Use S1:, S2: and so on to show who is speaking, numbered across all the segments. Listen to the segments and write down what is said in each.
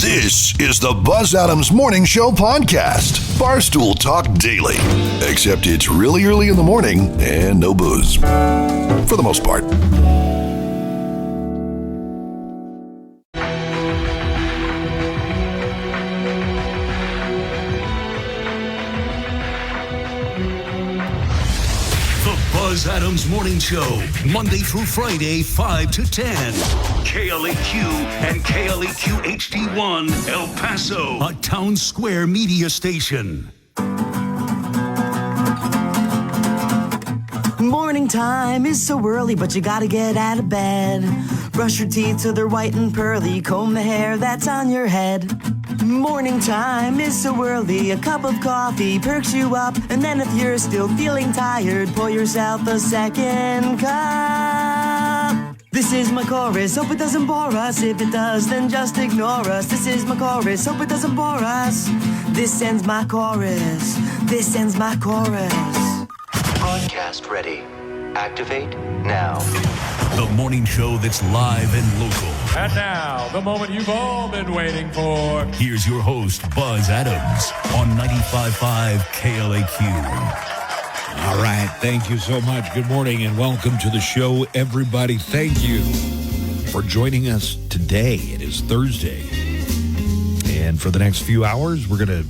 S1: This is the Buzz Adams Morning Show podcast. Barstool Talk Daily. Except it's really early in the morning and no booze. For the most part.
S2: Buzz Adams Morning Show, Monday through Friday, 5 to 10. KLAQ and KLAQ HD1, El Paso, a Town Square media station.
S3: Morning time is so early, but you gotta get out of bed. Brush your teeth so they're white and pearly, comb the hair that's on your head. Morning time is so early, a cup of coffee perks you up, and then if you're still feeling tired, pour yourself a second cup. This is my chorus, hope it doesn't bore us. If it does, then just ignore us. This is my chorus, hope it doesn't bore us. This ends my chorus, this ends my chorus.
S4: Broadcast ready. Activate now.
S2: The morning show that's live and local.
S5: And now, the moment you've all been waiting for.
S2: Here's your host, Buzz Adams, on 95.5 KLAQ.
S6: All right. Thank you so much. Good morning and welcome to the show, everybody. Thank you for joining us today. It is Thursday. And for the next few hours, we're going to...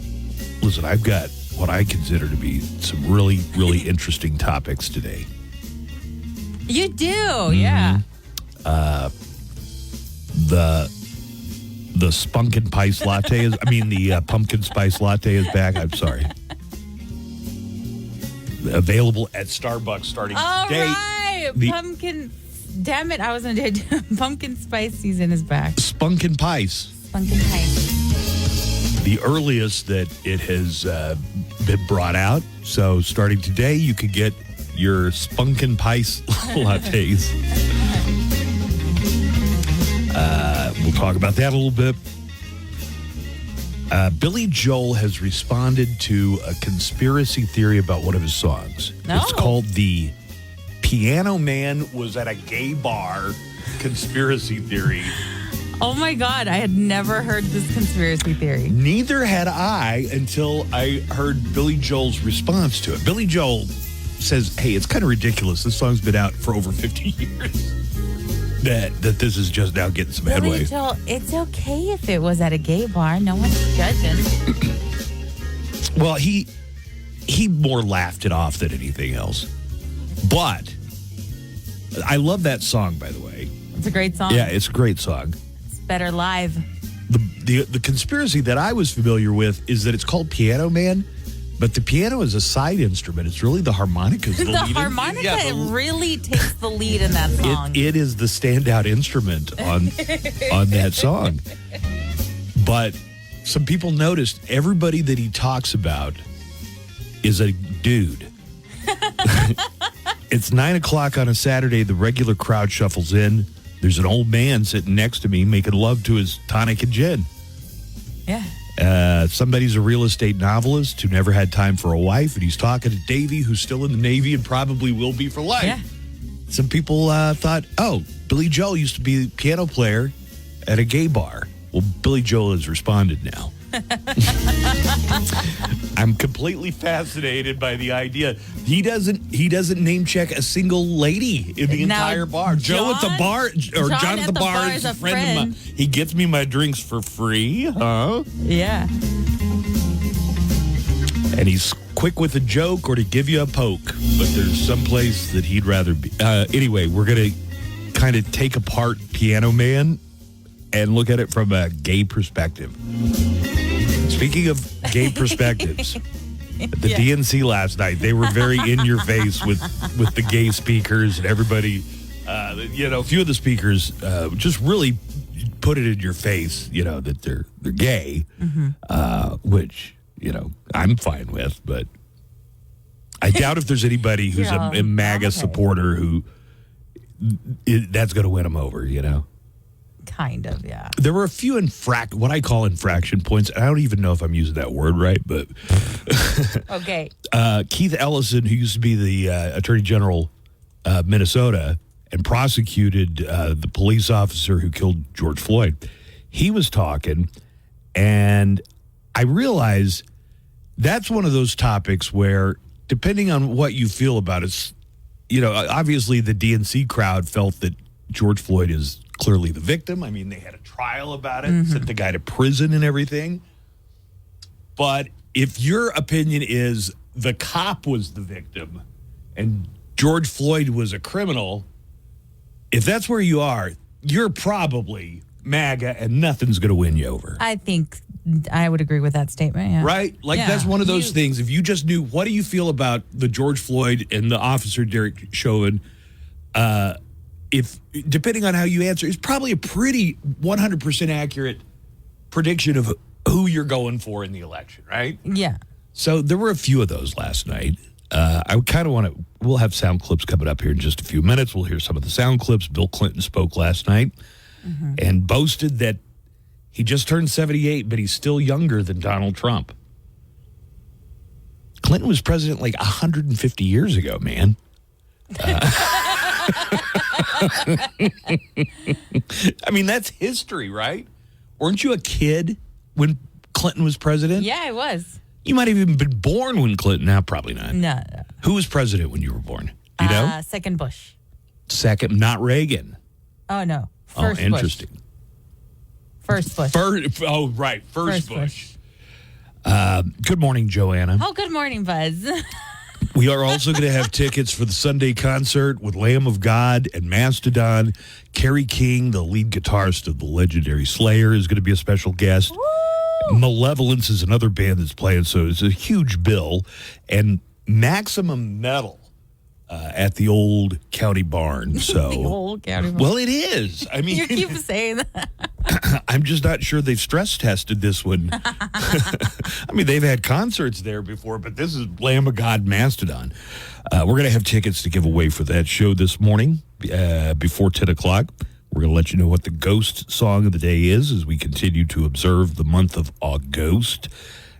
S6: Listen, I've got what I consider to be some really, really interesting topics today.
S7: You do, yeah.
S6: The spunkin' spice latte is, the pumpkin spice latte is back. I'm sorry. Available at Starbucks starting today.
S7: All right. Pumpkin, damn it, I was going to do it. Pumpkin spice season is back.
S6: Spunkin' pice.
S7: Pumpkin pice.
S6: The earliest that it has been brought out. So starting today, you could get your spunkin' pice lattes. We'll talk about that a little bit. Billy Joel has responded to a conspiracy theory about one of his songs.
S7: No.
S6: It's called the Piano Man Was at a Gay Bar conspiracy theory.
S7: Oh my God, I had never heard this conspiracy theory.
S6: Neither had I until I heard Billy Joel's response to it. Billy Joel says, hey, it's kind of ridiculous. This song's been out for over 50 years. That this is just now getting some headway.
S7: Billy Joel, it's okay if it was at a gay bar. No one's judging.
S6: Well, he more laughed it off than anything else. But I love that song, by the way.
S7: It's a great song.
S6: Yeah, it's a great song.
S7: It's better live.
S6: The conspiracy that I was familiar with is that it's called Piano Man, but the piano is a side instrument. It's really the harmonicas.
S7: The harmonica really takes the lead in that song.
S6: It is the standout instrument on that song. But some people noticed everybody that he talks about is a dude. It's 9:00 on a Saturday. The regular crowd shuffles in. There's an old man sitting next to me making love to his tonic and gin.
S7: Yeah.
S6: Somebody's a real estate novelist who never had time for a wife, and he's talking to Davey, who's still in the Navy and probably will be for life.
S7: Yeah. Some
S6: people thought, oh, Billy Joel used to be a piano player at a gay bar. Well, Billy Joel has responded now. I'm completely fascinated by the idea. He doesn't name check a single lady in the entire bar. Joe at the bar, or John at the bar is a friend of mine. He gets me my drinks for free, huh?
S7: Yeah.
S6: And he's quick with a joke or to give you a poke, but there's some place that he'd rather be. Anyway, we're going to kind of take apart Piano Man and look at it from a gay perspective. Speaking of gay perspectives, at the DNC last night, they were very in your face with the gay speakers and everybody. A few of the speakers just really put it in your face, that they're gay, which, I'm fine with. But I doubt if there's anybody who's a MAGA supporter who that's going to win them over,
S7: Kind of, yeah.
S6: There were a few what I call infraction points. I don't even know if I'm using that word right, but
S7: okay.
S6: Keith Ellison, who used to be the Attorney General of Minnesota and prosecuted the police officer who killed George Floyd, he was talking, And I realize that's one of those topics where, depending on what you feel about it, obviously the DNC crowd felt that George Floyd is clearly the victim. I mean, they had a trial about it, sent the guy to prison and everything. But if your opinion is the cop was the victim and George Floyd was a criminal, if that's where you are, you're probably MAGA and nothing's going to win you over.
S7: I think I would agree with that statement. Yeah.
S6: Right? That's one of those things. If you just knew, what do you feel about the George Floyd and the officer Derek Chauvin? If depending on how you answer, it's probably a pretty 100% accurate prediction of who you're going for in the election, right?
S7: Yeah.
S6: So there were a few of those last night. I kind of want to, we'll have sound clips coming up here in just a few minutes. We'll hear some of the sound clips. Bill Clinton spoke last night and boasted that he just turned 78, but he's still younger than Donald Trump. Clinton was president like 150 years ago, man. I mean, that's history, right? Weren't you a kid when Clinton was president?
S7: Yeah, I was.
S6: You might have even been born when Clinton. Now, probably not.
S7: No.
S6: Who was president when you were born? You know?
S7: Second Bush.
S6: Second, not Reagan.
S7: Oh, no. First Bush.
S6: Interesting.
S7: First Bush.
S6: Right. First Bush. Good morning, Joanna.
S7: Oh, good morning, Buzz.
S6: We are also going to have tickets for the Sunday concert with Lamb of God and Mastodon. Kerry King, the lead guitarist of the legendary Slayer, is going to be a special guest. Woo! Malevolence is another band that's playing, so it's a huge bill. And Maximum Metal at the old county barn. So
S7: the old county barn.
S6: Well, it is. I mean,
S7: you keep saying that.
S6: I'm just not sure they've stress tested this one. I mean, they've had concerts there before, but this is Lamb of God Mastodon. We're going to have tickets to give away for that show this morning before 10 o'clock. We're going to let you know what the ghost song of the day is as we continue to observe the month of August.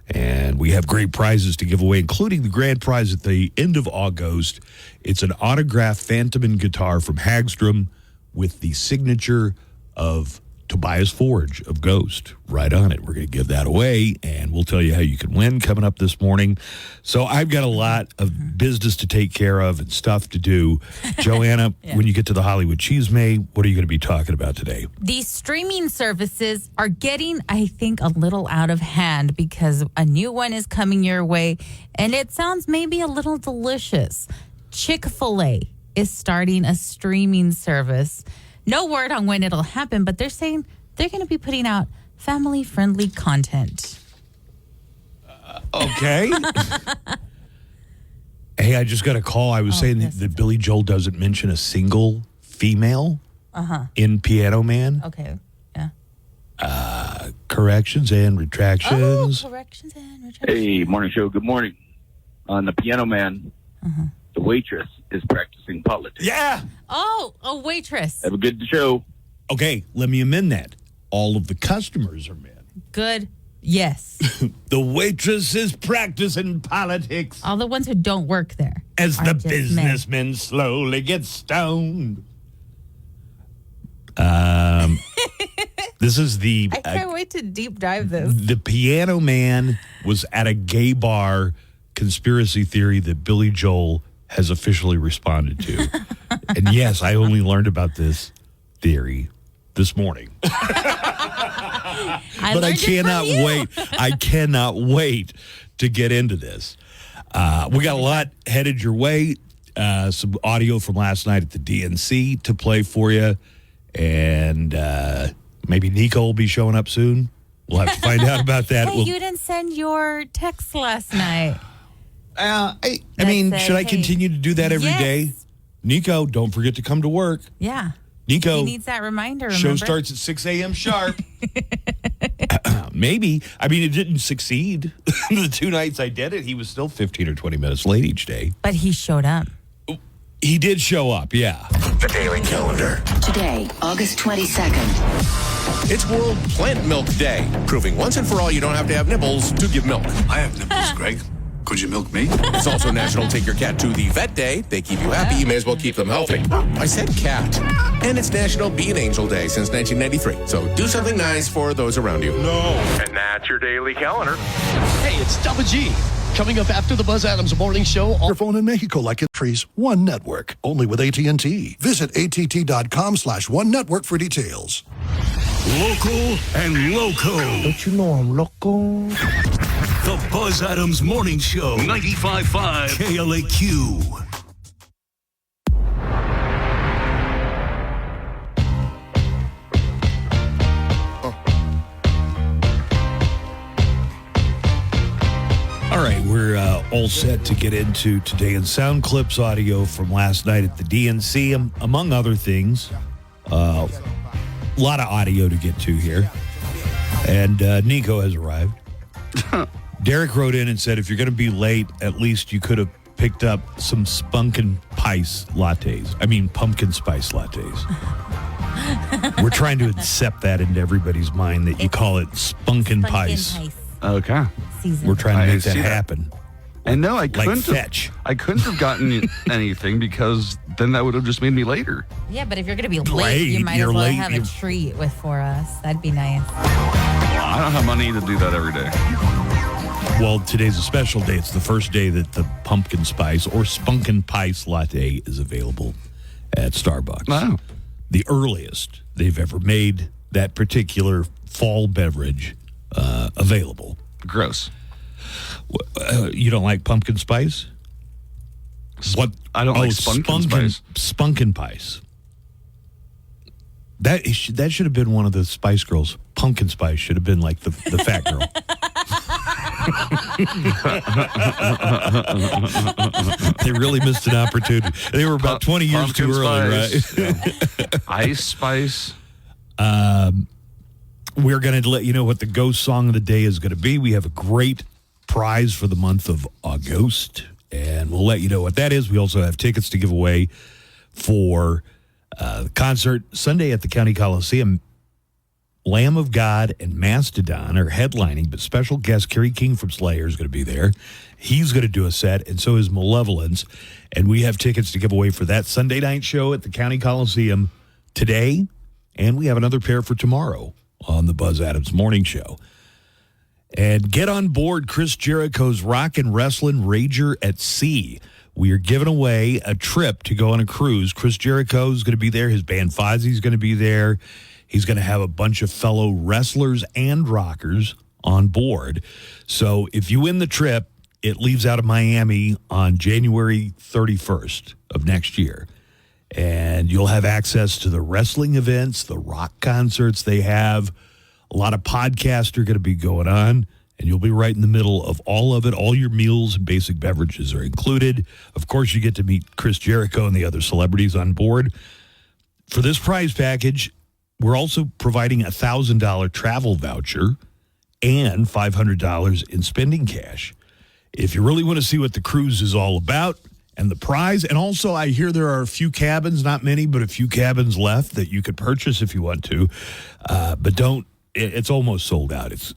S6: And we have great prizes to give away, including the grand prize at the end of August. It's an autographed Phantom guitar from Hagstrom with the signature of Tobias Forge of Ghost right on it. We're going to give that away, and we'll tell you how you can win coming up this morning. So I've got a lot of business to take care of and stuff to do. Joanna, when you get to the Hollywood Cheesemay, what are you going to be talking about today?
S7: These streaming services are getting, I think, a little out of hand because a new one is coming your way, and it sounds maybe a little delicious. Chick-fil-A is starting a streaming service. No word on when it'll happen, but they're saying they're going to be putting out family-friendly content.
S6: Okay. Hey, I just got a call. I was saying that Billy Joel doesn't mention a single female in Piano Man.
S7: Okay, yeah.
S6: Corrections and retractions.
S7: Oh, corrections and retractions.
S8: Hey, morning show. Good morning. On the Piano Man, the waitress is practicing politics.
S6: Yeah.
S7: Oh, a waitress.
S8: Have a good show.
S6: Okay, let me amend that. All of the customers are men.
S7: Good. Yes.
S6: The waitress is practicing politics.
S7: All the ones who don't work there.
S6: As
S7: are
S6: the
S7: just
S6: businessmen slowly get stoned. This is the...
S7: I can't wait to deep dive this.
S6: The Piano Man was at a gay bar conspiracy theory that Billy Joel has officially responded to. And yes, I only learned about this theory this morning. But I cannot wait. I cannot wait to get into this. We got a lot headed your way. Some audio from last night at the DNC to play for you. And maybe Nico will be showing up soon. We'll have to find out about that.
S7: Hey, you didn't send your text last night.
S6: I mean, should I continue to do that every day? Nico, don't forget to come to work.
S7: Yeah.
S6: Nico.
S7: He needs that reminder, remember?
S6: Show starts at 6 a.m. sharp. Maybe. I mean, it didn't succeed. The 2 nights I did it, he was still 15 or 20 minutes late each day.
S7: But he showed up.
S6: He did show up, yeah.
S1: The Daily Calendar.
S9: Today, August 22nd.
S10: It's World Plant Milk Day, proving once and for all you don't have to have nipples to give milk.
S1: I have nipples, Greg.
S10: Could you milk me?
S11: It's also National Take Your Cat to the Vet Day. They keep you happy. You may as well keep them healthy. I said cat. And it's National Be an Angel Day since 1993. So do something nice for those around you.
S12: No.
S13: And that's your daily calendar.
S12: Hey, it's Double G. Coming up after the Buzz Adams Morning Show.
S1: Your phone in Mexico like it trees one network. Only with AT&T. Visit att.com/one network for details.
S2: Local and loco.
S14: Don't you know I'm loco?
S2: The Buzz Adams Morning Show, 95.5 KLAQ.
S6: All right, we're all set to get into today in sound clips audio from last night at the DNC, among other things. A lot of audio to get to here. And Nico has arrived. Derek wrote in and said, if you're going to be late, at least you could have picked up some pumpkin spice lattes. We're trying to accept that into everybody's mind that you call it spunkin' pice.
S15: Okay.
S6: We're trying to make that happen.
S15: And no, I couldn't
S6: fetch.
S15: I couldn't have gotten anything because then that would have just made me later.
S7: Yeah, but if you're going to be late, you might as well have a treat for us. That'd be nice.
S15: I don't have money to do that every day.
S6: Well, today's a special day. It's the first day that the pumpkin spice or spunkin' pice latte is available at Starbucks.
S15: Wow.
S6: The earliest they've ever made that particular fall beverage available.
S15: Gross.
S6: You don't like pumpkin spice? What?
S15: I don't like spunkin' spice.
S6: Spunkin' pice. That should have been one of the Spice Girls. Pumpkin spice should have been like the fat girl. They really missed an opportunity. They were about 20 years too early,
S15: spice, right? Yeah. Ice spice.
S6: We're going to let you know what the ghost song of the day is going to be. We have a great prize for the month of August, and we'll let you know what that is. We also have tickets to give away for the concert Sunday at the County Coliseum. Lamb of God and Mastodon are headlining, but special guest Kerry King from Slayer is going to be there. He's going to do a set, and so is Malevolence. And we have tickets to give away for that Sunday night show at the County Coliseum today, and we have another pair for tomorrow on the Buzz Adams Morning Show. And get on board Chris Jericho's Rock and Wrestling Rager at Sea. We are giving away a trip to go on a cruise. Chris Jericho is going to be there. His band Fozzy is going to be there. He's going to have a bunch of fellow wrestlers and rockers on board. So if you win the trip, it leaves out of Miami on January 31st of next year. And you'll have access to the wrestling events, the rock concerts they have. A lot of podcasts are going to be going on, and you'll be right in the middle of all of it. All your meals and basic beverages are included. Of course, you get to meet Chris Jericho and the other celebrities on board. For this prize package, we're also providing a $1,000 travel voucher and $500 in spending cash. If you really want to see what the cruise is all about and the prize, and also I hear there are a few cabins, not many, but a few cabins left that you could purchase if you want to, but don't. It's almost sold out. It's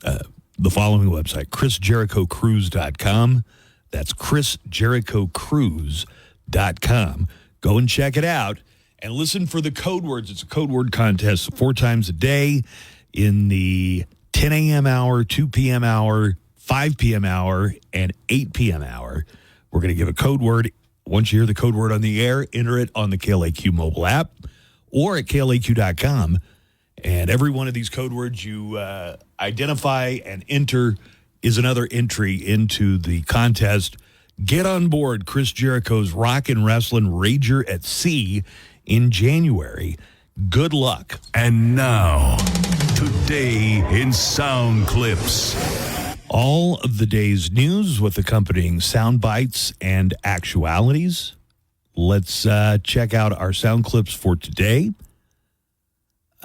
S6: the following website, chrisjerichocruise.com. That's chrisjerichocruise.com. Go and check it out. And listen for the code words. It's a code word contest 4 times a day in the 10 a.m. hour, 2 p.m. hour, 5 p.m. hour, and 8 p.m. hour. We're going to give a code word. Once you hear the code word on the air, enter it on the KLAQ mobile app or at KLAQ.com. And every one of these code words you identify and enter is another entry into the contest. Get on board Chris Jericho's Rock and Wrestling Rager at Sea in January. Good luck.
S2: And now, today in sound clips.
S6: All of the day's news with accompanying sound bites and actualities. Let's check out our sound clips for today.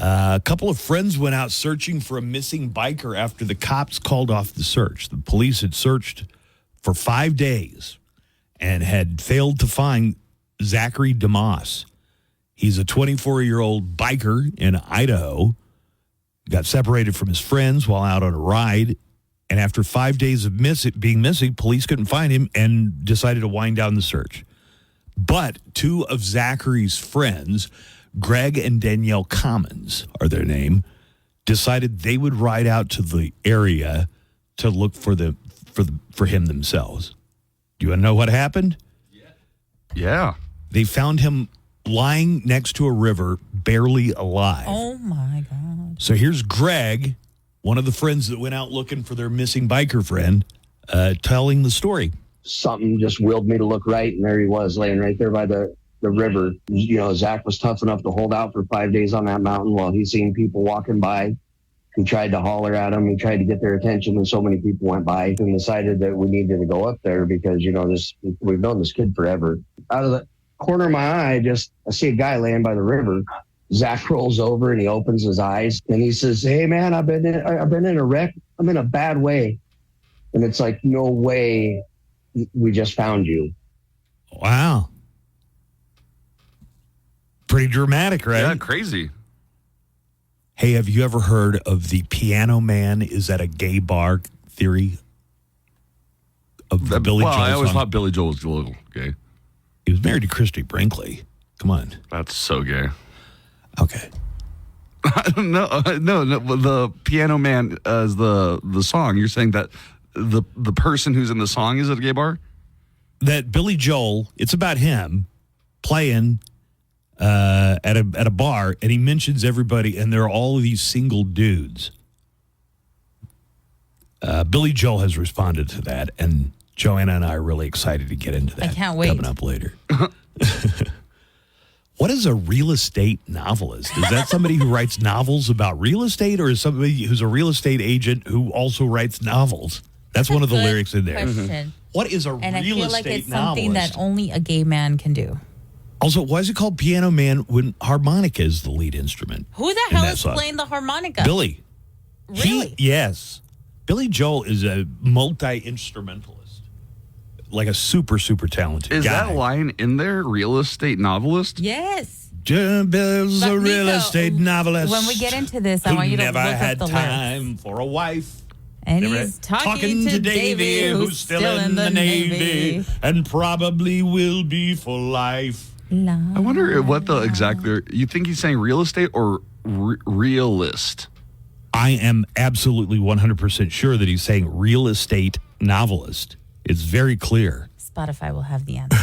S6: A couple of friends went out searching for a missing biker after the cops called off the search. The police had searched for 5 days and had failed to find Zachary DeMoss. He's a 24-year-old biker in Idaho. Got separated from his friends while out on a ride And after 5 days of being missing, police couldn't find him and decided to wind down the search. But two of Zachary's friends, Greg and Danielle Commons are their name, decided they would ride out to the area to look for him themselves. Do you want to know what happened?
S15: Yeah.
S6: They found him lying next to a river, barely alive.
S7: Oh, my God.
S6: So here's Greg, one of the friends that went out looking for their missing biker friend, telling the story.
S10: Something just willed me to look right, and there he was laying right there by the river. You know, Zach was tough enough to hold out for 5 days on that mountain while he's seen people walking by. He tried to holler at them. He tried to get their attention, and so many people went by and decided that we needed to go up there because, you know, we've known this kid forever. Out of the corner of my eye, I see a guy laying by the river. Zach rolls over and he opens his eyes and he says, "Hey man, I've been in a wreck. I'm in a bad way." And it's like, no way, we just found you.
S6: Wow. Pretty dramatic, right?
S15: Yeah, crazy.
S6: Hey, have you ever heard of the Piano Man is at a gay bar theory? Of the Billy Joel
S15: I always
S6: song?
S15: thought Billy Joel was a little gay.
S6: He was married to Christy Brinkley. Come on.
S15: That's so gay.
S6: Okay.
S15: No. The Piano Man is the song. You're saying that the person who's in the song is at a gay bar?
S6: That Billy Joel, it's about him playing at a bar, and he mentions everybody, and there are all of these single dudes. Billy Joel has responded to that, and Joanna and I are really excited to get into that.
S7: I can't wait.
S6: Coming up later. What is a real estate novelist? Is that somebody who writes novels about real estate, or is somebody who's a real estate agent who also writes novels? That's one of the lyrics in there.
S7: Question.
S6: What is a
S7: And I
S6: real
S7: feel
S6: estate
S7: like it's
S6: novelist?
S7: something that only a gay man can do.
S6: Also, why is it called Piano Man when harmonica is the lead instrument?
S7: Who the
S6: in
S7: hell
S6: that
S7: is
S6: song?
S7: playing the harmonica?
S6: Billy.
S7: Really?
S6: Yes. Billy Joel is a multi-instrumentalist. Like a super, super talented
S15: Is
S6: guy.
S15: that line in there, real estate novelist?
S7: Yes.
S6: Bill's
S7: But
S6: a real
S7: Nico,
S6: estate novelist.
S7: when we get into this, I
S6: who
S7: want you to
S6: never
S7: look up
S6: had
S7: the
S6: time
S7: lyrics.
S6: for a wife.
S7: And
S6: Never
S7: he's
S6: had-
S7: talking to Davy,
S6: who's still in the Navy, and probably will be for life.
S15: I wonder what the exact... You think he's saying real estate or realist?
S6: I am absolutely 100% sure that he's saying real estate novelist. It's very clear.
S7: Spotify will have the answer.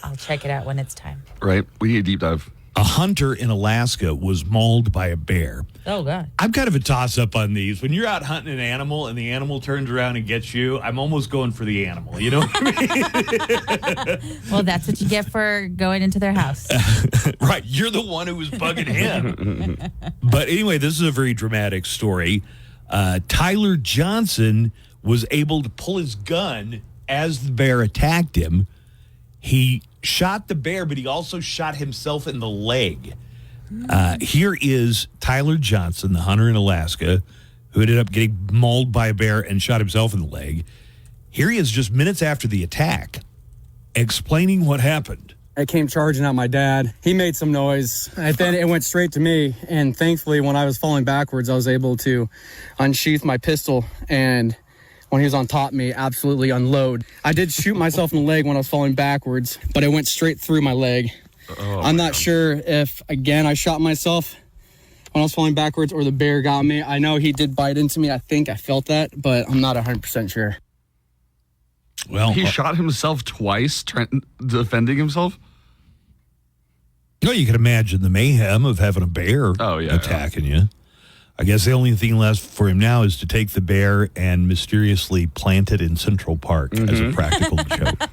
S7: I'll check it out when it's time.
S15: Right. We need a deep dive.
S6: A hunter in Alaska was mauled by a bear.
S7: Oh, God.
S6: I'm kind of a toss-up on these. When you're out hunting an animal and the animal turns around and gets you, I'm almost going for the animal. You know what I mean?
S7: Well, that's what you get for going into their house.
S6: Right. You're the one who was bugging him. But anyway, this is a very dramatic story. Tyler Johnson was able to pull his gun as the bear attacked him. He shot the bear, but he also shot himself in the leg. Here is Tyler Johnson, the hunter in Alaska, who ended up getting mauled by a bear and shot himself in the leg. Here he is just minutes after the attack, explaining what happened.
S16: I came charging at my dad. He made some noise, and then it went straight to me. And thankfully, when I was falling backwards, I was able to unsheath my pistol, and when he was on top of me, absolutely unload. I did shoot myself in the leg when I was falling backwards, but it went straight through my leg. I'm not sure if, again, I shot myself when I was falling backwards or the bear got me. I know he did bite into me. I think I felt that, but I'm not 100% sure.
S6: Well,
S15: he shot himself twice defending himself?
S6: No, you can imagine the mayhem of having a bear attacking you. I guess the only thing left for him now is to take the bear and mysteriously plant it in Central Park as a practical joke.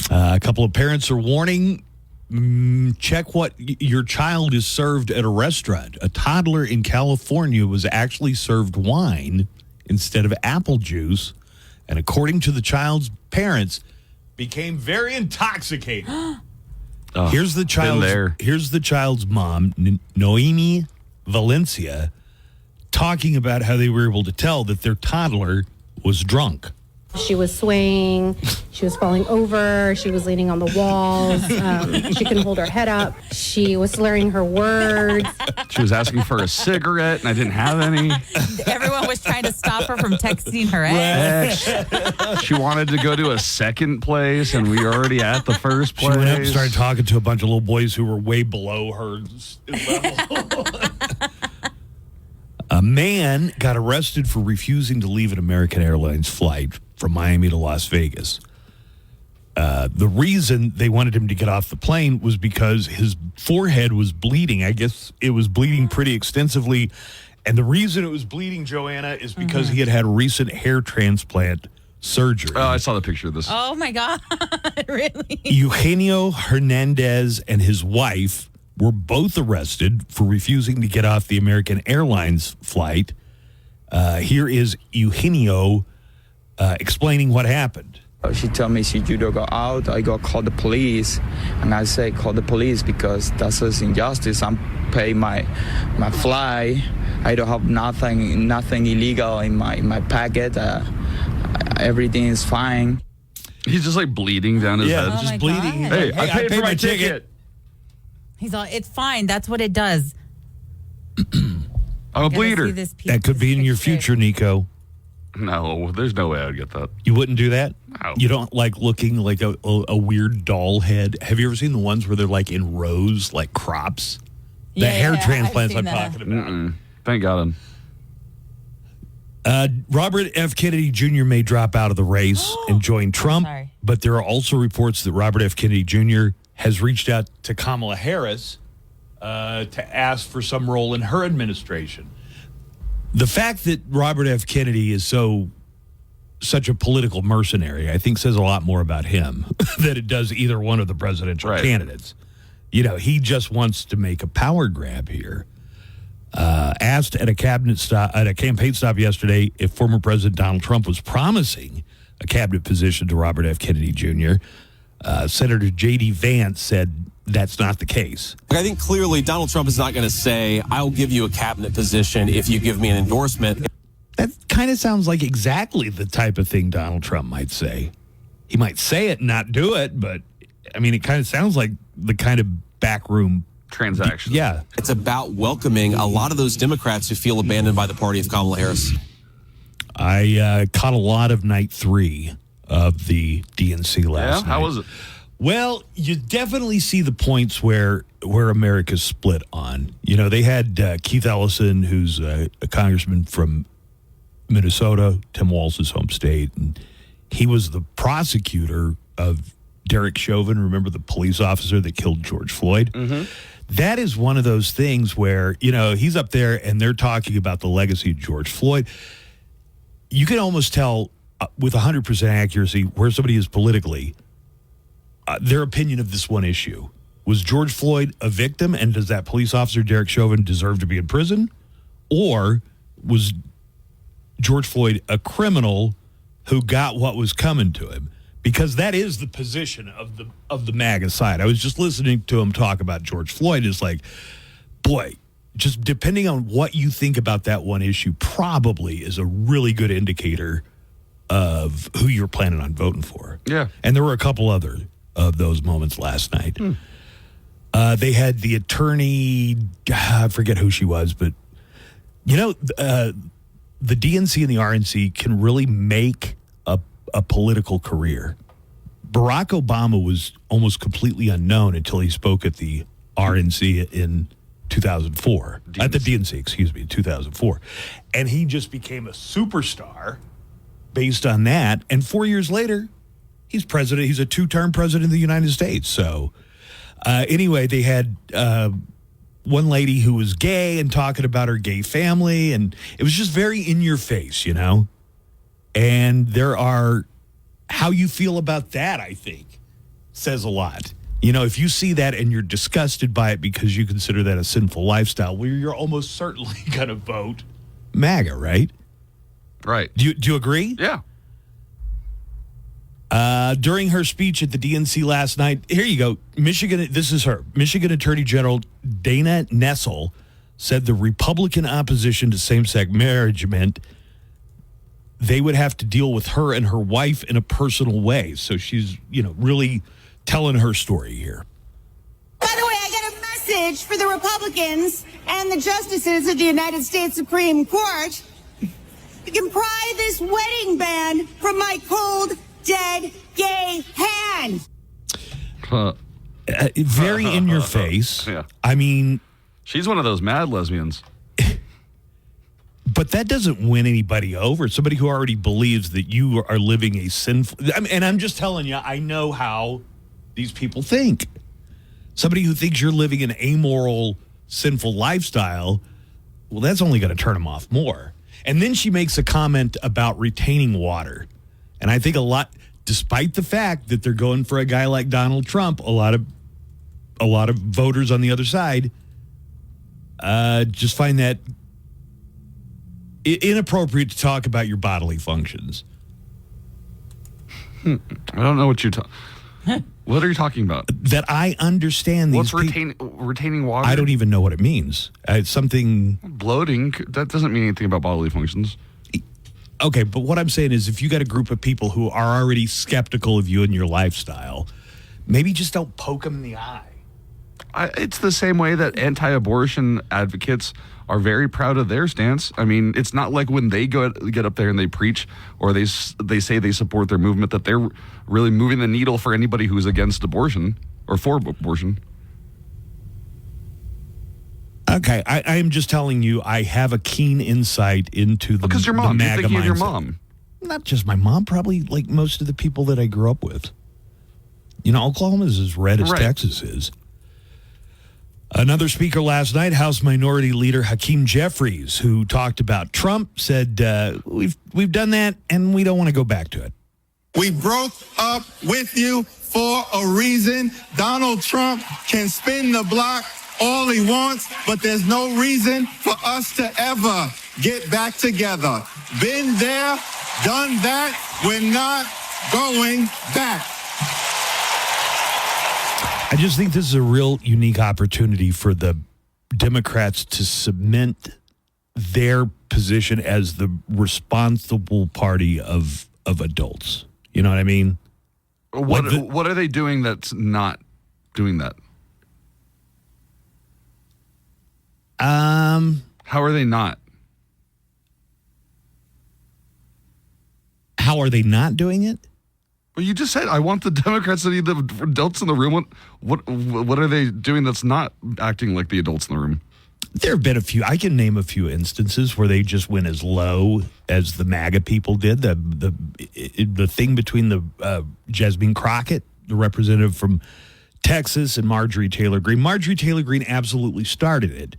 S6: A couple of parents are warning, check what your child is served at a restaurant. A toddler in California was actually served wine instead of apple juice, and according to the child's parents, became very intoxicated. Here's the child's mom, Noemi Valencia, talking about how they were able to tell that their toddler was drunk.
S17: She was swaying, she was falling over, she was leaning on the walls, she couldn't hold her head up, she was slurring her words.
S15: She was asking for a cigarette, and I didn't have any.
S7: Everyone was trying to stop her from texting her ex.
S15: She wanted to go to a second place, and we were already at the first place.
S6: She went up and started talking to a bunch of little boys who were way below her level. A man got arrested for refusing to leave an American Airlines flight from Miami to Las Vegas. The reason they wanted him to get off the plane was because his forehead was bleeding. I guess it was bleeding pretty extensively. And the reason it was bleeding, Joanna, is because he had a recent hair transplant surgery.
S15: Oh, I saw the picture of this.
S7: Oh, my God. Really?
S6: Eugenio Hernandez and his wife were both arrested for refusing to get off the American Airlines flight. Here is Eugenio explaining what happened.
S18: She told me she do go out. I go call the police, and I say call the police because that's an injustice. I'm pay my fly. I don't have nothing illegal in my packet. Everything is fine.
S15: He's just like bleeding down his head.
S7: Oh
S6: just
S7: my
S6: bleeding.
S7: God.
S15: Hey, I paid for my ticket.
S7: He's all, it's fine. That's what it does.
S15: I'm a bleeder.
S6: That could be in your future, Nico.
S15: No, there's no way I would get that.
S6: You wouldn't do that?
S15: No.
S6: You don't like looking like a weird doll head? Have you ever seen the ones where they're like in rows, like crops? The hair transplants I'm talking about.
S15: Thank God.
S6: Robert F. Kennedy Jr. may drop out of the race and join Trump, but there are also reports that Robert F. Kennedy Jr. has reached out to Kamala Harris to ask for some role in her administration. The fact that Robert F. Kennedy is such a political mercenary, I think, says a lot more about him than it does either one of the presidential candidates. You know, he just wants to make a power grab here. Asked at a campaign stop yesterday if former President Donald Trump was promising a cabinet position to Robert F. Kennedy Jr., Senator J.D. Vance said that's not the case.
S19: I think clearly Donald Trump is not going to say, I'll give you a cabinet position if you give me an endorsement.
S6: That kind of sounds like exactly the type of thing Donald Trump might say. He might say it and not do it, but, I mean, it kind of sounds like the kind of backroom
S15: transaction.
S6: Yeah.
S19: It's about welcoming a lot of those Democrats who feel abandoned by the party of Kamala Harris.
S6: I caught a lot of night 3 of the DNC last night.
S15: How was it?
S6: Well, you definitely see the points where America's split on. You know, they had Keith Ellison, who's a congressman from Minnesota, Tim Walz's home state, and he was the prosecutor of Derek Chauvin. Remember the police officer that killed George Floyd? Mm-hmm. That is one of those things where, you know, he's up there and they're talking about the legacy of George Floyd. You can almost tell with 100% accuracy where somebody is politically. Their opinion of this one issue. Was George Floyd a victim, and does that police officer, Derek Chauvin, deserve to be in prison? Or was George Floyd a criminal who got what was coming to him? Because that is the position of the MAGA side. I was just listening to him talk about George Floyd. It's like, boy, just depending on what you think about that one issue probably is a really good indicator of who you're planning on voting for.
S15: Yeah.
S6: And there were a couple other of those moments last night. They had the attorney, I forget who she was, but, you know, the DNC and the RNC can really make a political career. Barack Obama was almost completely unknown until he spoke at the RNC in 2004. At the DNC, 2004. And he just became a superstar based on that. And 4 years later, he's president. He's a 2-term president of the United States. So anyway, they had one lady who was gay and talking about her gay family. And it was just very in your face, you know. And there are, how you feel about that, I think, says a lot. You know, if you see that and you're disgusted by it because you consider that a sinful lifestyle, well, you're almost certainly going to vote MAGA, right?
S15: Right.
S6: Do you agree?
S15: Yeah.
S6: During her speech at the DNC last night, here you go. This is her. Michigan Attorney General Dana Nessel said the Republican opposition to same-sex marriage they would have to deal with her and her wife in a personal way. So she's, really telling her story here.
S20: By the way, I got a message for the Republicans and the justices of the United States Supreme Court. You can pry this wedding band from my cold, dead, gay hand.
S6: Very in your face.
S15: Yeah.
S6: I mean,
S15: she's one of those mad lesbians.
S6: But that doesn't win anybody over. Somebody who already believes that you are living a sinful... and I'm just telling you, I know how these people think. Somebody who thinks you're living an amoral, sinful lifestyle, well, that's only going to turn them off more. And then she makes a comment about retaining water. And I think a lot, despite the fact that they're going for a guy like Donald Trump, a lot of voters on the other side just find that inappropriate to talk about your bodily functions.
S15: I don't know what you're talking. What are you talking about?
S6: That I understand these.
S15: What's retaining water?
S6: I don't even know what it means. It's something
S15: bloating. That doesn't mean anything about bodily functions.
S6: Okay, but what I'm saying is, if you got a group of people who are already skeptical of you and your lifestyle, maybe just don't poke them in the eye.
S15: It's the same way that anti-abortion advocates are very proud of their stance. I mean, it's not like when they get up there and they preach or they say they support their movement that they're really moving the needle for anybody who's against abortion or for abortion.
S6: Okay, I am just telling you, I have a keen insight into the
S15: because your mom,
S6: the
S15: you're
S6: MAGA
S15: thinking of your
S6: mindset.
S15: mom.
S6: Not just my mom, probably like most of the people that I grew up with. Oklahoma is as red as Texas is. Another speaker last night, House Minority Leader Hakeem Jeffries, who talked about Trump, said, we've done that and we don't want to go back to it.
S21: We broke up with you for a reason. Donald Trump can spin the block all he wants, but there's no reason for us to ever get back together. Been there, done that. We're not going back.
S6: I just think this is a real unique opportunity for the Democrats to cement their position as the responsible party of adults. You know what I mean?
S15: What are they doing that's not doing that? How are they not?
S6: How are they not doing it?
S15: Well, you just said, I want the Democrats to be the adults in the room. What are they doing that's not acting like the adults in the room?
S6: There have been a few. I can name a few instances where they just went as low as the MAGA people did. The thing between the Jasmine Crockett, the representative from Texas, and Marjorie Taylor Greene. Marjorie Taylor Greene absolutely started it.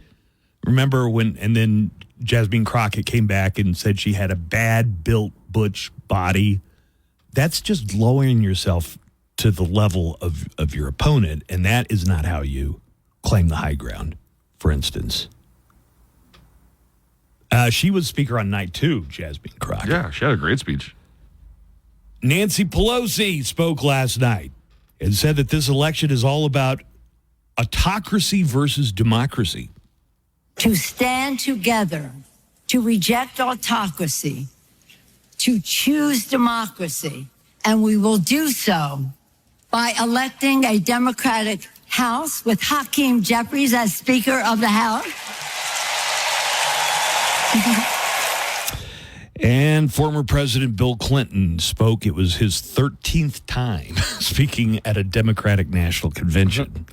S6: Remember and then Jasmine Crockett came back and said she had a bad built butch body. That's just lowering yourself to the level of your opponent, and that is not how you claim the high ground, for instance. She was speaker on night 2, Jasmine Crockett.
S15: Yeah, she had a great speech.
S6: Nancy Pelosi spoke last night and said that this election is all about autocracy versus democracy.
S22: To stand together, to reject autocracy, to choose democracy, and we will do so by electing a Democratic House with Hakeem Jeffries as Speaker of the House.
S6: And former President Bill Clinton spoke. It was his 13th time speaking at a Democratic National Convention.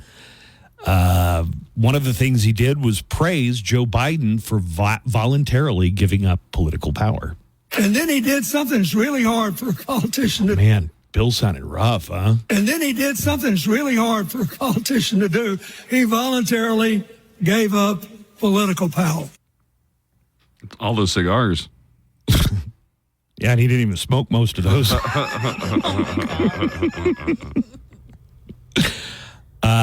S6: One of the things he did was praise Joe Biden for voluntarily giving up political power.
S23: And then he did something that's really hard for a politician to do.
S6: Man, Bill sounded rough, huh?
S23: And then he did something that's really hard for a politician to do. He voluntarily gave up political power.
S15: All those cigars.
S6: Yeah, and he didn't even smoke most of those.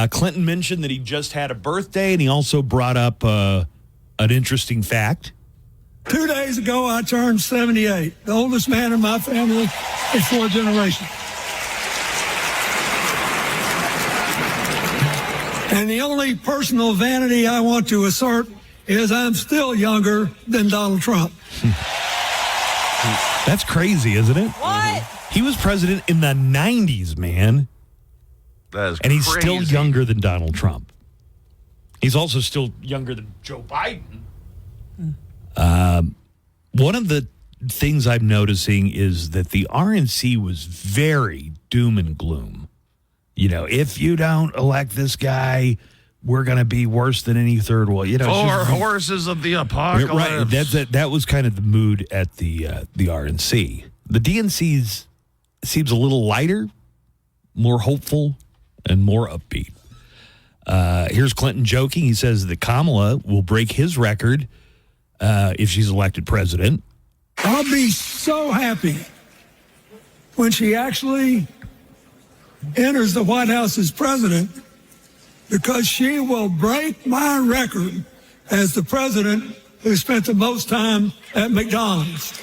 S6: Clinton mentioned that he just had a birthday, and he also brought up an interesting fact.
S23: 2 days ago, I turned 78, the oldest man in my family in 4 generations. And the only personal vanity I want to assert is I'm still younger than Donald Trump.
S6: That's crazy, isn't it?
S7: What?
S6: He was president in the 90s, man.
S15: That is
S6: and he's
S15: crazy.
S6: still younger than Donald Trump. He's also still younger than Joe Biden. One of the things I'm noticing is that the RNC was very doom and gloom. You know, if you don't elect this guy, we're going to be worse than any third world. You know,
S15: Four horses of the apocalypse.
S6: Right. That was kind of the mood at the RNC. The DNC seems a little lighter, more hopeful, and more upbeat. Here's Clinton joking. He says that Kamala will break his record if she's elected president.
S23: I'll be so happy when she actually enters the White House as president, because she will break my record as the president who spent the most time at McDonald's.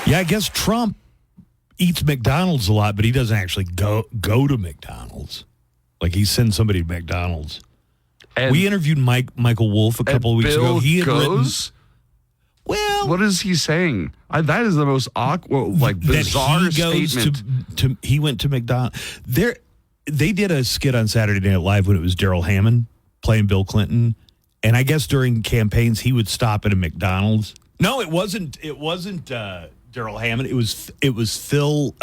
S6: Yeah, I guess Trump eats McDonald's a lot, but he doesn't actually go to McDonald's. Like, he sends somebody to McDonald's.
S15: And
S6: we interviewed Michael Wolff a couple of weeks ago. He had
S15: goes,
S6: well,
S15: what is he saying? That is the most awkward, like, bizarre statement.
S6: He went to McDonald's. They did a skit on Saturday Night Live when it was Daryl Hammond playing Bill Clinton, and I guess during campaigns he would stop at a McDonald's. No, it wasn't Daryl Hammond. It was Phil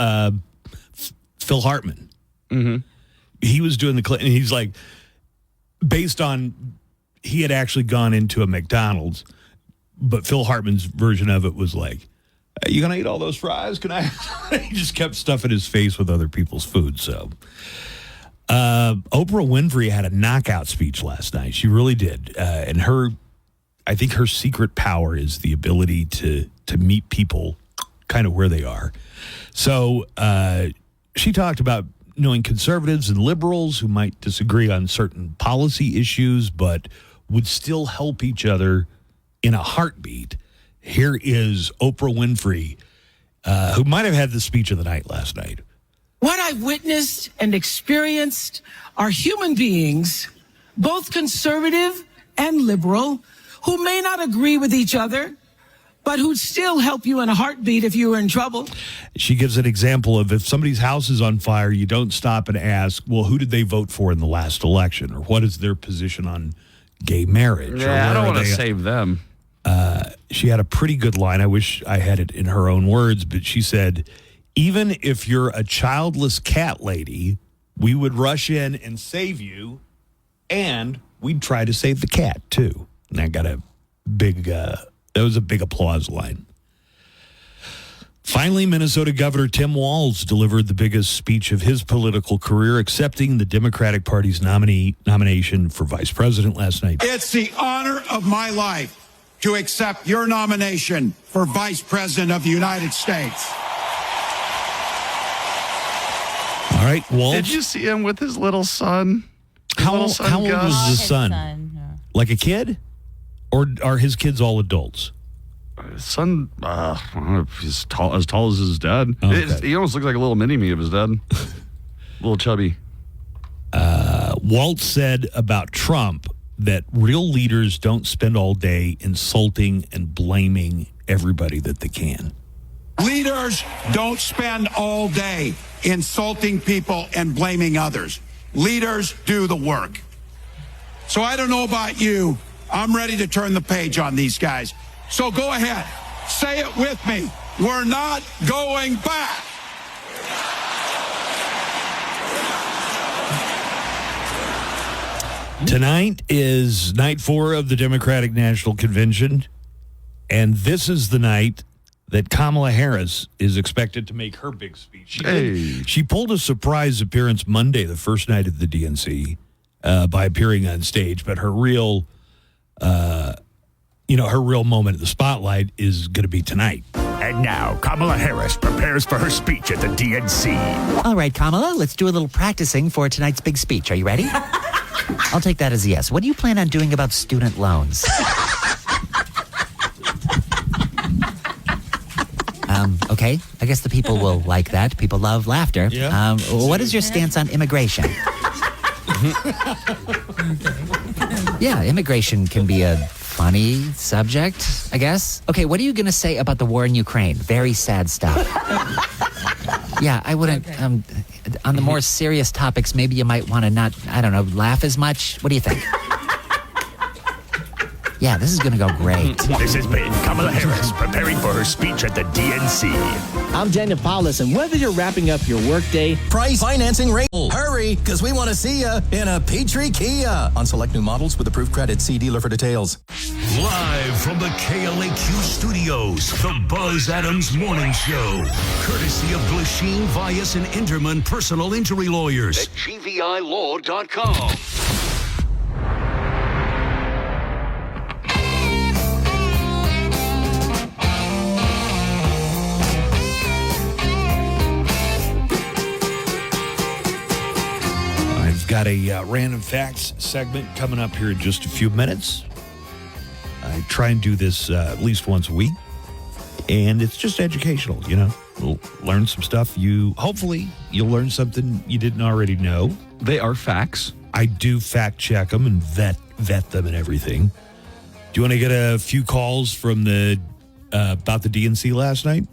S6: Hartman.
S15: Mm-hmm.
S6: He was doing the Clinton. He's like, based on, he had actually gone into a McDonald's, but Phil Hartman's version of it was like, you gonna eat all those fries? Can I? He just kept stuffing his face with other people's food. So, Oprah Winfrey had a knockout speech last night. She really did, and I think her secret power is the ability to meet people kind of where they are. So she talked about knowing conservatives and liberals who might disagree on certain policy issues, but would still help each other in a heartbeat. Here is Oprah Winfrey, who might have had the speech of the night last night.
S3: What I've witnessed and experienced are human beings, both conservative and liberal, who may not agree with each other, but who'd still help you in a heartbeat if you were in trouble.
S6: She gives an example of if somebody's house is on fire, you don't stop and ask, well, who did they vote for in the last election? Or what is their position on gay marriage?
S15: Yeah, I don't want to save them.
S6: She had a pretty good line. I wish I had it in her own words, but she said, even if you're a childless cat lady, we would rush in and save you, and we'd try to save the cat, too. And I got a big... That was a big applause line. Finally, Minnesota Governor Tim Walz delivered the biggest speech of his political career, accepting the Democratic Party's nomination for vice president last night.
S4: It's the honor of my life to accept your nomination for vice president of the United States.
S6: All right, Walz.
S15: Did you see him with his little son?
S6: How old was the son? Like a kid? Or are his kids all adults?
S15: His son, I don't know if he's as tall as his dad.
S6: Okay.
S15: He almost looks like a little mini-me of his dad. A little chubby.
S6: Walt said about Trump that real leaders don't spend all day insulting and blaming everybody that they can.
S4: Leaders don't spend all day insulting people and blaming others. Leaders do the work. So I don't know about you. I'm ready to turn the page on these guys. So go ahead. Say it with me. We're not going back.
S6: Tonight is night 4 of the Democratic National Convention, and this is the night that Kamala Harris is expected to make her big speech. She pulled a surprise appearance Monday, the first night of the DNC, by appearing on stage, but her real moment in the spotlight is going to be tonight.
S2: And now, Kamala Harris prepares for her speech at the DNC.
S5: All right, Kamala, let's do a little practicing for tonight's big speech. Are you ready? I'll take that as a yes. What do you plan on doing about student loans? Okay, I guess the people will like that. People love laughter.
S6: Yeah.
S5: What is your stance on immigration? Yeah, immigration can be a funny subject, I guess. Okay, what are you going to say about the war in Ukraine? Very sad stuff. Yeah, I wouldn't. On the more serious topics, maybe you might want to not, I don't know, laugh as much. What do you think? Yeah, this is going to go great.
S8: This has been Kamala Harris preparing for her speech at the DNC.
S9: I'm Daniel Paulus, and whether you're wrapping up your workday,
S11: price, financing rate, hurry, because we want to see you in a Petrie Kia. On select new models with approved credit. See dealer for details.
S2: Live from the KLAQ studios, the Buzz Adams Morning Show. Courtesy of Glasheen, Vyas, and Enderman Personal Injury Lawyers at GVILaw.com.
S6: Got a random facts segment coming up here in just a few minutes. I try and do this at least once a week, and it's just educational, you know. We'll learn some stuff. Hopefully you'll learn something you didn't already know.
S15: They are facts.
S6: I do fact check them and vet them and everything. Do you want to get a few calls from the about the DNC last night?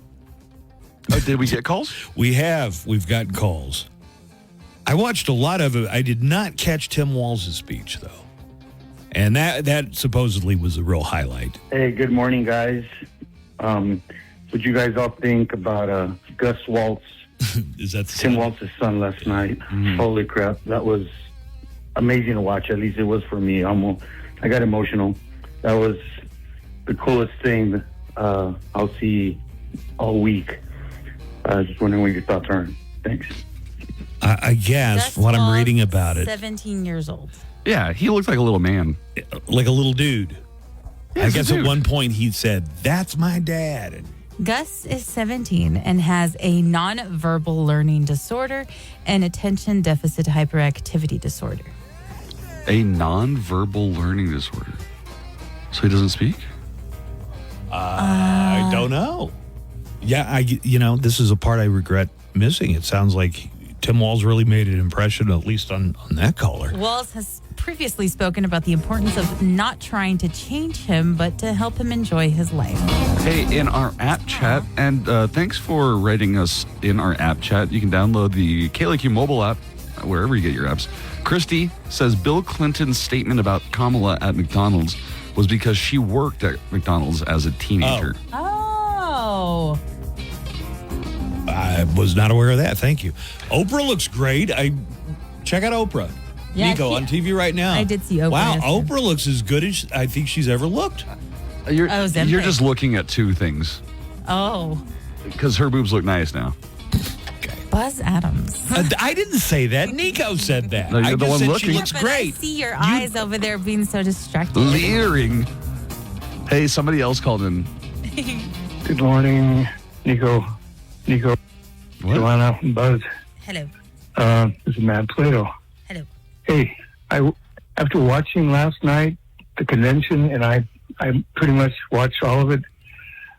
S15: Oh, did we get calls?
S6: We have. We've gotten calls. I watched a lot of it. I did not catch Tim Walz's speech, though. And that supposedly was a real highlight.
S24: Hey, good morning, guys. What you guys all think about Gus Waltz?
S6: Is that
S24: Tim Waltz's son last night? Holy crap. That was amazing to watch. At least it was for me. I got emotional. That was the coolest thing I'll see all week. Just wondering what your thoughts are. Thanks.
S6: I guess what I'm reading about it.
S7: 17 years old.
S15: Yeah, he looked like a little man.
S6: Like a little dude.
S15: Yeah,
S6: I guess at one point he said, "That's my dad." And
S7: Gus is 17 and has a nonverbal learning disorder and attention deficit hyperactivity disorder.
S15: A nonverbal learning disorder. So he doesn't speak?
S6: I don't know. Yeah, this is a part I regret missing. It sounds like Tim Walz really made an impression, at least on that caller.
S7: Walz has previously spoken about the importance of not trying to change him, but to help him enjoy his life.
S15: Hey, in our app chat, and thanks for writing us in our app chat. You can download the KLAQ mobile app, wherever you get your apps. Christy says Bill Clinton's statement about Kamala at McDonald's was because she worked at McDonald's as a teenager.
S7: Oh.
S6: I was not aware of that. Thank you. Oprah looks great. Check out Oprah.
S7: Yeah,
S6: Nico on TV right now.
S7: I did see Oprah.
S6: Wow,
S7: yesterday.
S6: Oprah looks as good as I think she's ever looked.
S15: You're just looking at two things.
S7: Oh.
S15: Because her boobs look nice now.
S7: Buzz Adams.
S6: I didn't say that. Nico said that.
S15: No, you're the one looking.
S6: She looks
S7: But
S6: great.
S7: I see your eyes over there being so distracted.
S15: Leering. Hey, somebody else called in.
S24: Good morning, Nico, Joanna, Buzz.
S7: Hello.
S24: This is Matt Plato.
S7: Hello.
S24: Hey, after watching last night the convention, and I pretty much watched all of it.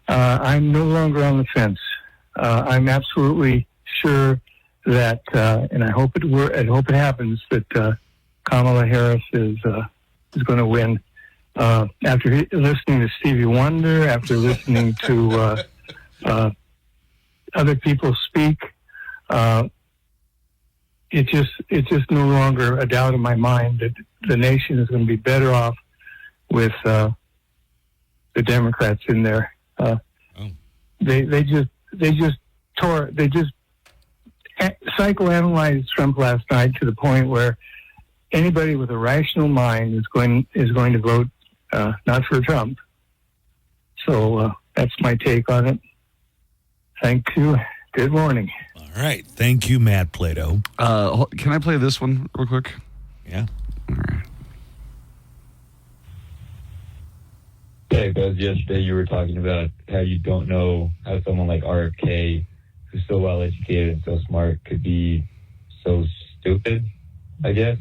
S24: I'm no longer on the fence. I'm absolutely sure that, and I hope it happens that Kamala Harris is going to win. After listening to Stevie Wonder, after listening to other people speak, it's just no longer a doubt in my mind that the nation is going to be better off with the Democrats in there. They just psychoanalyzed Trump last night to the point where anybody with a rational mind is going to vote not for Trump. So that's my take on it. Thank you. Good morning.
S6: All right. Thank you, Matt Plato.
S15: Can I play this one real quick?
S6: Yeah.
S15: All right.
S25: Yeah, because yesterday you were talking about how you don't know how someone like RFK, who's so well educated and so smart, could be so stupid, I guess.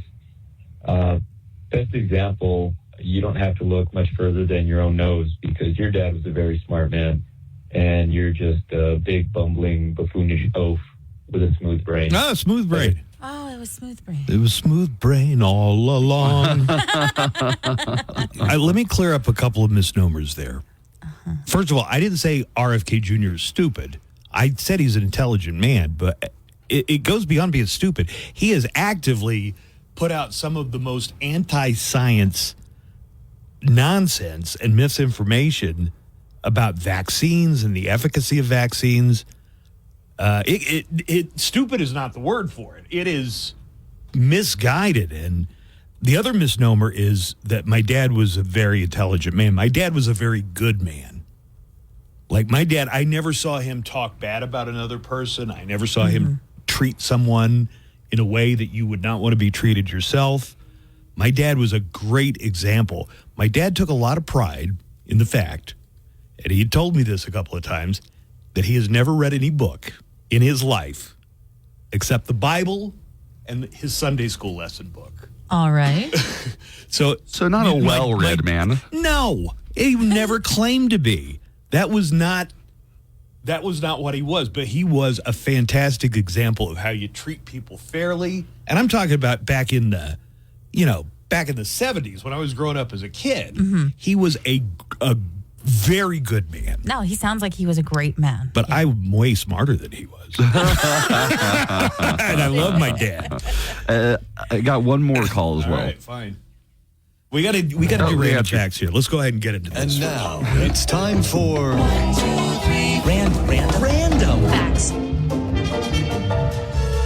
S25: Best example, you don't have to look much further than your own nose, because your dad was a very smart man, and you're just a big bumbling buffoonish oaf with a smooth brain.
S6: Oh, smooth brain.
S7: Oh, it was Smooth Brain.
S6: It was Smooth Brain all along. Let me clear up a couple of misnomers there. First of all, I didn't say RFK Jr. is stupid. I said he's an intelligent man, but it goes beyond being stupid. He has actively put out some of the most anti-science nonsense and misinformation about vaccines and the efficacy of vaccines. Stupid is not the word for it. It is misguided. And the other misnomer is that my dad was a very intelligent man. My dad was a very good man. Like my dad, I never saw him talk bad about another person. I never saw him treat someone in a way that you would not want to be treated yourself. My dad was a great example. My dad took a lot of pride in the fact, and he told me this a couple of times, that he has never read any book in his life except the Bible and his Sunday school lesson book.
S7: All right.
S15: So not a well-read man.
S6: No, he never claimed to be. That was not what he was, but he was a fantastic example of how you treat people fairly. And I'm talking about back in the 70s when I was growing up as a kid. He was a very good man.
S7: No, he sounds like he was a great man.
S6: But I'm way smarter than he was. And I love my dad.
S15: I got one more call as well.
S6: All right, fine. We got to do random facts here. Let's go ahead and get into this.
S11: And now it's time for random facts.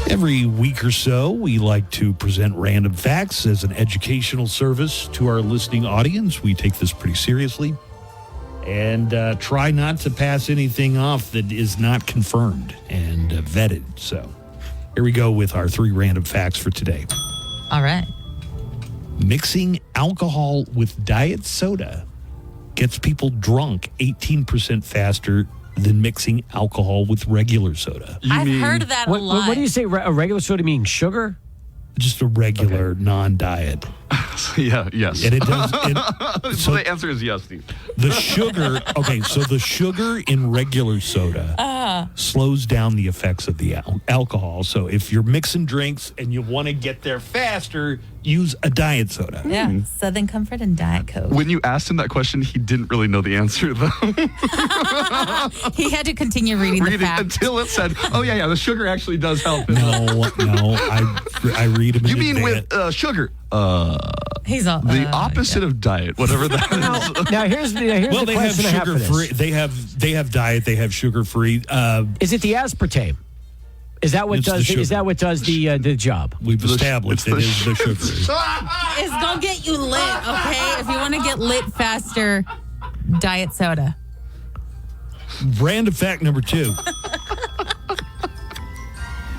S6: Every week or so, we like to present random facts as an educational service to our listening audience. We take this pretty seriously and try not to pass anything off that is not confirmed and vetted. So here we go with our 3 random facts for today.
S7: All right.
S6: Mixing alcohol with diet soda gets people drunk 18% faster than mixing alcohol with regular soda.
S7: I've heard that a lot.
S1: What do you say? A regular soda meaning sugar?
S6: Just a regular non-diet.
S15: Yes.
S6: And it does.
S15: So the answer is yes, Steve.
S6: The sugar, so the sugar in regular soda slows down the effects of the alcohol. So if you're mixing drinks and you want to get there faster, use a diet soda.
S7: Yeah, Southern Comfort and Diet Coke.
S15: When you asked him that question, he didn't really know the answer, though.
S7: He had to continue reading the facts.
S15: Until it said, the sugar actually does help.
S6: No, I read them in
S15: You mean
S6: advance.
S15: with sugar?
S7: He's all,
S15: the opposite of diet, whatever that is.
S1: Now here's the
S6: Well, they have
S1: question I have for
S6: sugar-free.
S1: this.
S6: They have diet. They have sugar-free.
S1: Is it the aspartame? Is that what
S6: It's the
S1: does?
S6: sugar.
S1: Is that what does the job?
S6: We've established it is the sugar.
S7: It's gonna get you lit, okay? If you want to get lit faster, diet soda.
S6: Random fact number 2.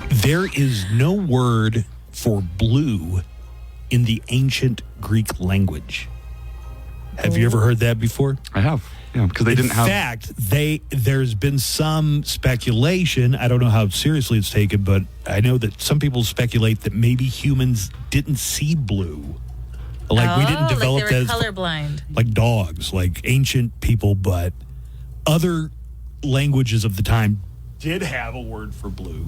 S6: There is no word for blue in the ancient Greek language. Have you ever heard that before?
S15: I have. Yeah, because they didn't have.
S6: In fact, there's been some speculation. I don't know how seriously it's taken, but I know that some people speculate that maybe humans didn't see blue. Like we didn't develop
S7: like they were
S6: that
S7: colorblind.
S6: like dogs, like ancient people, but other languages of the time did have a word for blue.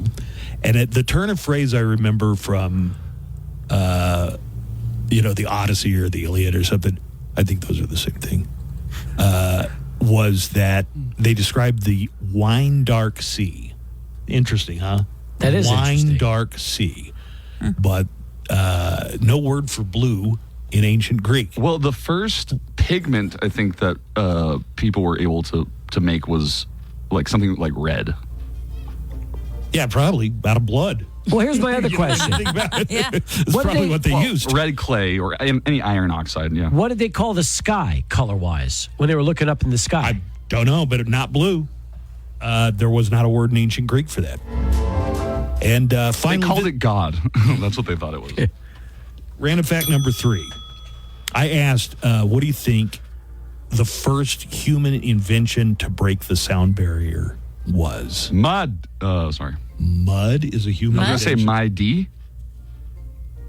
S6: And at the turn of phrase I remember from the Odyssey or the Iliad or something, I think those are the same thing, was that they described the wine dark sea. Interesting, huh?
S1: That is interesting.
S6: Wine dark sea. But no word for blue in ancient Greek.
S15: Well, the first pigment I think that people were able to make was like something like red.
S6: Yeah, probably out of blood.
S1: Well, here's my other question.
S6: It's probably what they used.
S15: Red clay or any iron oxide, yeah.
S1: What did they call the sky color-wise when they were looking up in the sky?
S6: I don't know, but not blue. There was not a word in ancient Greek for that. And finally,
S15: they called it God. That's what they thought it was.
S6: Random fact number 3. I asked, what do you think the first human invention to break the sound barrier was?
S15: Mud. Sorry.
S6: Mud is a human
S15: I was going to say my D.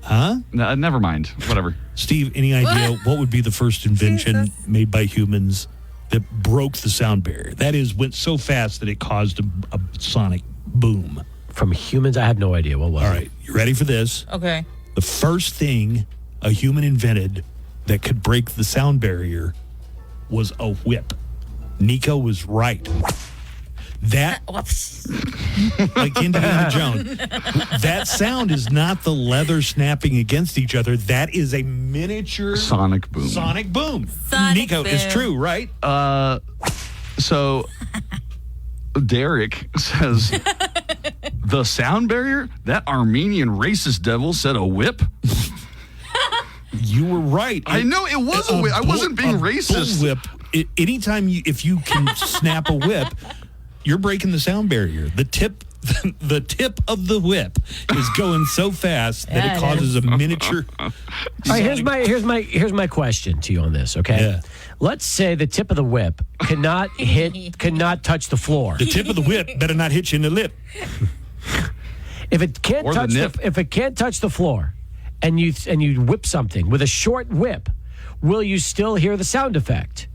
S6: Huh?
S15: No, never mind. Whatever.
S6: Steve, any idea what would be the first invention made by humans that broke the sound barrier? That is, went so fast that it caused a sonic boom.
S1: from humans? I have no idea. What was it?
S6: All right, you ready for this?
S7: Okay.
S6: The first thing a human invented that could break the sound barrier was a whip. Nico was right. That, like Indiana Jones, that sound is not the leather snapping against each other. That is a miniature
S15: sonic boom.
S6: Sonic boom. Nico,
S7: boom.
S6: is true, right?
S15: So Derek says the sound barrier. That Armenian racist devil said a whip.
S6: You were right.
S15: I know it was a whip. I wasn't being racist.
S6: Whip. Anytime if you can snap a whip, you're breaking the sound barrier. The tip of the whip is going so fast that it causes a miniature.
S1: All right, here's my question to you on this. Okay,
S6: Yeah.
S1: Let's say the tip of the whip cannot touch the floor.
S6: The tip of the whip better not hit you in the lip.
S1: If it can't
S15: Or the
S1: touch
S15: nip.
S1: if it can't touch the floor, and you whip something with a short whip, will you still hear the sound effect?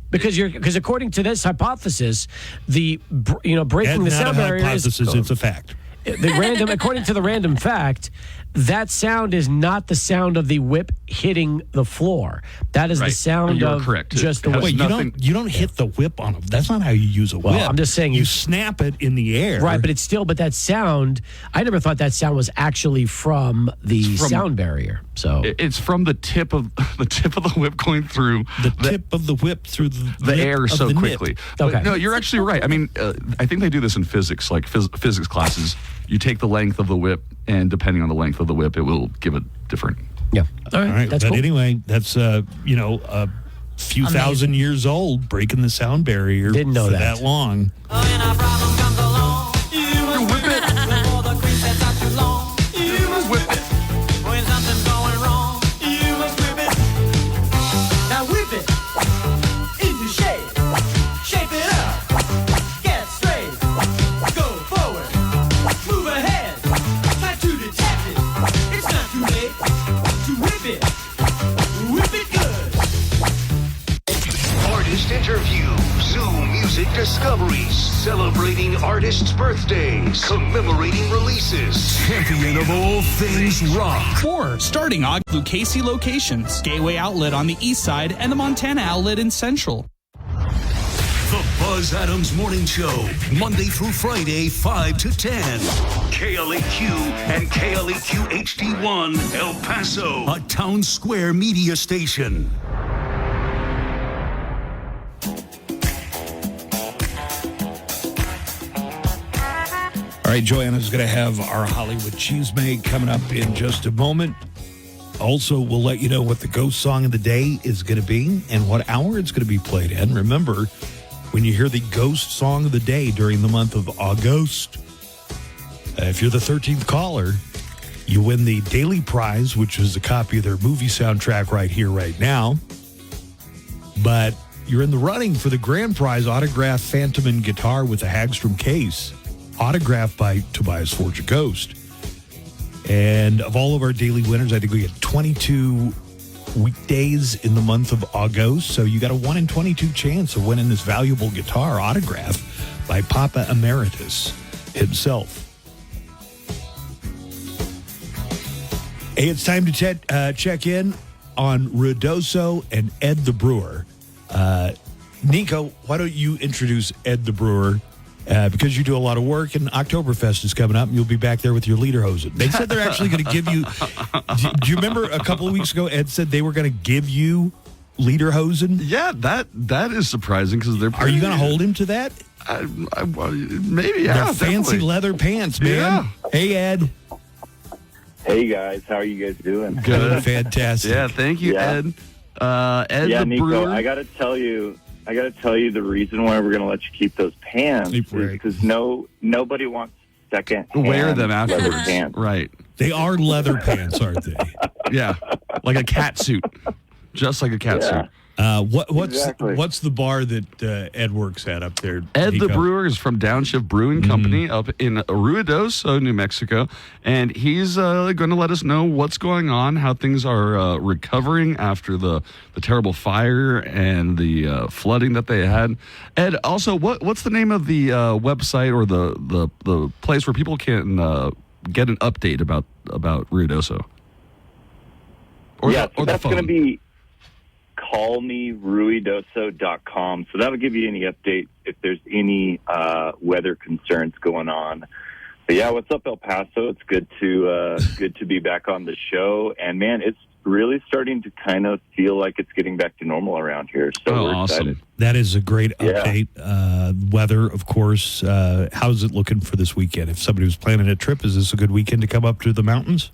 S1: Because according to this hypothesis, breaking the sound barrier
S6: hypothesis, it's a fact.
S1: According to the random fact, that sound is not the sound of the whip hitting the floor. That is the sound
S15: You're
S1: of
S15: correct.
S1: just the whip.
S6: Wait, you don't hit the whip on it. That's not how you use a whip.
S1: Well, I'm just saying
S6: you snap it in the air.
S1: Right, but that sound, I never thought that sound was actually from the sound barrier. So
S15: it's from the tip of the whip going through
S6: the tip of the whip through the
S15: the air so quickly.
S1: Okay.
S15: But no, you're actually right. I mean, I think they do this in physics, like physics classes. You take the length of the whip, and depending on the length of the whip, it will give a different.
S1: Yeah.
S6: All right.
S1: That's
S6: but
S1: cool.
S6: anyway, that's a few thousand years old, breaking the sound barrier.
S1: Didn't know
S6: for
S1: that.
S6: long.
S2: Artist interview, Zoom music discoveries, celebrating artists' birthdays, commemorating releases, champion of all things rock.
S10: 4 starting August Casey locations, Gateway Outlet on the east side and the Montana Outlet in Central.
S2: The Buzz Adams Morning Show, Monday through Friday, 5 to 10. KLAQ and KLAQ HD1, El Paso, a town square media station.
S6: All right, Joanna's going to have our Hollywood Cheesemate coming up in just a moment. Also, we'll let you know what the ghost song of the day is going to be and what hour it's going to be played in. Remember, when you hear the ghost song of the day during the month of August, if you're the 13th caller, you win the daily prize, which is a copy of their movie soundtrack right here, right now. But you're in the running for the grand prize autographed Phantom and guitar with a Hagstrom case, autographed by Tobias Forge a Ghost. And of all of our daily winners, I think we get 22 weekdays in the month of August. So you got a 1 in 22 chance of winning this valuable guitar autographed by Papa Emeritus himself. Hey, it's time to check in on Ruidoso and Ed the Brewer. Nico, why don't you introduce Ed the Brewer? Because you do a lot of work, and Oktoberfest is coming up, and you'll be back there with your Lederhosen. They said they're actually going to give you... Do you remember a couple of weeks ago, Ed said they were going to give you Lederhosen?
S15: Yeah, that is surprising because they're...
S6: Are you going to hold him to that?
S15: Maybe, yeah.
S6: They're fancy
S15: definitely.
S6: leather pants, man.
S15: Yeah.
S6: Hey, Ed.
S12: Hey guys, how are you guys doing?
S6: Good. Fantastic.
S15: Yeah, thank you,
S12: Yeah.
S15: Ed. Ed
S12: Yeah,
S15: the
S12: Nico,
S15: Brewer.
S12: I got to tell you the reason why we're going to let you keep those pants is because nobody wants second
S15: Wear them
S12: leather
S15: afterwards.
S12: pants.
S15: Right.
S6: They are leather pants, aren't they?
S15: Yeah, like a cat suit. Just like a cat suit.
S6: What's the bar that Ed works at up there?
S15: Ed the
S6: Nico?
S15: brewer is from Downshift Brewing Company up in Ruidoso, New Mexico, and he's going to let us know what's going on, how things are recovering after the terrible fire and the flooding that they had. Ed, also, what's the name of the website or the place where people can get an update about Ruidoso?
S12: So that's going to be callmeruidoso.com. So that'll give you any update if there's any weather concerns going on. But yeah, what's up, El Paso? It's good to be back on the show. And man, it's really starting to kind of feel like it's getting back to normal around here. So we're excited.
S6: That is a great update. Weather, of course. How's it looking for this weekend? If somebody was planning a trip, is this a good weekend to come up to the mountains?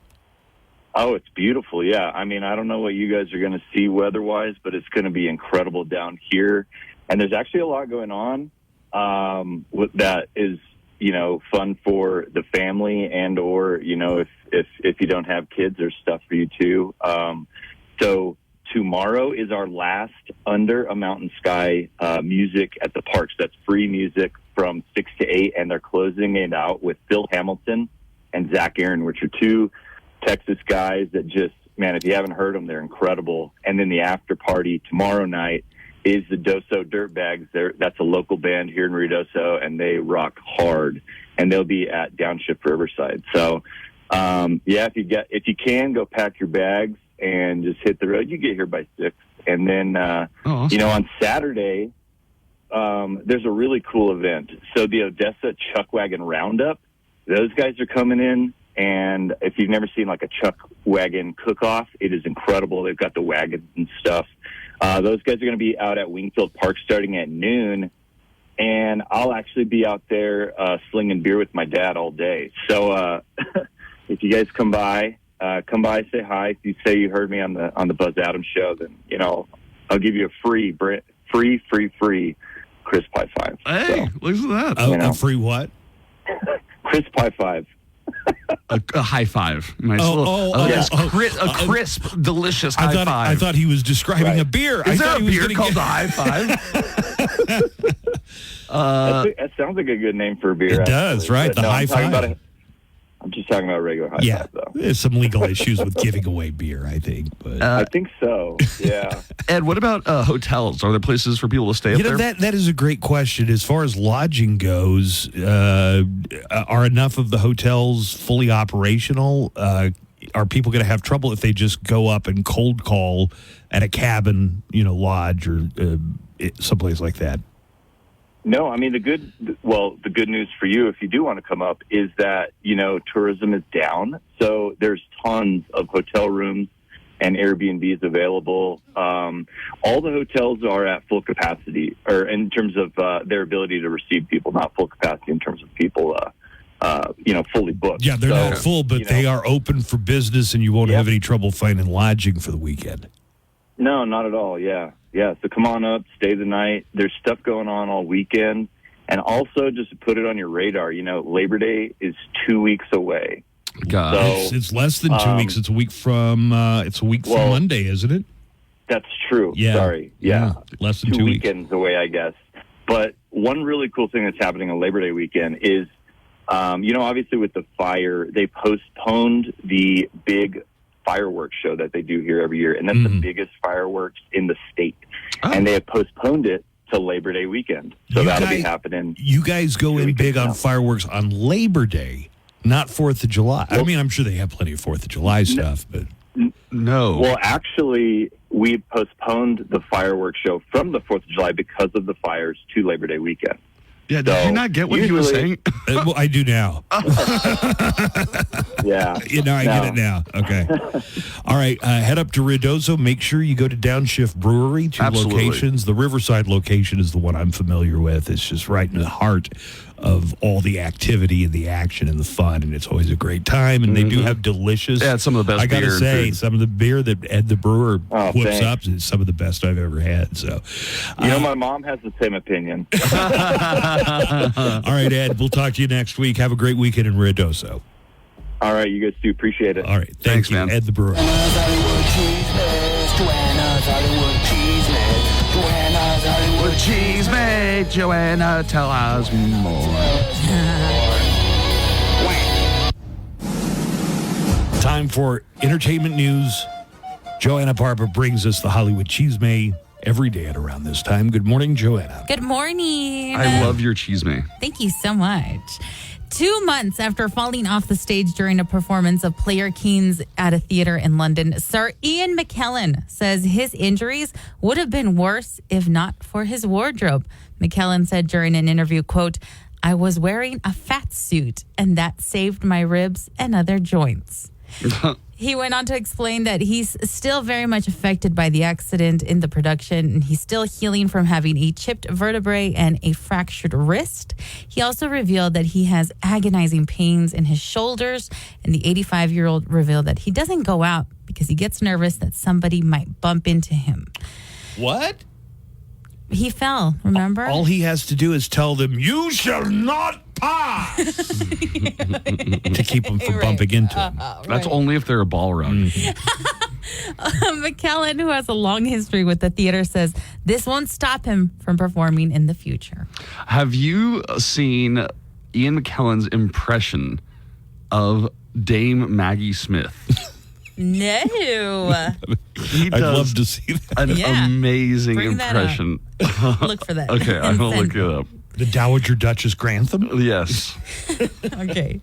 S12: Oh, it's beautiful. Yeah. I mean, I don't know what you guys are going to see weather-wise, but it's going to be incredible down here. And there's actually a lot going on that is, fun for the family and or, if you don't have kids, there's stuff for you too. So tomorrow is our last Under a Mountain Sky music at the parks. That's free music from 6 to 8, and they're closing it out with Phil Hamilton and Zach Aaron, which are two Texas guys that just, man, if you haven't heard them, they're incredible. And then the after party tomorrow night is the Doso Dirtbags. That's a local band here in Ruidoso, and they rock hard. And they'll be at Downshift Riverside. So, if you can, go pack your bags and just hit the road. You get here by 6. And then,
S15: awesome.
S12: On Saturday, there's a really cool event. So the Odessa Chuck Wagon Roundup, those guys are coming in. And if you've never seen like a Chuck Wagon cook-off, it is incredible. They've got the wagons and stuff. Those guys are going to be out at Wingfield Park starting at noon. And I'll actually be out there slinging beer with my dad all day. So if you guys come by, say hi. If you say you heard me on the Buzz Adams show, then, I'll give you a free crisp high five.
S15: Hey, look at that.
S6: A free what?
S12: Crisp high five.
S15: A high five. Nice
S12: A
S15: crisp, delicious high five.
S6: I thought he was describing a beer.
S15: Is there a beer called the high five?
S12: That sounds like a good name for a beer.
S6: It does, right? The high five.
S12: I'm just talking about a regular high five, though.
S6: There's some legal issues with giving away beer, I think. But
S12: I think so, yeah.
S15: Ed, what about hotels? Are there places for people to stay up there?
S6: That is a great question. As far as lodging goes, are enough of the hotels fully operational? Are people going to have trouble if they just go up and cold call at a cabin, lodge or someplace like that?
S12: No, I mean, the good news for you, if you do want to come up, is that, tourism is down. So there's tons of hotel rooms and Airbnbs available. All the hotels are at full capacity, or in terms of their ability to receive people, not full capacity in terms of people, fully booked.
S6: Yeah, they're not full, but they are open for business, and you won't have any trouble finding lodging for the weekend.
S12: No, not at all. Yeah. So come on up, stay the night. There's stuff going on all weekend. And also, just to put it on your radar, Labor Day is 2 weeks away.
S15: God,
S12: so,
S6: it's less than 2 weeks. It's a week from Monday, isn't it?
S12: That's true.
S6: Yeah.
S12: Sorry. Yeah.
S6: Less than
S12: 2
S6: 2 weeks.
S12: weekends away, I guess. But one really cool thing that's happening on Labor Day weekend is, obviously with the fire, they postponed the big fireworks show that they do here every year, and that's the biggest fireworks in the state. And they have postponed it to Labor Day weekend, so that'll be happening.
S6: You guys go in big on fireworks on Labor Day, not 4th of July. I mean, I'm sure they have plenty of 4th of July stuff, but
S15: no.
S12: Well, actually, we postponed the fireworks show from the 4th of July because of the fires to Labor Day weekend.
S15: Yeah, did you not get what he was saying?
S6: Well, I do now.
S12: Yeah.
S6: I get it now. Okay. All right. Head up to Ruidoso. Make sure you go to Downshift Brewery. Two locations. The Riverside location is the one I'm familiar with. It's just right in the heart of all the activity and the action and the fun, and it's always a great time. And they do have delicious.
S15: Yeah, it's some of the best.
S6: I gotta say, some of the beer that Ed the brewer whips
S12: thanks.
S6: up is some of the best I've ever had. So,
S12: my mom has the same opinion.
S6: All right, Ed. We'll talk to you next week. Have a great weekend in Ruidoso.
S12: All right, you guys do appreciate it.
S6: All right, thanks, man. Ed the brewer.
S13: Hollywood cheese,
S15: right, Joanna, tell us more.
S6: Time for entertainment news. Joanna Barber brings us the Hollywood Cheesemay every day at around this time. Good morning, Joanna.
S7: Good morning.
S15: I love your cheesemay.
S7: Thank you so much. 2 months after falling off the stage during a performance of Player Kings at a theater in London, Sir Ian McKellen says his injuries would have been worse if not for his wardrobe. McKellen said during an interview, quote, "I was wearing a fat suit and that saved my ribs and other joints." He went on to explain that he's still very much affected by the accident in the production, and he's still healing from having a chipped vertebrae and a fractured wrist. He also revealed that he has agonizing pains in his shoulders, and the 85-year-old revealed that he doesn't go out because he gets nervous that somebody might bump into him.
S6: What?
S7: He fell, remember?
S6: All he has to do is tell them, "You shall not pass," to keep them from bumping into him.
S15: That's only if they're a ball run.
S7: McKellen, who has a long history with the theater, says this won't stop him from performing in the future.
S15: Have you seen Ian McKellen's impression of Dame Maggie Smith?
S7: No.
S15: I'd
S6: love to see that.
S15: An
S7: Yeah.
S15: amazing
S7: Bring that up.
S15: impression.
S7: Look for that.
S15: Okay, I'm going to
S7: Send
S15: look it up.
S6: The Dowager Duchess Grantham?
S15: Yes.
S7: Okay.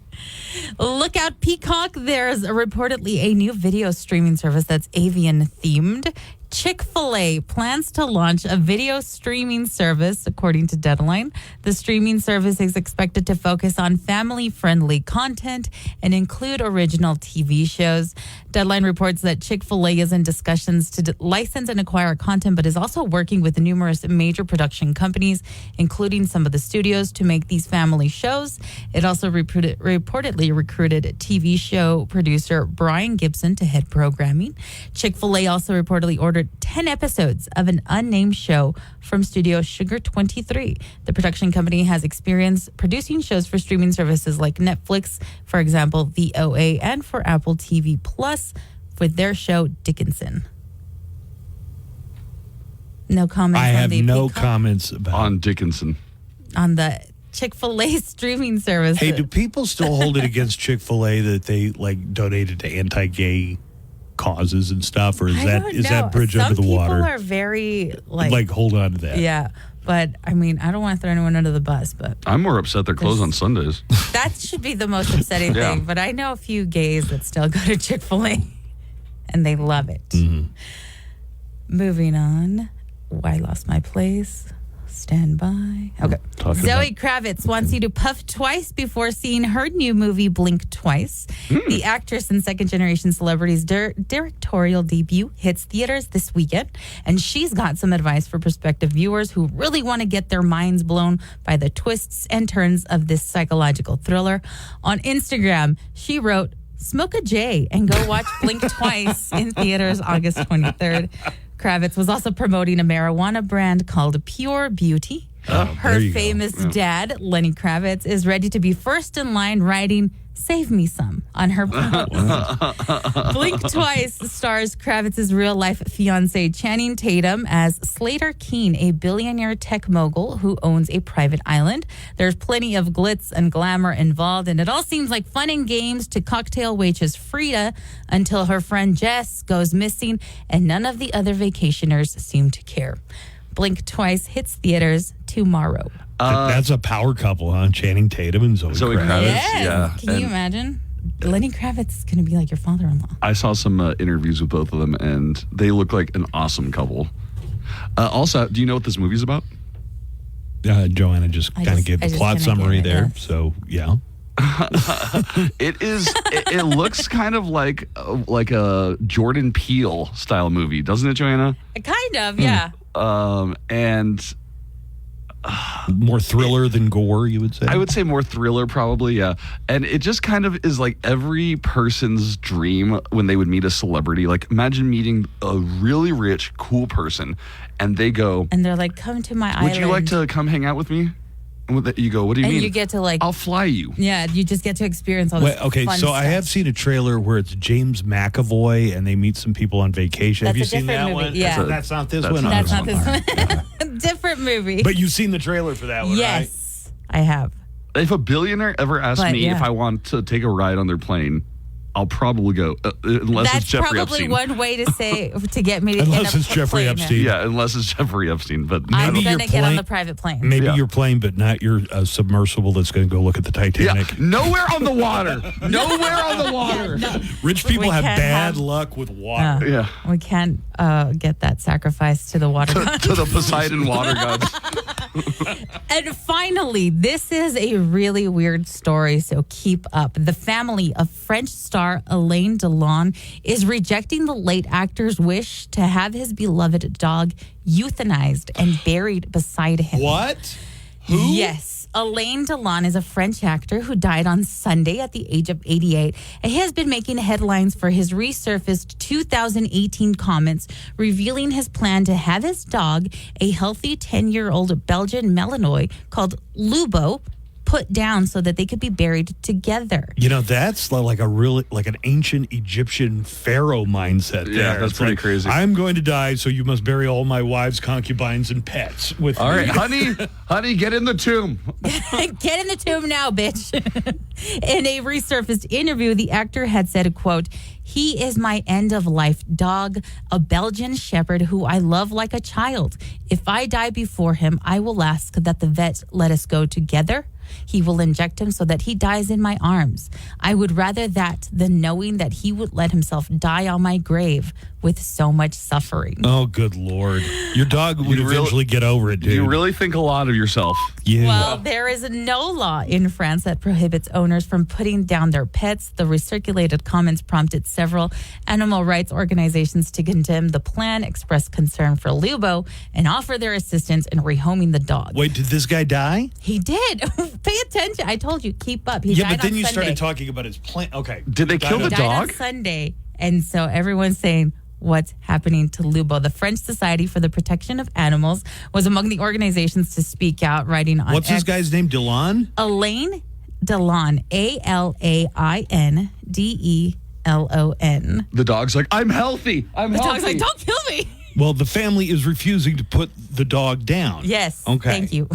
S7: Look out, Peacock. There's reportedly a new video streaming service that's avian themed. Chick-fil-A plans to launch a video streaming service, according to Deadline. The streaming service is expected to focus on family-friendly content and include original TV shows. Deadline reports that Chick-fil-A is in discussions to license and acquire content, but is also working with numerous major production companies, including some of the studios, to make these family shows. It also reportedly recruited TV show producer Brian Gibson to head programming. Chick-fil-A also reportedly ordered 10 episodes of an unnamed show from Studio Sugar 23. The production company has experience producing shows for streaming services like Netflix, for example, VOA, and for Apple TV Plus with their show Dickinson. No comments
S6: I
S7: on
S6: have
S7: the
S6: no
S7: Peacock?
S6: comments about
S15: On Dickinson.
S7: On the Chick-fil-A streaming service.
S6: Hey, do people still hold it against Chick-fil-A that they like donated to anti-gay causes and stuff, or is that bridge
S7: Some
S6: over the water?
S7: People are very
S6: like hold on to that.
S7: Yeah, but I mean, I don't want to throw anyone under the bus, but
S15: I'm more upset they're closed on Sundays.
S7: that should be the most upsetting
S15: Yeah.
S7: thing. But I know a few gays that still go to Chick-fil-A, and they love it. Moving on. I lost my place. Stand by. Okay. Zoe Kravitz wants you to puff twice before seeing her new movie, Blink Twice. The actress and second-generation celebrity's directorial debut hits theaters this weekend, and she's got some advice for prospective viewers who really want to get their minds blown by the twists and turns of this psychological thriller. On Instagram, she wrote, "Smoke a J and go watch Blink Twice in theaters August 23rd. Kravitz was also promoting a marijuana brand called Pure Beauty. Her famous dad, Lenny Kravitz, is ready to be first in line writing "Save Me Some" on her post. Blink Twice stars Kravitz's real-life fiancé Channing Tatum as Slater Keene, a billionaire tech mogul who owns a private island. There's plenty of glitz and glamour involved, and it all seems like fun and games to cocktail waitress Frida until her friend Jess goes missing, and none of the other vacationers seem to care. Blink Twice hits theaters tomorrow.
S6: That's a power couple, huh? Channing Tatum and Zoe Kravitz.
S7: Yes.
S15: Yeah.
S7: Can you imagine? Lenny Kravitz is going to be like your father-in-law.
S15: I saw some interviews with both of them, and they look like an awesome couple. Also, do you know what this movie's about?
S6: Joanna just kind of gave the plot summary there. So, yeah.
S15: It looks kind of like a Jordan Peele style movie, doesn't it, Joanna?
S7: Kind of, yeah.
S15: And
S6: more thriller than gore, you would say?
S15: I would say more thriller, probably, yeah. And it just kind of is like every person's dream when they would meet a celebrity. Like, imagine meeting a really rich, cool person, and they go,
S7: And they're like, "Come to my island."
S15: "Would you like to come hang out with me?" You go, what do you
S7: and
S15: mean?
S7: you get to like,
S15: I'll fly you.
S7: Yeah, you just get to experience all this.
S6: Okay,
S7: fun
S6: so
S7: stuff.
S6: I have seen a trailer where it's James McAvoy and they meet some people on vacation.
S7: That's
S6: have you
S7: a
S6: seen
S7: different
S6: that
S7: movie,
S6: one?
S7: yeah.
S6: That's not this one.
S7: That's
S6: Oh,
S7: not this
S6: all right.
S7: one. Different movie.
S6: But you've seen the trailer for that one, right?
S7: Yes, I have.
S15: If a billionaire ever asked
S7: But,
S15: me
S7: yeah.
S15: if I want to take a ride on their plane, I'll probably go, unless
S7: That's
S15: it's Jeffrey
S7: probably
S15: Epstein.
S7: one way to say to get me to
S6: Unless
S7: in a
S6: it's Jeffrey
S7: plane.
S6: Epstein.
S15: Yeah, unless it's Jeffrey Epstein. But
S7: I'm
S6: Maybe
S7: gonna
S6: your
S7: get on
S6: plane-
S7: the private plane.
S6: Maybe
S15: Yeah.
S6: your plane, but not your submersible that's going to go look at the Titanic.
S15: yeah, nowhere on the water. Nowhere on the water.
S6: Rich people
S7: We
S6: have
S7: can't
S6: bad
S7: have-
S6: luck with water.
S15: Yeah.
S7: We can't get that sacrifice to the water god.
S15: To the Poseidon water gods.
S7: And finally, this is a really weird story, so keep up. The family of French star Alain Delon is rejecting the late actor's wish to have his beloved dog euthanized and buried beside him.
S6: What? Who?
S7: Yes. Alain Delon is a French actor who died on Sunday at the age of 88. And he has been making headlines for his resurfaced 2018 comments revealing his plan to have his dog, a healthy 10-year-old Belgian Malinois called Lubo, put down so that they could be buried together.
S6: You know, that's like an ancient Egyptian pharaoh mindset there.
S15: Yeah, that's
S6: It's
S15: pretty
S6: like,
S15: crazy.
S6: I'm going to die, so you must bury all my wives, concubines, and pets with
S15: All
S6: me.
S15: right, honey, get in the tomb.
S7: Get in the tomb now, bitch. In a resurfaced interview, the actor had said, quote, "He is my end-of-life dog, a Belgian shepherd who I love like a child. If I die before him, I will ask that the vet let us go together. He will inject him so that he dies in my arms. I would rather that than knowing that he would let himself die on my grave with so much suffering."
S6: Oh, good Lord. Your dog would eventually get over it, dude.
S15: You really think a lot of yourself.
S6: Yeah.
S7: Well, there is no law in France that prohibits owners from putting down their pets. The recirculated comments prompted several animal rights organizations to condemn the plan, express concern for Lubo, and offer their assistance in rehoming the dog.
S6: Wait, did this guy die?
S7: He did. Pay attention. I told you, keep up. He
S6: Yeah,
S7: died
S6: but then
S7: on
S6: you
S7: Sunday.
S6: started talking about his plan. Okay.
S15: Did they kill
S7: He
S15: the
S7: died on
S15: dog?
S7: Sunday. And so everyone's saying, what's happening to Lubo? The French Society for the Protection of Animals was among the organizations to speak out, writing on
S6: What's this
S7: X.
S6: guy's name? Delon?
S7: Alain Delon, ALAINDELON.
S15: The dog's like, I'm healthy. I'm
S7: The
S15: healthy.
S7: dog's like, don't kill me.
S6: Well, the family is refusing to put the dog down.
S7: Yes.
S6: Okay.
S7: Thank you.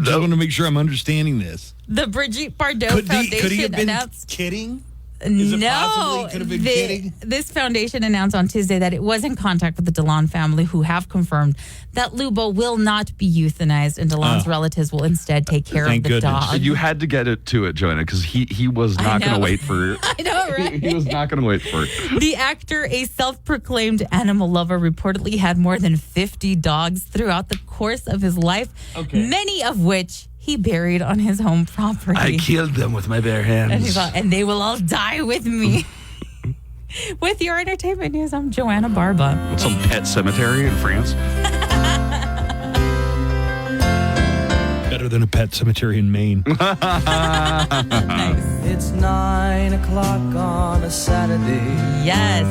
S6: Just want to make sure I'm understanding this.
S7: The Brigitte Bardot
S6: Could
S7: Foundation
S6: he have been
S7: announced.
S6: kidding? Is it possible he could have been kidding?
S7: This foundation announced on Tuesday that it was in contact with the Delon family, who have confirmed that Lubo will not be euthanized and Delon's relatives will instead take care of the dog.
S15: You had to get it to it, Joanna, because he was not going to wait for it.
S7: I know, right?
S15: He was not going to wait for it.
S7: The actor, a self-proclaimed animal lover, reportedly had more than 50 dogs throughout the course of his life, many of which he buried on his home property.
S15: I killed them with my bare
S7: And,
S15: hands.
S7: he's all, and they will all die with me. With your entertainment news, I'm Joanna Barba.
S15: What's some pet cemetery in France?
S6: Better than a pet cemetery in Maine.
S13: It's 9 o'clock on a Saturday.
S7: Yes.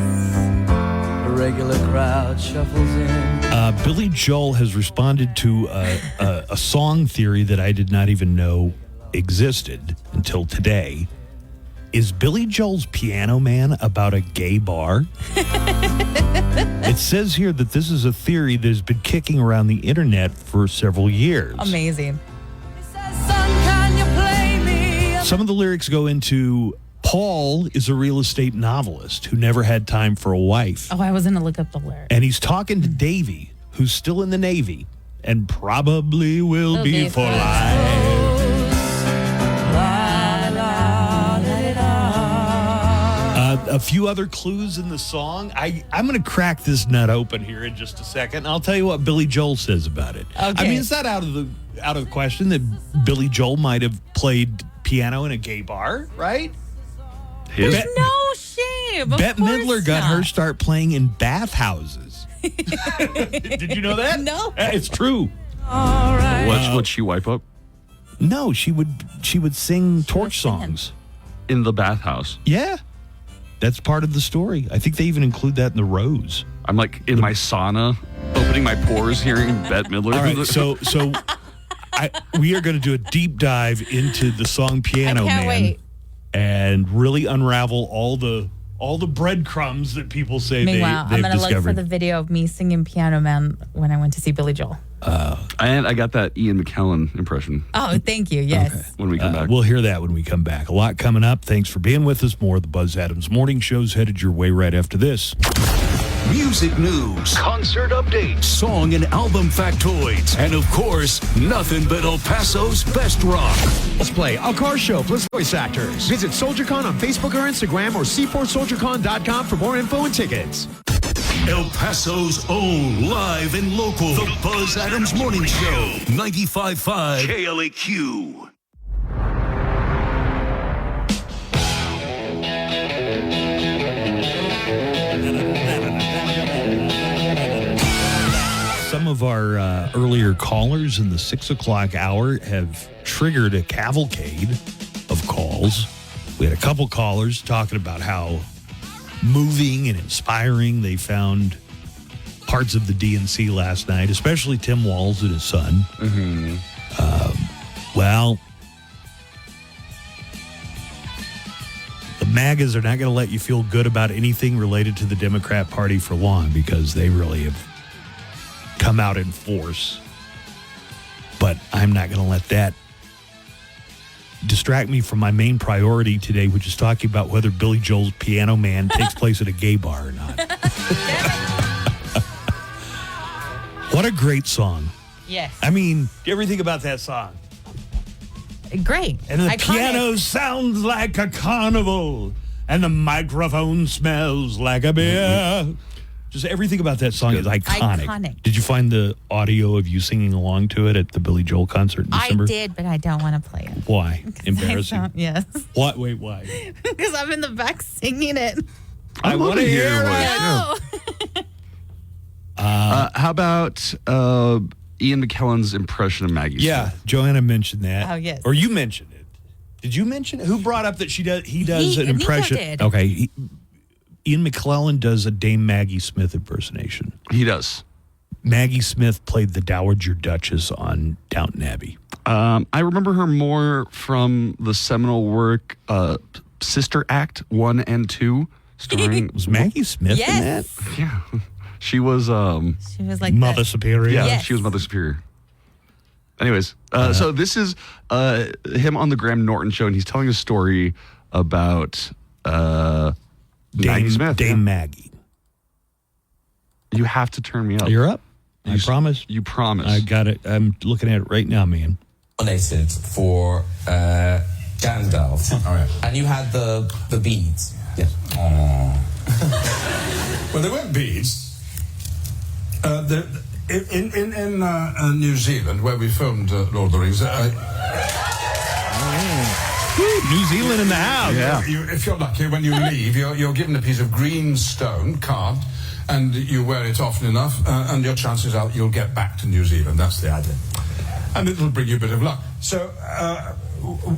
S13: A regular crowd shuffles in.
S6: Billy Joel has responded to a song theory that I did not even know existed until today. Is Billy Joel's Piano Man about a gay bar? It says here that this is a theory that has been kicking around the internet for several years.
S7: Amazing.
S6: Some of the lyrics go into Paul is a real estate novelist who never had time for a wife.
S7: Oh, I was going to look up the lyrics.
S6: And he's talking to Davy, who's still in the Navy and probably will be for life. A few other clues in the song. I'm going to crack this nut open here in just a second. And I'll tell you what Billy Joel says about it.
S7: Okay.
S6: I mean, it's not out of the question that Billy Joel might have played piano in a gay bar, right?
S7: There's no shame. Of
S6: Bette
S7: course
S6: Midler got
S7: not.
S6: her start playing in bathhouses. Did you know that?
S7: No.
S6: It's true.
S7: All right.
S15: Would she wipe up?
S6: No, she would sing torch songs
S15: in the bathhouse.
S6: Yeah, that's part of the story. I think they even include that in The Rose.
S15: I'm like in my sauna, opening my pores, hearing Bette Midler.
S6: All right, so we are going to do a deep dive into the song Piano
S7: I can't
S6: Man
S7: wait.
S6: and really unravel all the breadcrumbs that people say
S7: Meanwhile,
S6: they've
S7: I'm going to look for
S6: discovered.
S7: the video of me singing Piano Man when I went to see Billy Joel.
S15: And I got that Ian McKellen impression
S7: Oh, thank you. Yes.
S15: when we come back.
S6: We'll hear that when we come back. A lot coming up. Thanks for being with us. More of the Buzz Adams Morning Show's headed your way right after this.
S2: Music news, concert updates, song and album factoids, and of course, nothing but El Paso's best rock.
S14: Let's play a car show plus voice actors. Visit SoldierCon on Facebook or Instagram or c4soldiercon.com for more info and tickets.
S2: El Paso's own live and local, The Buzz Adams Morning Show, 95.5 KLAQ.
S6: Some of our earlier callers in the 6 o'clock hour have triggered a cavalcade of calls. We had a couple callers talking about how moving and inspiring they found parts of the DNC last night, especially Tim Walz and his son. Well, the MAGAs are not going to let you feel good about anything related to the Democrat Party for long because they really have come out in force. But I'm not going to let that distract me from my main priority today, which is talking about whether Billy Joel's Piano Man takes place at a gay bar or not. What a great song.
S7: Yes.
S6: I mean, everything about that song.
S7: Great.
S6: And the
S7: Iconic.
S6: piano sounds like a carnival, and the microphone smells like a beer. Just everything about that song is iconic.
S7: Iconic.
S6: Did you find the audio of you singing along to it at the Billy Joel concert in December?
S7: I did, but I don't want to play it.
S6: Why? Embarrassing.
S7: Yes.
S6: What? Wait, why?
S7: Because I'm in the back singing it.
S6: I want to hear it.
S7: No.
S15: How about Ian McKellen's impression of Maggie?
S6: Yeah,
S15: Smith?
S6: Joanna mentioned that.
S7: Oh, yes.
S6: Or you mentioned it. Did you mention it? Who brought up that he does an
S7: Nico
S6: impression?
S7: did.
S6: Okay. Ian McKellen does a Dame Maggie Smith impersonation.
S15: He does.
S6: Maggie Smith played the Dowager Duchess on Downton Abbey.
S15: I remember her more from the seminal work Sister Act 1 and 2, starring
S6: Was Maggie Smith in that?
S15: Yeah. She was
S7: She was like
S6: Mother
S7: that.
S6: Superior.
S15: yeah,
S7: Yes.
S15: she was Mother Superior. Anyways, so this is him on the Graham Norton show, and he's telling a story about Maggie Smith.
S6: Dame Maggie.
S15: You have to turn me up.
S6: You're up. I promise.
S15: You promise.
S6: I got it. I'm looking at it right now, man.
S16: Nominated for Gandalf.
S17: All right.
S16: And you had the beads.
S17: Yeah. Well, there weren't beads. In New Zealand, where we filmed Lord of the Rings,
S6: New Zealand in the house.
S15: Yeah.
S17: if you're lucky, when you leave, you're given a piece of green stone carved, and you wear it often enough, and your chances are you'll get back to New Zealand. That's the idea. And it'll bring you a bit of luck. So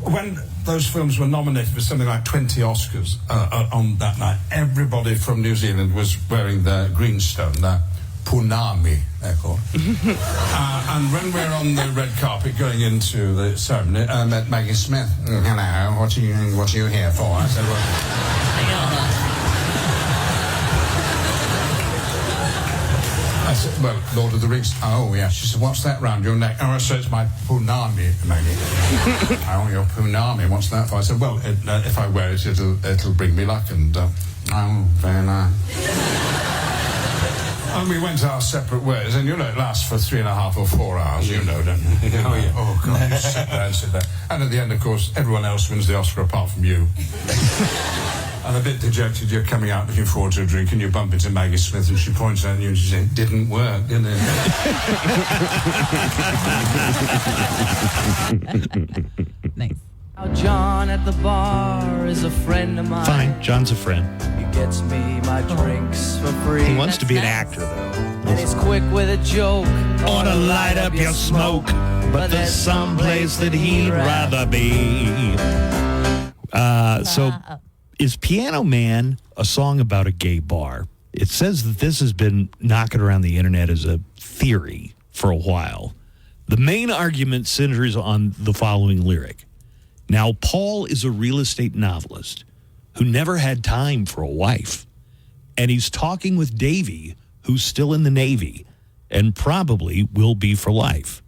S17: when those films were nominated for something like 20 Oscars on that night, everybody from New Zealand was wearing their green stone, their punami, they're called. And when we're on the red carpet going into the ceremony, I met Maggie Smith. Hello, what are you here for? I said, well, Lord of the Rings. Oh, yeah. She said, what's that round your neck? Oh, so it's my punami, Maggie. Oh, your punami. What's that for? I said, well, if I wear it, it'll bring me luck. And, oh, very nice. And we went our separate ways. And, it lasts for 3.5 or 4 hours, don't you? Oh, yeah. Oh, God, you sit there and sit there. And at the end, of course, everyone else wins the Oscar apart from you. And a bit dejected, you're coming out looking forward to a drink, and you bump into Maggie Smith, and she points at you and she says, "Didn't work, didn't it?"
S7: Nice.
S13: John at the bar is a friend of mine.
S6: Fine. John's a friend.
S13: He gets me my drinks for free.
S6: He wants to be an actor, though.
S13: And he's quick with a joke.
S6: Ought to light up your smoke, but there's some place that he'd rather be. So, is Piano Man a song about a gay bar? It says that this has been knocking around the internet as a theory for a while. The main argument centers on the following lyric. Now, Paul is a real estate novelist who never had time for a wife. And he's talking with Davy, who's still in the Navy and probably will be for life.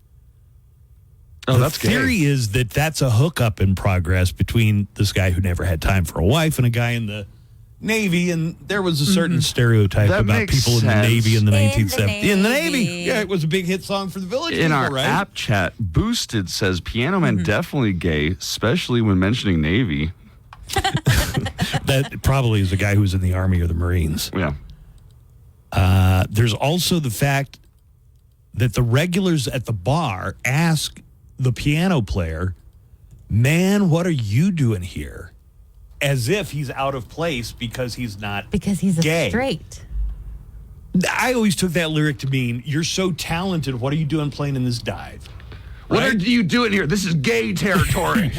S15: Oh,
S6: the
S15: that's
S6: theory is that that's a hookup in progress between this guy who never had time for a wife and a guy in the Navy, and there was a certain stereotype
S15: That
S6: about
S15: makes
S6: people in the
S15: sense.
S6: Navy in the
S7: In the
S6: 1970s. In the Navy.
S7: Navy.
S6: Yeah, it was a big hit song for the Village
S15: In
S6: people,
S15: our
S6: right?
S15: app chat, Boosted says Piano Man definitely gay, especially when mentioning Navy.
S6: That probably is a guy who was in the Army or the Marines.
S15: Yeah.
S6: There's also the fact that the regulars at the bar ask the piano player, "Man, what are you doing here?" As if he's out of place because he's not
S7: Because he's
S6: gay.
S7: a straight.
S6: I always took that lyric to mean, you're so talented, what are you doing playing in this dive?
S15: What
S6: Right?
S15: are you doing here? This is gay territory.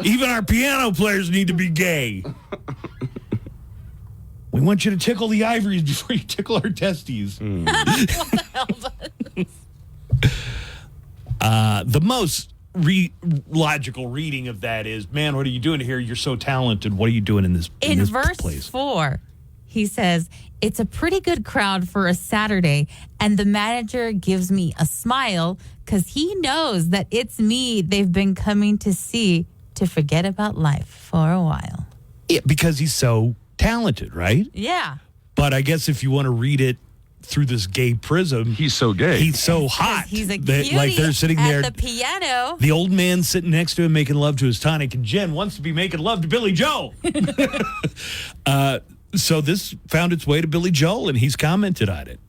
S6: Even our piano players need to be gay. We want you to tickle the ivories before you tickle our testes. The most logical reading of that is, man, what are you doing here? You're so talented. What are you doing in this
S7: In
S6: this
S7: verse
S6: place?
S7: 4, he says, it's a pretty good crowd for a Saturday, and the manager gives me a smile because he knows that it's me they've been coming to see to forget about life for a while.
S6: Yeah, because he's so talented, right?
S7: Yeah.
S6: But I guess if you want to read it through this gay prism,
S15: he's so gay.
S6: He's so hot.
S7: He's a
S6: that,
S7: cutie
S6: like they're sitting
S7: at
S6: there.
S7: the piano.
S6: The old man sitting next to him making love to his tonic, and Jen wants to be making love to Billy Joel. So this found its way to Billy Joel, and he's commented on it.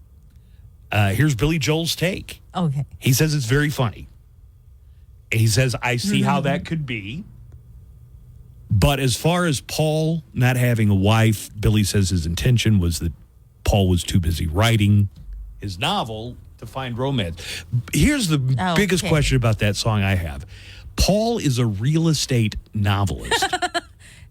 S6: Here's Billy Joel's take.
S7: Okay.
S6: He says it's very funny. He says, I see how that could be. But as far as Paul not having a wife, Billy says his intention was that Paul was too busy writing his novel to find romance. Here's the biggest question about that song I have. Paul is a real estate novelist.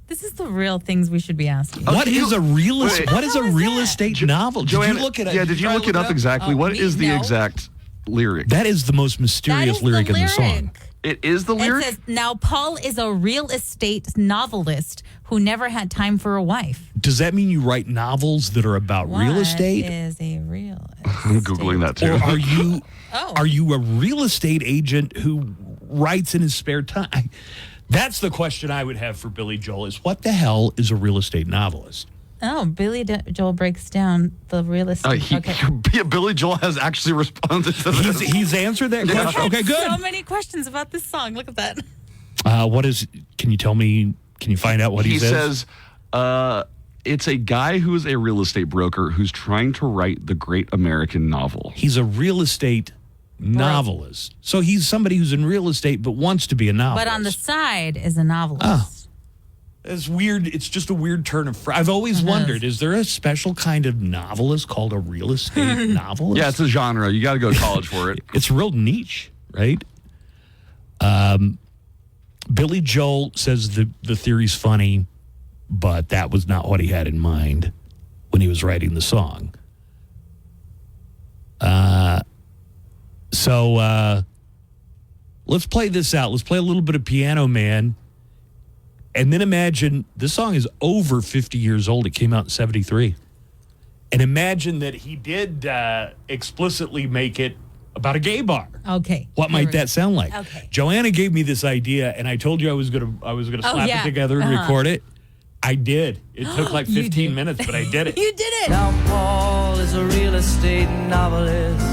S7: This is the real things we should be asking.
S6: What is a real estate novel?
S15: Joanna,
S6: did you look it up?
S15: Yeah, did you look it up exactly? What is the
S7: no.
S15: exact lyric?
S6: That is the most mysterious lyric in the song.
S15: It is the
S7: It
S15: lyric?
S7: says, now Paul is a real estate novelist who never had time for a wife.
S6: Does that mean you write novels that are about real estate?
S7: What is a real
S15: I'm Googling that too.
S6: Or are you a real estate agent who writes in his spare time? That's the question I would have for Billy Joel is what the hell is a real estate novelist?
S7: Oh, Billy Joel breaks down the real estate.
S15: Billy Joel has actually responded to this.
S6: He's answered that question. Okay, good.
S7: So many questions about this song. Look at that.
S6: Can you tell me, can you find out what he says?
S15: He says, it's a guy who is a real estate broker who's trying to write the great American novel.
S6: He's a real estate novelist. So he's somebody who's in real estate but wants to be a novelist.
S7: But on the side is a novelist.
S6: Oh. It's weird. It's just a weird turn of phrase. I've always wondered, is there a special kind of novelist called a real estate novelist?
S15: Yeah, it's a genre. You got to go to college for it.
S6: It's real niche, right? Billy Joel says the theory's funny, but that was not what he had in mind when he was writing the song. So let's play this out. Let's play a little bit of Piano Man. And then imagine, this song is over 50 years old. It came out in 73. And imagine that he did explicitly make it about a gay bar.
S7: Okay.
S6: What might that sound like?
S7: Okay.
S6: Joanna gave me this idea, and I told you I was gonna slap it together and record it. I did. It took like 15 minutes, but I did it.
S7: You did it.
S13: Now Paul is a real estate novelist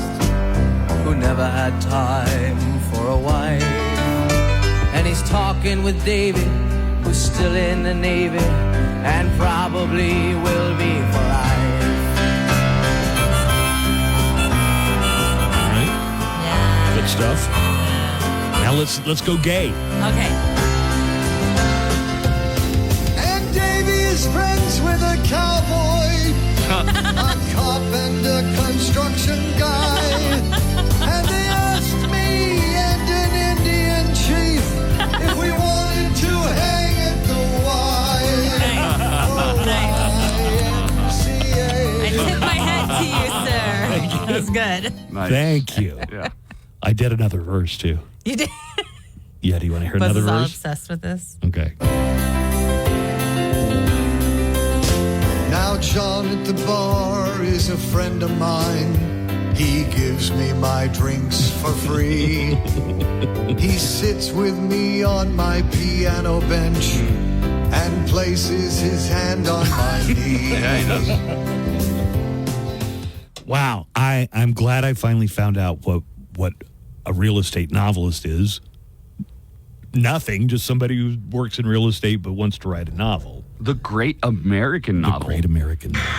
S13: who never had time for a wife. And he's talking with David, who's still in the Navy and probably will be for life.
S6: All right. Good stuff. Now let's go gay.
S7: Okay.
S18: And Davy is friends with a cowboy, a cop and a construction guy. And they asked me and an Indian chief if we wanted to hang at the
S7: I good.
S15: Nice.
S6: Thank you.
S15: Yeah.
S6: I did another verse too.
S7: You did.
S6: Yeah, do you want to hear
S7: Buzz
S6: another
S7: is all
S6: verse?
S7: obsessed with this.
S6: Okay.
S18: Now John at the bar is a friend of mine. He gives me my drinks for free. He sits with me on my piano bench and places his hand on my knee.
S15: Yeah, he does.
S6: Wow. I'm glad I finally found out what a real estate novelist is. Nothing, just somebody who works in real estate but wants to write a novel.
S15: The Great American Novel.
S6: The Great American Novel.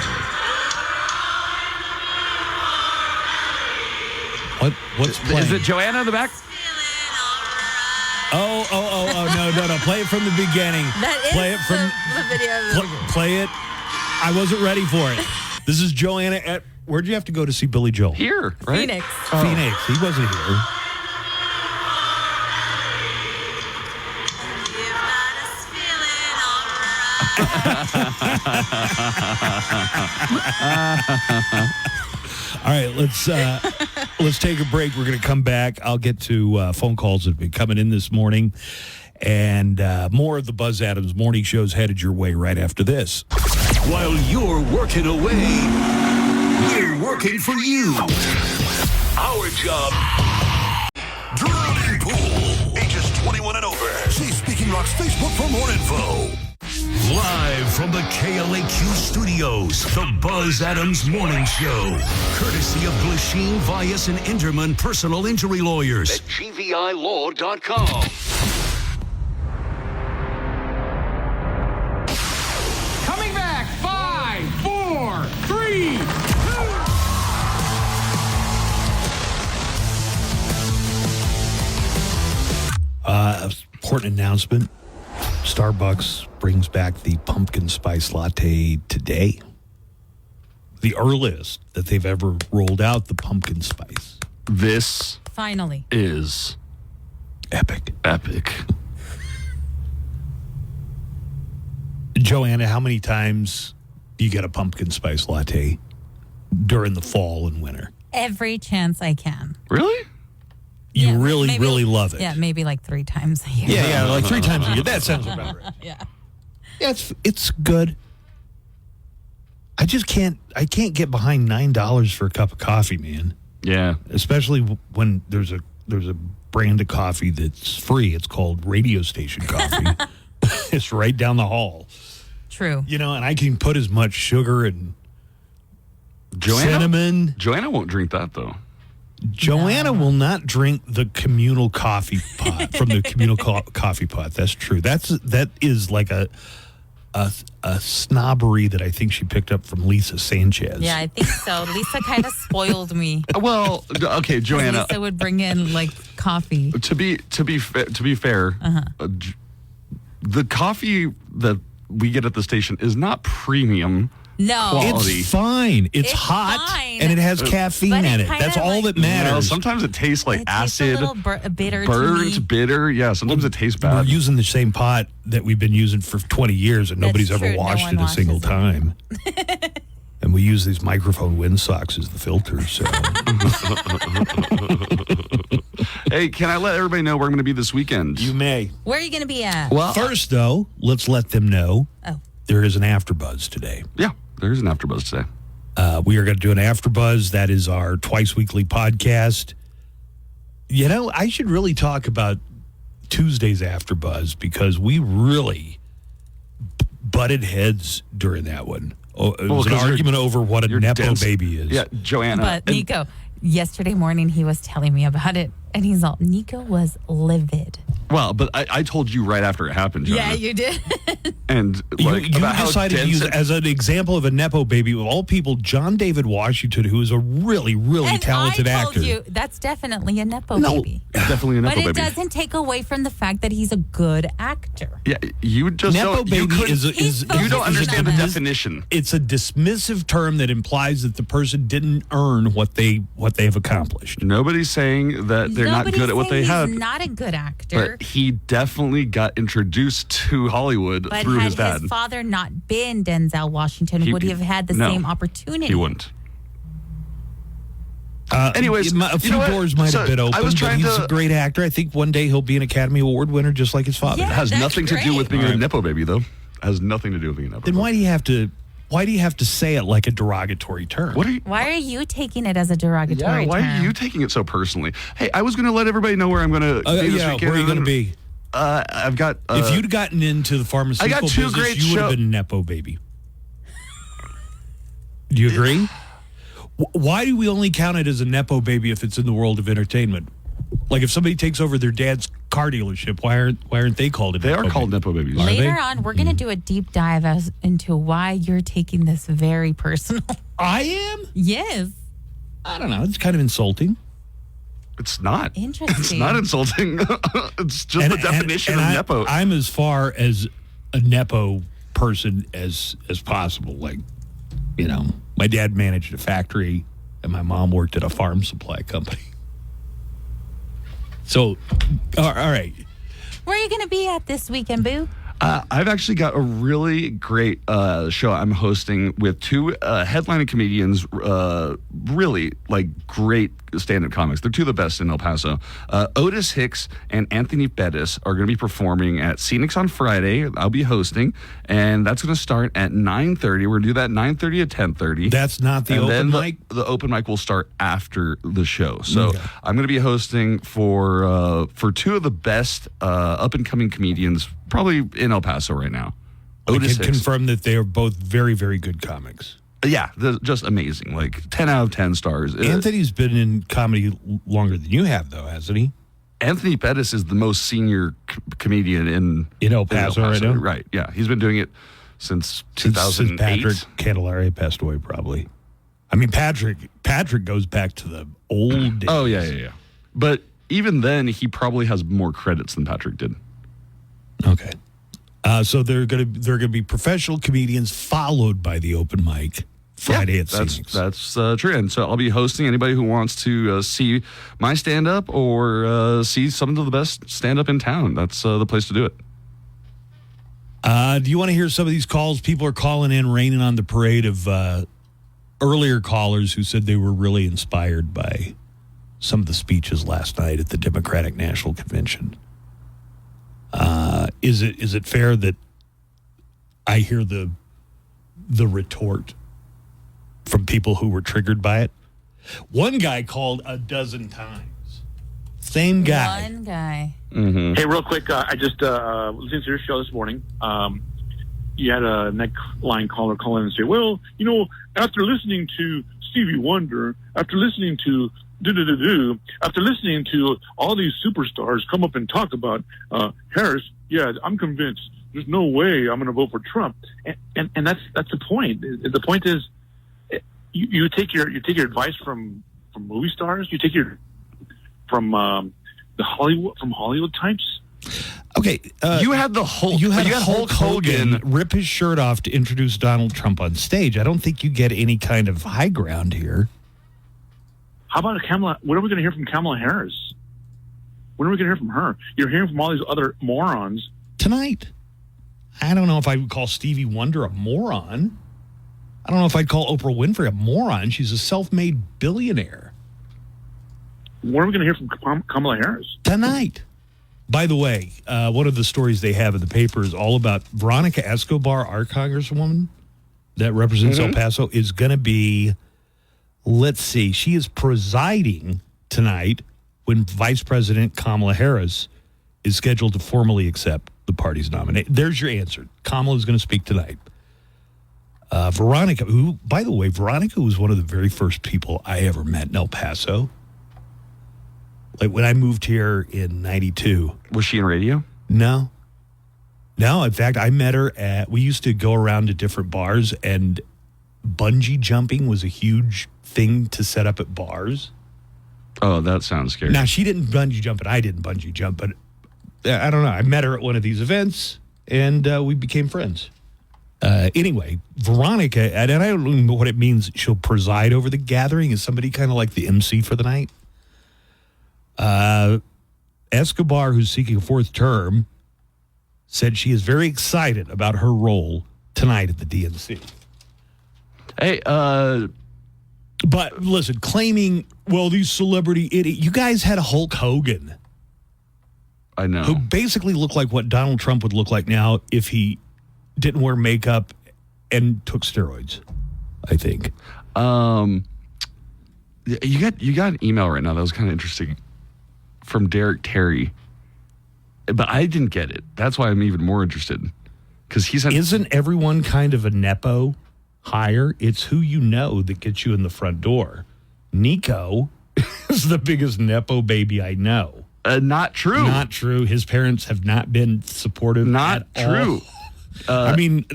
S6: What's playing?
S15: Is it Joanna in the back?
S6: Oh, no. Play it from the beginning.
S7: That is
S6: play it from
S7: the video.
S6: play it. I wasn't ready for it. This is Joanna at, where'd you have to go to see Billy Joel?
S15: Here, right?
S7: Phoenix.
S6: Oh. Phoenix. He wasn't here. All right, let's take a break. We're going to come back. I'll get to phone calls that have been coming in this morning, and more of the Buzz Adams Morning Show is headed your way right after this.
S2: While you're working away, we're working for you. Our job, Drowning Pool, ages 21 and over. See Speaking Rock's Facebook for more info. Live from the KLAQ studios, the Buzz Adams Morning Show. Courtesy of Glasheen, Vyas, and Inderman Personal Injury Lawyers at GVILaw.com.
S19: Coming back, 5, 4, 3,
S6: 2. Important announcement. Starbucks brings back the pumpkin spice latte today. The earliest that they've ever rolled out the pumpkin spice.
S15: This
S7: Finally.
S15: is
S6: epic.
S15: Epic.
S6: Joanna, how many times do you get a pumpkin spice latte during the fall and winter?
S7: Every chance I can.
S15: Really?
S6: You really love it.
S7: Yeah, maybe like 3 times a year.
S6: Yeah, like 3 times a year. That sounds about right.
S7: Yeah.
S6: Yeah, it's good. I can't get behind $9 for a cup of coffee, man.
S15: Yeah.
S6: Especially when there's a brand of coffee that's free. It's called radio station coffee. It's right down the hall.
S7: True.
S6: You know, and I can put as much sugar and cinnamon.
S15: Joanna won't drink that, though.
S6: Joanna will not drink the communal coffee pot from the communal coffee pot. That's true. That is like a snobbery that I think she picked up from Lisa Sanchez.
S7: Yeah, I think so. Lisa kind of spoiled me.
S15: Well, okay, Joanna.
S7: Lisa would bring in like coffee.
S15: To be fair, the coffee that we get at the station is not premium.
S7: No,
S15: quality.
S6: It's fine. It's hot
S7: fine.
S6: and it has caffeine in it. That's all that matters.
S15: Well, sometimes it tastes like acid,
S7: a little bitter,
S15: burnt, bitter. Yeah, sometimes it tastes bad.
S6: We're using the same pot that we've been using for 20 years, and nobody's ever washed it a single time. And we use these microphone windsocks as the filters. So.
S15: Hey, can I let everybody know where I'm going to be this weekend?
S6: You may.
S7: Where are you going to be at?
S6: Well, first though, let's let them know there is an AfterBuzz today.
S15: Yeah, there is an AfterBuzz today.
S6: We are going to do an AfterBuzz. That is our twice weekly podcast. You know, I should really talk about Tuesday's AfterBuzz because we really butted heads during that one. Oh, it was an argument over what a Nepo baby is.
S15: Yeah, Joanna.
S7: But Nico, yesterday morning he was telling me about it, and he's all, Nico was livid.
S15: Well, but I told you right after it happened, Joanna.
S7: Yeah, you did.
S15: And
S6: you
S15: about how
S6: decided to use
S15: dense
S6: as an example of a Nepo baby, of all people, John David Washington, who is a really, really talented
S7: I
S6: actor.
S7: told you, that's definitely a Nepo
S6: No,
S7: baby.
S15: Definitely a Nepo
S7: But it
S15: baby.
S7: doesn't take away from the fact that he's a good actor.
S15: Yeah, you just
S6: Nepo
S15: don't.
S6: baby
S15: You don't understand the definition.
S6: It's a dismissive term that implies that the person didn't earn what they have accomplished.
S15: Nobody's saying that they're not good at what they have.
S7: He's not a good actor.
S15: But he definitely got introduced to Hollywood
S7: But
S15: through
S7: had
S15: his dad.
S7: father not been Denzel Washington, would he have had the
S15: No,
S7: same opportunity?
S15: He wouldn't. Anyways,
S6: a few doors might have been open.
S15: I was trying
S6: he's
S15: to.
S6: a great actor. I think one day he'll be an Academy Award winner, just like his father.
S15: It has nothing to do with being
S6: All
S15: a nepo baby, though. It has nothing to do with being a nepo.
S6: Then why do you have to? Why do you have to say it like a derogatory term?
S15: What are you?
S7: Why are you taking it as a derogatory
S15: Why
S7: term?
S15: are you taking it so personally? Hey, I was going to let everybody know where I'm going to be this weekend.
S6: Where are you going to be?
S15: I've got.
S6: If you'd gotten into the pharmaceutical
S15: I got two
S6: business,
S15: great
S6: you would have been a nepo baby. Do you agree? Why do we only count it as a nepo baby if it's in the world of entertainment? Like if somebody takes over their dad's car dealership, why aren't they called a
S15: They
S6: nepo
S15: are called
S6: baby?
S15: nepo babies.
S7: Later on, we're going to do a deep dive into why you're taking this very personal.
S6: I am?
S7: Yes.
S6: I don't know. It's kind of insulting.
S15: It's not.
S7: Interesting.
S15: It's not insulting. It's just the definition of nepo.
S6: I'm as far as a nepo person as possible. Like, you know, my dad managed a factory and my mom worked at a farm supply company. So, all right.
S7: Where are you going to be at this weekend, Boo?
S15: I've actually got a really great show I'm hosting with two headlining comedians, really like great stand-up comics. They're two of the best in El Paso. Otis Hicks and Anthony Bettis are going to be performing at Scenics on Friday. I'll be hosting, and that's going to start at 9:30. We're going to do that 9:30 to 10:30.
S6: That's not the open mic?
S15: The open mic will start after the show. So I'm going to be hosting for two of the best up-and-coming comedians probably in El Paso right now.
S6: I
S15: Otis
S6: can
S15: Hicks.
S6: confirm that they are both very, very good comics.
S15: Yeah, they're just amazing. Like 10 out of 10 stars.
S6: Anthony's been in comedy longer than you have, though, hasn't he?
S15: Anthony Bettis is the most senior comedian in
S6: El Paso right now?
S15: Right, yeah. He's been doing it since
S6: Since
S15: 2008.
S6: Patrick Candelaria passed away, probably. I mean, Patrick goes back to the old days.
S15: Oh, yeah. But even then, he probably has more credits than Patrick did.
S6: Okay. So they're gonna be professional comedians followed by the open mic Friday at Scenics.
S15: That's true. And so I'll be hosting anybody who wants to see my stand-up or see some of the best stand-up in town. That's the place to do it.
S6: Do you want to hear some of these calls? People are calling in, raining on the parade of earlier callers who said they were really inspired by some of the speeches last night at the Democratic National Convention. Is it fair that I hear the retort from people who were triggered by it? One guy called a dozen times. Same guy.
S7: One guy.
S15: Mm-hmm.
S3: Hey, real quick, I just listened to your show this morning. You had a neckline caller call in and say, well, you know, after listening to Stevie Wonder, after listening to after listening to all these superstars come up and talk about Harris, yeah, I'm convinced there's no way I'm going to vote for Trump. And that's the point. The point is, you take your advice from movie stars. You take your from Hollywood types.
S6: Okay,
S15: you had the Hulk.
S6: You had
S15: Hulk
S6: Hogan rip his shirt off to introduce Donald Trump on stage. I don't think you get any kind of high ground here.
S3: How about Kamala? When are we going to hear from Kamala Harris? When are we going to hear from her? You're hearing from all these other morons
S6: tonight. I don't know if I would call Stevie Wonder a moron. I don't know if I'd call Oprah Winfrey a moron. She's a self-made billionaire.
S3: When are we going to hear from Kamala Harris?
S6: Tonight. By the way, one of the stories they have in the paper is all about Veronica Escobar, our congresswoman that represents El Paso, is going to be, let's see, she is presiding tonight when Vice President Kamala Harris is scheduled to formally accept the party's nomination. There's your answer. Kamala is going to speak tonight. Veronica, who, by the way, Veronica was one of the very first people I ever met in El Paso. Like when I moved here in 92.
S15: Was she in radio?
S6: No. In fact, I met her we used to go around to different bars, and bungee jumping was a huge thing to set up at bars.
S15: Oh, that sounds scary.
S6: Now, she didn't bungee jump, and I didn't bungee jump, but I don't know. I met her at one of these events, and we became friends. Anyway, Veronica, and I don't know what it means, she'll preside over the gathering. Is somebody kind of like the MC for the night? Escobar, who's seeking a fourth term, said she is very excited about her role tonight at the DNC.
S15: Hey,
S6: but listen, claiming well, these celebrity idiots. You guys had a Hulk Hogan.
S15: I know.
S6: Who basically looked like what Donald Trump would look like now if he didn't wear makeup and took steroids, I think.
S15: You got an email right now that was kind of interesting from Derek Terry, but I didn't get it. That's why I'm even more interested. Because he said,
S6: isn't everyone kind of a nepo hire? It's who you know that gets you in the front door. Nico is the biggest nepo baby I know.
S15: Not true.
S6: Not true. His parents have not been supportive.
S15: Not
S6: at
S15: true.
S6: All. I mean,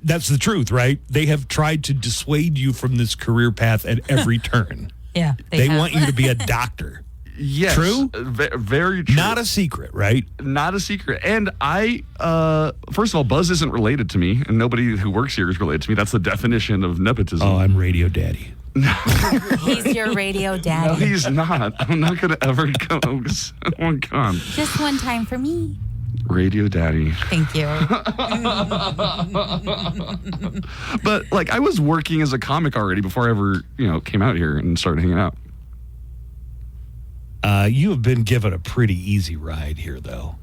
S6: that's the truth, right? They have tried to dissuade you from this career path at every turn.
S7: Yeah.
S6: They want you to be a doctor.
S15: Yes.
S6: True?
S15: Very true.
S6: Not a secret, right?
S15: Not a secret. And I, first of all, Buzz isn't related to me, and nobody who works here is related to me. That's the definition of nepotism.
S6: Oh, I'm radio daddy.
S7: He's your radio daddy.
S15: No, he's not. I'm not going to ever go. Oh, my God.
S7: Just one time for me.
S15: Radio daddy.
S7: Thank you.
S15: But, like, I was working as a comic already before I ever, came out here and started hanging out.
S6: You have been given a pretty easy ride here, though.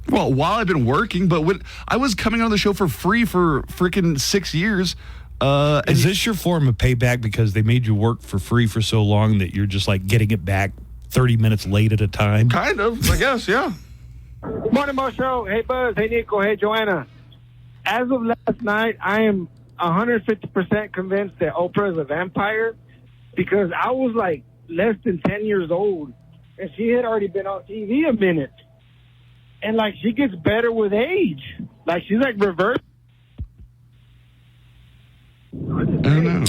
S15: Well, while I've been working, but when I was coming on the show for free for freaking 6 years.
S6: Is this your form of payback because they made you work for free for so long that you're just like getting it back 30 minutes late at a time?
S15: Kind of, I guess, yeah.
S4: Morning, Mo Show. Hey, Buzz. Hey, Nico. Hey, Joanna. As of last night, I am 150% convinced that Oprah is a vampire because I was like less than 10 years old and she had already been on TV a minute. And like she gets better with age. Like she's like reverse.
S15: I don't know.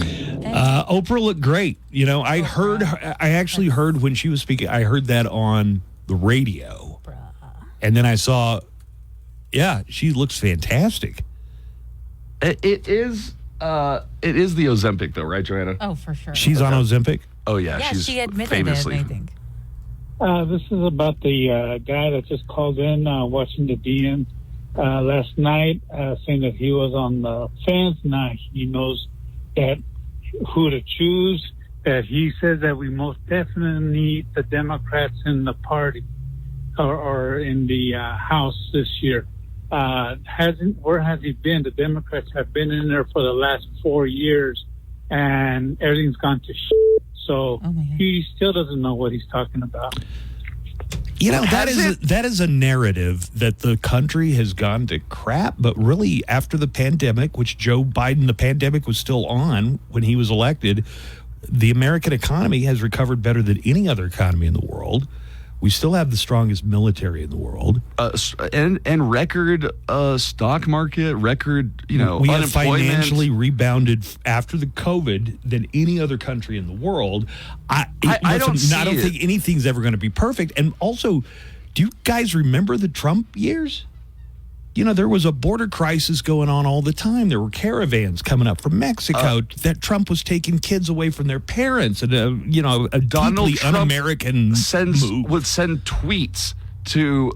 S6: Oprah looked great. I actually heard when she was speaking, I heard that on the radio. And then I saw, she looks fantastic.
S15: It is the Ozempic, though, right, Joanna?
S7: Oh, for sure.
S6: She's on Ozempic?
S15: Oh, yeah.
S7: Yeah,
S15: she's
S7: she admitted
S15: famously.
S7: it, I think.
S20: This is about the guy that just called in watching the DN last night, saying that he was on the fence. Now he knows that who to choose. That he says that we most definitely need the Democrats in the party or in the House this year. Where has he been? The Democrats have been in there for the last 4 years, and everything's gone to shit. So he still doesn't know what he's talking about.
S6: That is a narrative that the country has gone to crap, but really after the pandemic, which Joe Biden, the pandemic was still on when he was elected, the American economy has recovered better than any other economy in the world. We still have the strongest military in the world.
S15: And record stock market, record,
S6: we have
S15: unemployment.
S6: financially rebounded after the COVID than any other country in the world. I don't think anything's ever going to be perfect. And also, do you guys remember the Trump years? There was a border crisis going on all the time. There were caravans coming up from Mexico that Trump was taking kids away from their parents, and a
S15: Donald
S6: deeply
S15: Trump
S6: un-American move.
S15: would send tweets to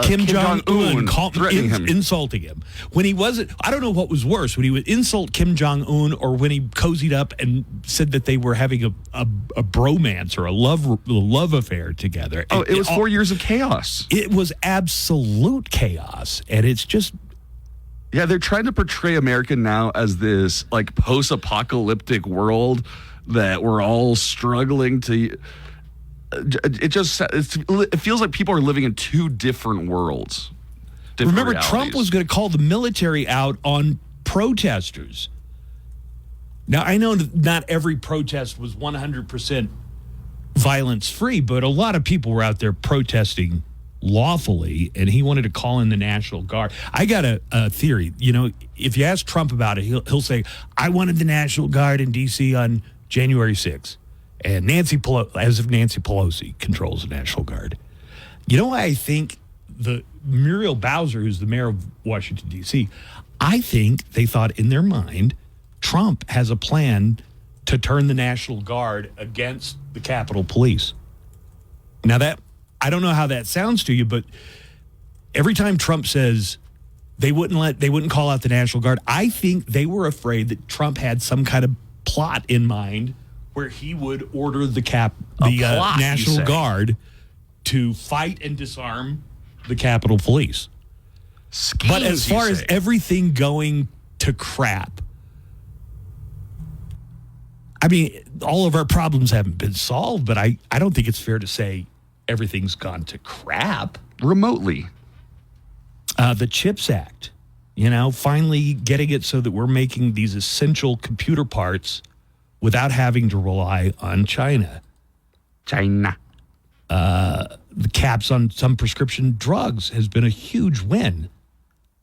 S6: Kim Jong-un
S15: threatening him,
S6: insulting him. When he wasn't, I don't know what was worse, when he would insult Kim Jong-un or when he cozied up and said that they were having a bromance or a love affair together.
S15: It was 4 years of chaos.
S6: It was absolute chaos, and it's just.
S15: Yeah, they're trying to portray America now as this like post-apocalyptic world that we're all struggling to. It feels like people are living in two different worlds.
S6: Remember,
S15: realities.
S6: Trump was going to call the military out on protesters. Now, I know that not every protest was 100% violence-free, but a lot of people were out there protesting lawfully, and he wanted to call in the National Guard. I got a theory. If you ask Trump about it, he'll say, I wanted the National Guard in D.C. on January 6th. And Nancy Pelosi controls the National Guard. You know why I think Muriel Bowser, who's the mayor of Washington, D.C., I think they thought in their mind Trump has a plan to turn the National Guard against the Capitol Police. Now I don't know how that sounds to you, but every time Trump says they wouldn't call out the National Guard, I think they were afraid that Trump had some kind of plot in mind where he would order the
S1: plot,
S6: National
S1: you say.
S6: Guard to fight and disarm the Capitol Police.
S15: Schemes,
S6: but as far as everything going to crap, I mean, all of our problems haven't been solved, but I don't think it's fair to say everything's gone to crap.
S15: Remotely.
S6: The CHIPS Act, finally getting it so that we're making these essential computer parts without having to rely on China. The caps on some prescription drugs has been a huge win.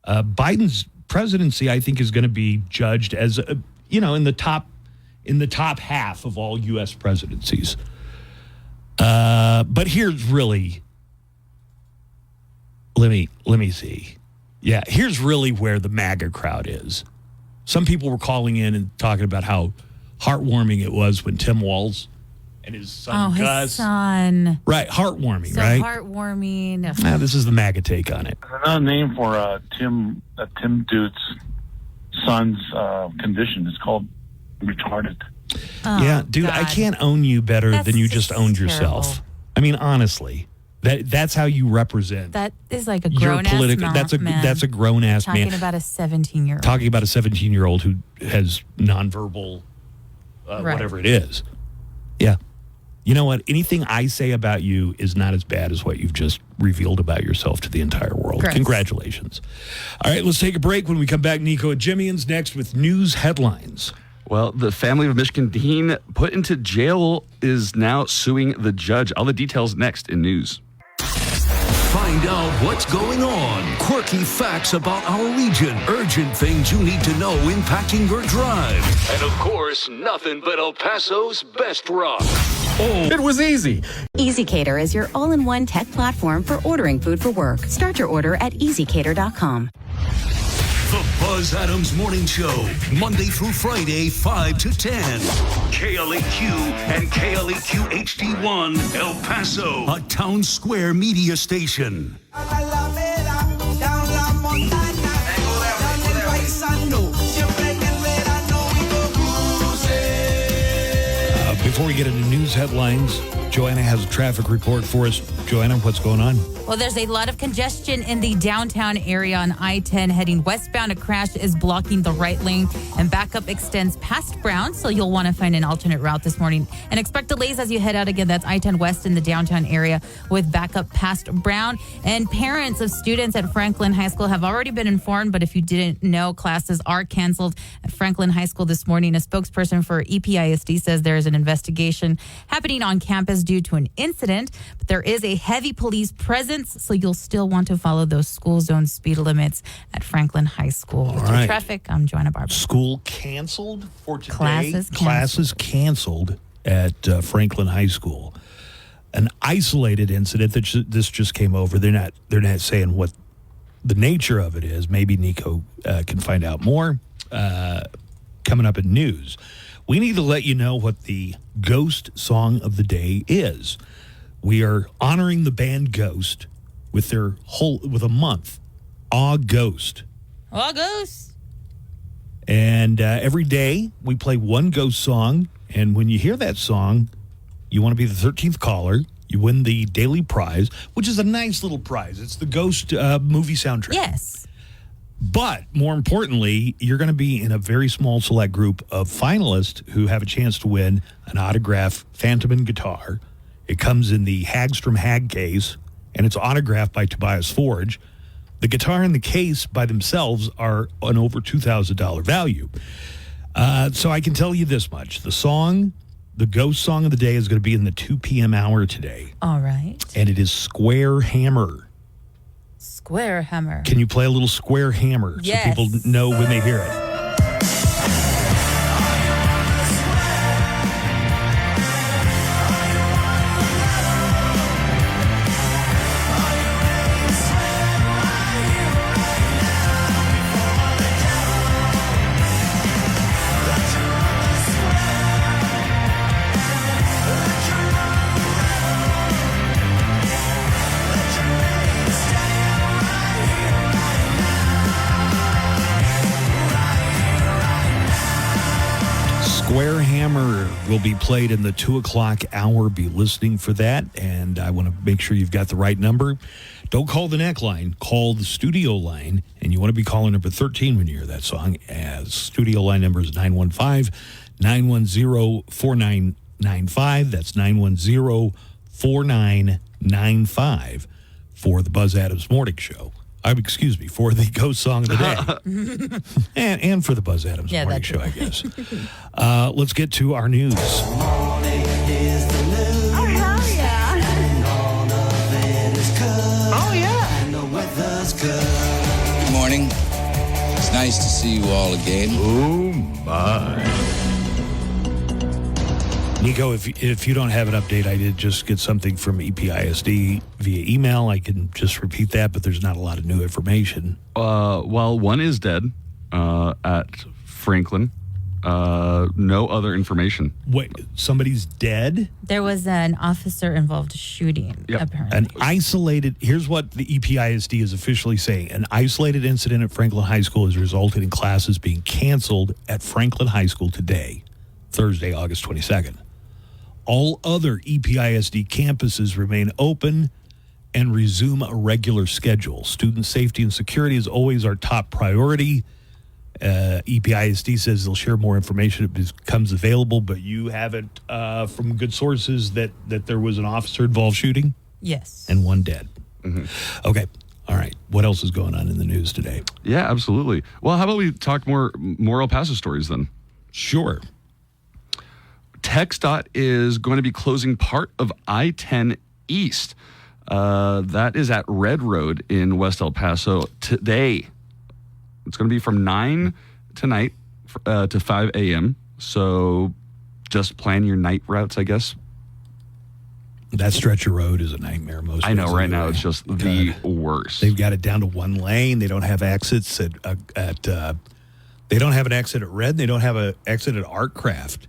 S6: Biden's presidency, I think, is going to be judged as, in the top half of all U.S. presidencies. But here's really, let me see. Yeah, here's really where the MAGA crowd is. Some people were calling in and talking about how heartwarming it was when Tim Walz and his son Gus.
S7: His son.
S6: Right, heartwarming,
S7: So
S6: right?
S7: heartwarming.
S6: This is the MAGA take on it.
S3: Another name for Tim dude's son's condition is called retarded.
S6: Yeah, dude, I can't own you better than you just owned yourself. I mean, honestly, that's how you represent.
S7: That is like a
S6: your
S7: grown-ass
S6: political.
S7: man.
S6: That's a grown-ass man.
S7: Talking about a 17-year-old.
S6: Talking about a 17-year-old who has nonverbal, whatever it is. Yeah. You know what? Anything I say about you is not as bad as what you've just revealed about yourself to the entire world.
S7: Gross.
S6: Congratulations. All right, let's take a break. When we come back, Nico at Jimmy's next with news headlines.
S15: Well, the family of Michigan Dean put into jail is now suing the judge. All the details next in news.
S2: Find out what's going on. Quirky facts about our region. Urgent things you need to know impacting your drive. And of course, nothing but El Paso's best rock. Oh,
S5: it was easy.
S8: EasyCater is your all-in-one tech platform for ordering food for work. Start your order at easycater.com.
S2: The Buzz Adams Morning Show, Monday through Friday, 5 to 10. KLAQ and KLAQ HD1, El Paso, a Town Square media station.
S6: Before we get into news headlines, Joanna has a traffic report for us. Joanna, what's going on?
S7: Well, there's a lot of congestion in the downtown area on I-10 heading westbound. A crash is blocking the right lane and backup extends past Brown, so you'll want to find an alternate route this morning. And expect delays as you head out again. That's I-10 West in the downtown area with backup past Brown. And parents of students at Franklin High School have already been informed, but if you didn't know, classes are canceled at Franklin High School this morning. A spokesperson for EPISD says there is an investigation happening on campus due to an incident, but there is a heavy police presence, so you'll still want to follow those school zone speed limits at Franklin High School. With your traffic, I'm Joanna Barber.
S6: School canceled for today.
S7: Classes
S6: canceled at Franklin High School. An isolated incident that this just came over. They're not saying what the nature of it is. Maybe Nico can find out more coming up in news. We need to let you know what the Ghost song of the day is. We are honoring the band Ghost with a month, August.
S7: August.
S6: And every day we play one Ghost song, and when you hear that song, you want to be the 13th caller. You win the daily prize, which is a nice little prize. It's the Ghost movie soundtrack.
S7: Yes.
S6: But more importantly, you're going to be in a very small select group of finalists who have a chance to win an autographed Phantom guitar. It comes in the Hagstrom Hag case, and it's autographed by Tobias Forge. The guitar and the case by themselves are an over $2,000 value. So I can tell you this much. The Ghost song of the day is going to be in the 2 p.m. hour today.
S7: All right.
S6: And it is Square Hammer.
S7: Square Hammer.
S6: Can you play a little Square Hammer so people know when they hear it? will be played in the 2 o'clock hour. Be listening for that. And I want to make sure you've got the right number. Don't call the neck line. Call the studio line. And you want to be calling number 13 when you hear that song. As studio line number is 915-910-4995. That's 910-4995 for the Buzz Adams Morning Show. For the Ghost Song of the Day. and for the Buzz Adams Morning Show, I guess. Let's get to our news.
S18: Oh, hell yeah. Oh, yeah.
S5: Good morning. It's nice to see you all again.
S6: Oh, my. Nico, if you don't have an update, I did just get something from EPISD via email. I can just repeat that, but there's not a lot of new information.
S15: Well, one is dead at Franklin. No other information.
S6: Wait, somebody's dead?
S7: There was an officer-involved shooting, apparently.
S6: An isolated, here's what the EPISD is officially saying. An isolated incident at Franklin High School has resulted in classes being canceled at Franklin High School today, Thursday, August 22nd. All other EPISD campuses remain open and resume a regular schedule. Student safety and security is always our top priority. EPISD says they'll share more information if it becomes available, but you have it from good sources that there was an officer-involved shooting?
S7: Yes.
S6: And one dead. Mm-hmm. Okay. All right. What else is going on in the news today?
S15: Yeah, absolutely. Well, how about we talk more El Paso stories then?
S6: Sure.
S15: TxDOT is going to be closing part of I-10 East. That is at Red Road in West El Paso today. It's going to be from 9 tonight to 5 a.m. So just plan your night routes, I guess.
S6: That stretch of road is a nightmare.
S15: I know right now it's just the worst.
S6: They've got it down to one lane. They don't have exits at they don't have an exit at Red. They don't have an exit at Artcraft.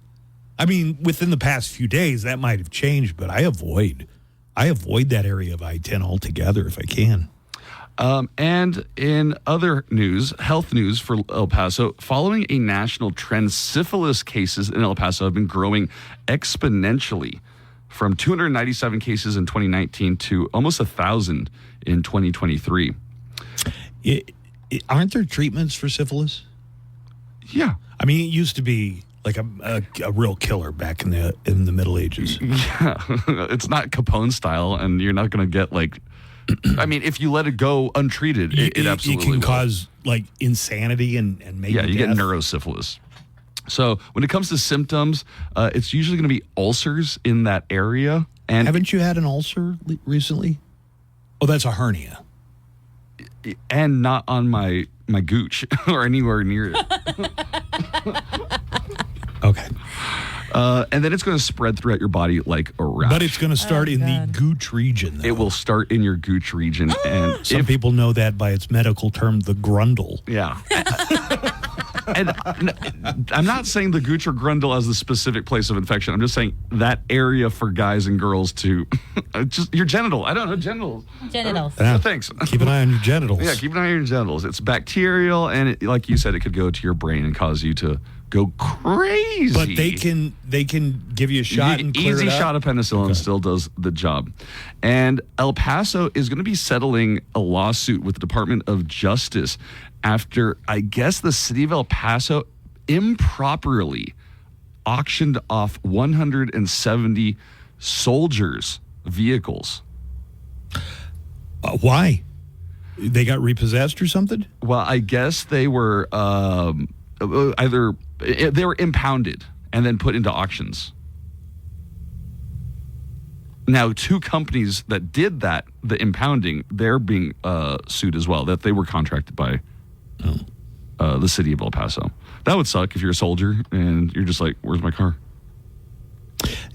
S6: I mean, within the past few days, that might have changed, but I avoid that area of I-10 altogether if I can.
S15: And in other news, health news for El Paso, following a national trend, syphilis cases in El Paso have been growing exponentially from 297 cases in 2019 to almost 1,000 in 2023.
S6: Aren't there treatments for syphilis?
S15: Yeah.
S6: I mean, it used to be like a real killer back in the Middle Ages.
S15: Yeah, it's not Capone style, and you're not going to get like. I mean, if you let it go untreated, it absolutely
S6: can
S15: will.
S6: Cause like insanity and maybe
S15: you
S6: death.
S15: get neurosyphilis. So when it comes to symptoms, it's usually going to be ulcers in that area. And
S6: haven't you had an ulcer recently? Oh, that's a hernia.
S15: And not on my gooch or anywhere near it.
S6: Okay.
S15: And then it's going to spread throughout your body like a rash.
S6: But it's going to start in the gooch region, though.
S15: It will start in your gooch region. And
S6: some people know that by its medical term, the grundle.
S15: Yeah. And I'm not saying the gooch or grundle as the specific place of infection. I'm just saying that area for guys and girls to just your genital. I don't know, genitals.
S7: Genitals.
S15: Thanks.
S6: Keep an eye on your genitals.
S15: Yeah, keep an eye on your genitals. It's bacterial, and like you said, it could go to your brain and cause you to go crazy.
S6: But they can give you a shot and clear
S15: easy
S6: it up?
S15: shot of penicillin still does the job. And El Paso is going to be settling a lawsuit with the Department of Justice after, I guess, the city of El Paso improperly auctioned off 170 soldiers' vehicles.
S6: Why? They got repossessed or something?
S15: Well, I guess they were they were impounded and then put into auctions. Now, two companies that did that, the impounding, they're being sued as well, that they were contracted by the city of El Paso. That would suck if you're a soldier and you're just like, where's my car?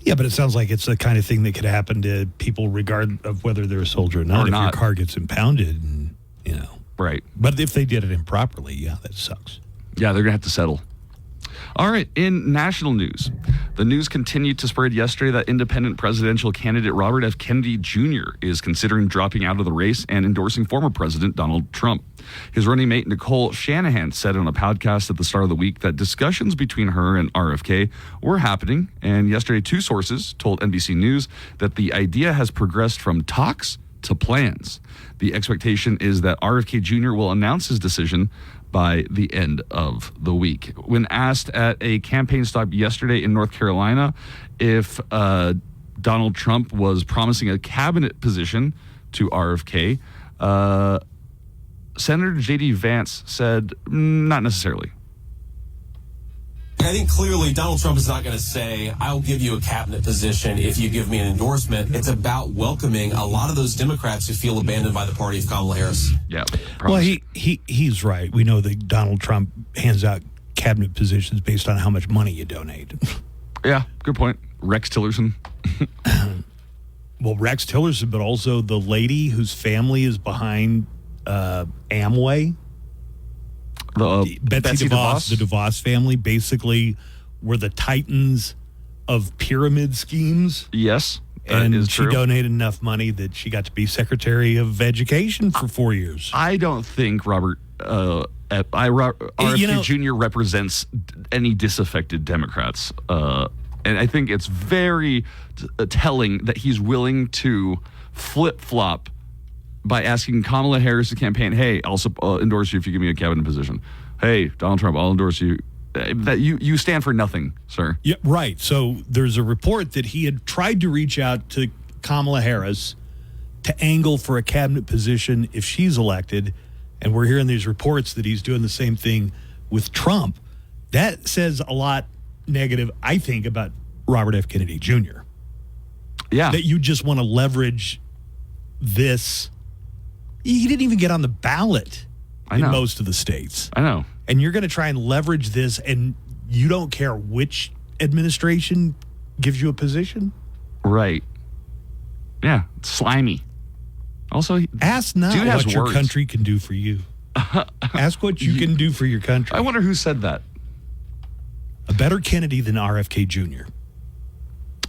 S6: Yeah, but it sounds like it's the kind of thing that could happen to people regardless of whether they're a soldier or not. If your car gets impounded, and,
S15: Right.
S6: But if they did it improperly, yeah, that sucks.
S15: Yeah, they're going to have to settle. All right, in national news, the news continued to spread yesterday that independent presidential candidate Robert F. Kennedy Jr. is considering dropping out of the race and endorsing former President Donald Trump. His running mate, Nicole Shanahan, said on a podcast at the start of the week that discussions between her and RFK were happening, and yesterday 2 sources told NBC News that the idea has progressed from talks to plans. The expectation is that RFK Jr. will announce his decision by the end of the week. When asked at a campaign stop yesterday in North Carolina if Donald Trump was promising a cabinet position to RFK, Senator J.D. Vance said, not necessarily.
S9: I think clearly Donald Trump is not going to say, I'll give you a cabinet position if you give me an endorsement. It's about welcoming a lot of those Democrats who feel abandoned by the party of Kamala Harris.
S15: Yeah.
S6: Well, he's right. We know that Donald Trump hands out cabinet positions based on how much money you donate.
S15: Yeah, good point. Rex Tillerson.
S6: Well, Rex Tillerson, but also the lady whose family is behind Amway. Betsy DeVos, the DeVos family, basically were the titans of pyramid schemes.
S15: Yes,
S6: and
S15: is
S6: she
S15: true.
S6: donated enough money that she got to be Secretary of Education for 4 years.
S15: I don't think RFK Jr. represents any disaffected Democrats. And I think it's very telling that he's willing to flip-flop by asking Kamala Harris to campaign, hey, I'll endorse you if you give me a cabinet position. Hey, Donald Trump, I'll endorse you. That you stand for nothing, sir.
S6: Yeah, right. So there's a report that he had tried to reach out to Kamala Harris to angle for a cabinet position if she's elected, and we're hearing these reports that he's doing the same thing with Trump. That says a lot negative, I think, about Robert F. Kennedy Jr.
S15: Yeah.
S6: That you just want to leverage this. He didn't even get on the ballot in most of the states.
S15: I know.
S6: And you're going to try and leverage this, and you don't care which administration gives you a position?
S15: Right. Yeah, it's slimy. Also,
S6: ask not what your country can do for you. Ask what you can do for your country.
S15: I wonder who said that.
S6: A better Kennedy than RFK Jr.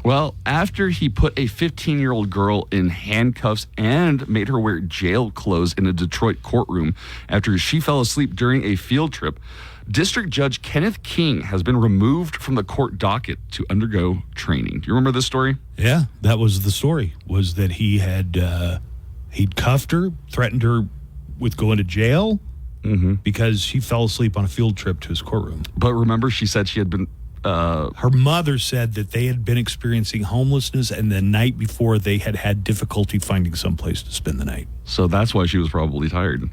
S15: Well, after he put a 15-year-old girl in handcuffs and made her wear jail clothes in a Detroit courtroom after she fell asleep during a field trip, District Judge Kenneth King has been removed from the court docket to undergo training. Do you remember this story?
S6: Yeah, that was the story, was that he had he'd cuffed her, threatened her with going to jail because she fell asleep on a field trip to his courtroom.
S15: But remember, she said she had been...
S6: her mother said that they had been experiencing homelessness, and the night before they had had difficulty finding someplace to spend the night.
S15: So that's why she was probably tired.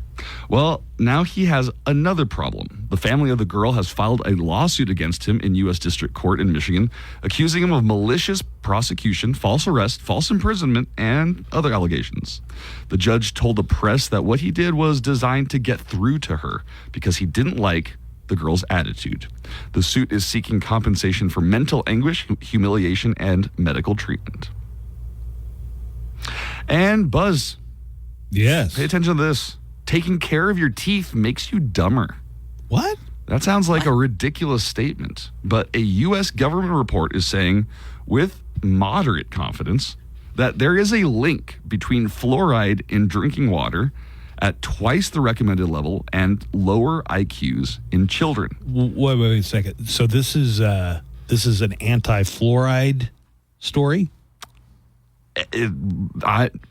S15: Well, now he has another problem. The family of the girl has filed a lawsuit against him in U.S. District Court in Michigan, accusing him of malicious prosecution, false arrest, false imprisonment, and other allegations. The judge told the press that what he did was designed to get through to her because he didn't like the girl's attitude. The suit is seeking compensation for mental anguish, humiliation, and medical treatment. And Buzz.
S6: Yes.
S15: Pay attention to this. Taking care of your teeth makes you dumber.
S6: What?
S15: That sounds like a ridiculous statement, but a U.S. government report is saying, with moderate confidence, that there is a link between fluoride in drinking water at twice the recommended level and lower IQs in children.
S6: Wait a second. So this is an anti-fluoride story?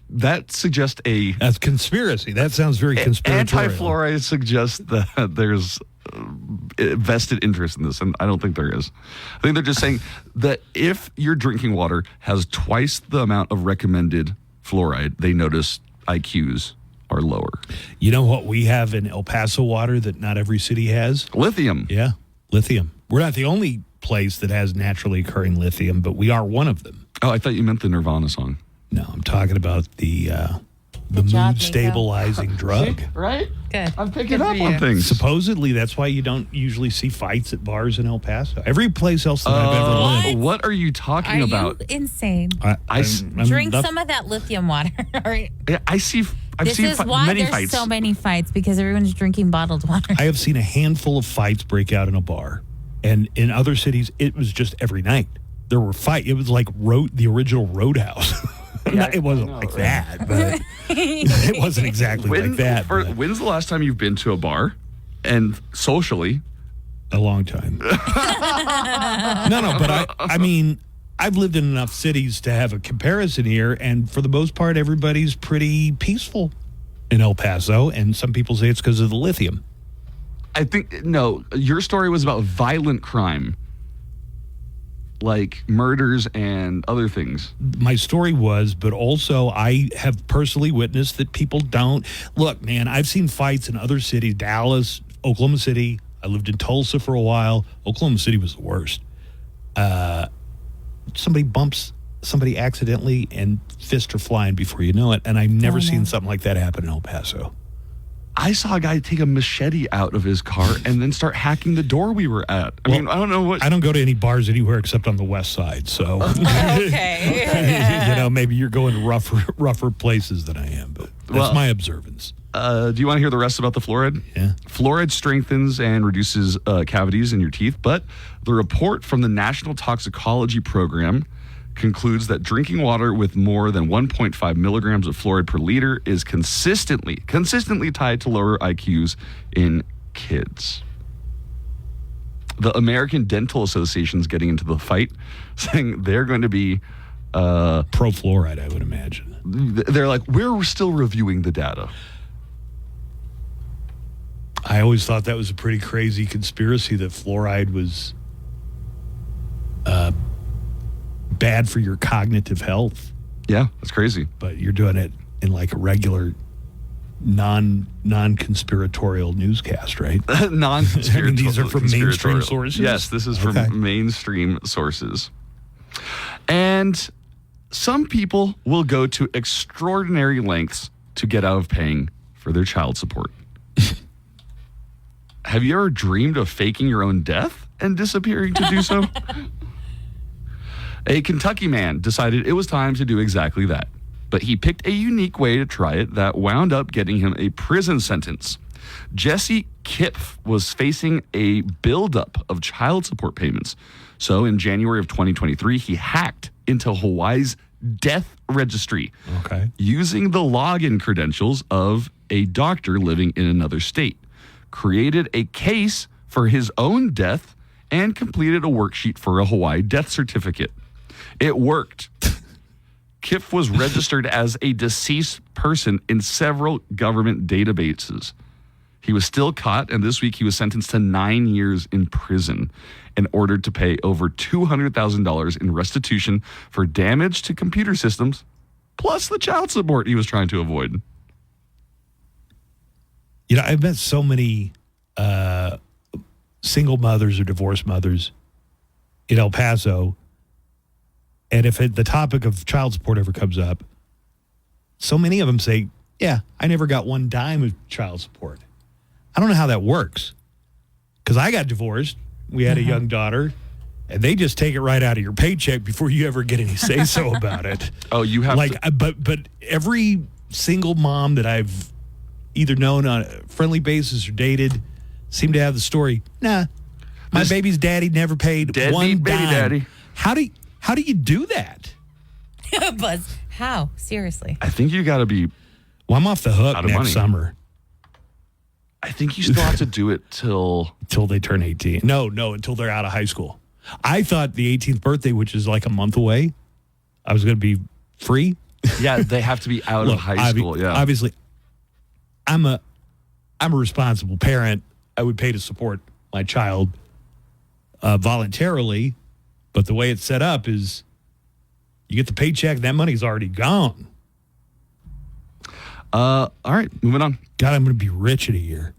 S15: That suggests
S6: that's conspiracy. That sounds very conspiratorial.
S15: Anti-fluoride suggests that there's vested interest in this, and I don't think there is. I think they're just saying that if your drinking water has twice the amount of recommended fluoride, they notice IQs are lower.
S6: You know what we have in El Paso water that not every city has?
S15: Lithium.
S6: Yeah, lithium. We're not the only place that has naturally occurring lithium, but we are one of them.
S15: Oh, I thought you meant the Nirvana song.
S6: No, I'm talking about the mood stabilizing drug.
S15: Right?
S7: Good.
S15: I'm picking up on things.
S6: Supposedly, that's why you don't usually see fights at bars in El Paso. Every place else that I've ever lived.
S15: What are you talking about?
S7: You insane? Drink some of that lithium water. All right.
S15: Yeah, I've seen
S7: this is why
S15: many
S7: there's
S15: fights.
S7: so many fights, because everyone's drinking bottled water.
S6: I have seen a handful of fights break out in a bar, And in other cities, it was just every night. There were fights. It was like the original Roadhouse. It wasn't like that, but it wasn't exactly like that.
S15: When's the last time you've been to a bar and socially?
S6: A long time. No, but I mean, I've lived in enough cities to have a comparison here, and for the most part, everybody's pretty peaceful in El Paso, and some people say it's because of the lithium.
S15: I think, no, your story was about violent crime, like murders and other things.
S6: My story was, but also I have personally witnessed that people don't. Look, man, I've seen fights in other cities, Dallas, Oklahoma City. I lived in Tulsa for a while. Oklahoma City was the worst. Somebody bumps somebody accidentally and fists are flying before you know it. And I've never seen something like that happen in El Paso.
S15: I saw a guy take a machete out of his car and then start hacking the door we were at. I mean, I don't know what.
S6: I don't go to any bars anywhere except on the west side. So,
S7: okay.
S6: Maybe you're going to rougher places than I am, but that's my observance.
S15: Do you want to hear the rest about the fluoride?
S6: Yeah.
S15: Fluoride strengthens and reduces cavities in your teeth, but the report from the National Toxicology Program concludes that drinking water with more than 1.5 milligrams of fluoride per liter is consistently tied to lower IQs in kids. The American Dental Association is getting into the fight, saying they're going to be
S6: pro-fluoride, I would imagine.
S15: They're like, we're still reviewing the data.
S6: I always thought that was a pretty crazy conspiracy that fluoride was bad for your cognitive health.
S15: Yeah, that's crazy.
S6: But you're doing it in like a regular non-conspiratorial newscast, right?
S15: Non-conspiratorial.
S6: I mean, these are from mainstream sources?
S15: Yes, this is from mainstream sources. And some people will go to extraordinary lengths to get out of paying for their child support. Have you ever dreamed of faking your own death and disappearing to do so? A Kentucky man decided it was time to do exactly that. But he picked a unique way to try it that wound up getting him a prison sentence. Jesse Kipf was facing a buildup of child support payments. So in January of 2023, he hacked into Hawaii's death registry using the login credentials of a doctor living in another state, created a case for his own death, and completed a worksheet for a Hawaii death certificate. It worked. Kipf was registered as a deceased person in several government databases. He was still caught, and this week he was sentenced to 9 years in prison and ordered to pay over $200,000 in restitution for damage to computer systems, plus the child support he was trying to avoid.
S6: You know, I've met so many single mothers or divorced mothers in El Paso, and if the topic of child support ever comes up, so many of them say, yeah, I never got one dime of child support. I don't know how that works, because I got divorced. We had a young daughter, and they just take it right out of your paycheck before you ever get any say-so about it.
S15: Oh, you have
S6: but every single mom that I've either known on a friendly basis or dated seem to have the story, nah, my baby's daddy never paid one dime.
S15: Baby daddy.
S6: How do you do that?
S7: Buzz, how? Seriously.
S15: I think you got to be...
S6: Well, I'm off the hook next summer.
S15: I think you still have to do it till
S6: they turn 18. No, until they're out of high school. I thought the 18th birthday, which is like a month away, I was going to be free.
S15: Yeah, they have to be out of high school. Yeah,
S6: obviously, I'm a responsible parent. I would pay to support my child voluntarily, but the way it's set up is you get the paycheck, and that money's already gone.
S15: All right, moving on.
S6: God, I'm going to be rich in a year.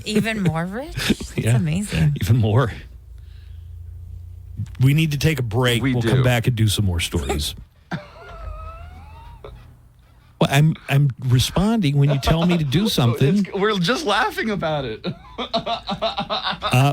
S7: Even more rich? That's
S6: Yeah.
S7: amazing.
S6: Even more. We need to take a break. We'll
S15: do.
S6: come back and do some more stories. Well, I'm responding when you tell me to do something.
S15: We're just laughing about it.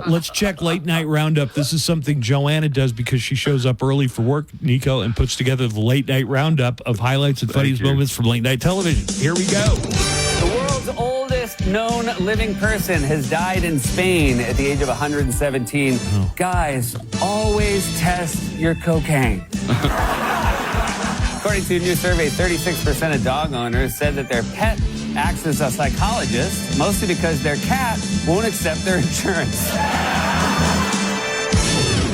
S6: Let's check Late Night Roundup. This is something Joanna does because she shows up early for work, Nico, and puts together the Late Night Roundup of highlights and funniest moments from late night television. Here we go.
S21: The world's oldest known living person has died in Spain at the age of 117. Guys, always test your cocaine. According to a new survey, 36% of dog owners said that their pet acts as a psychologist, mostly because their cat won't accept their insurance.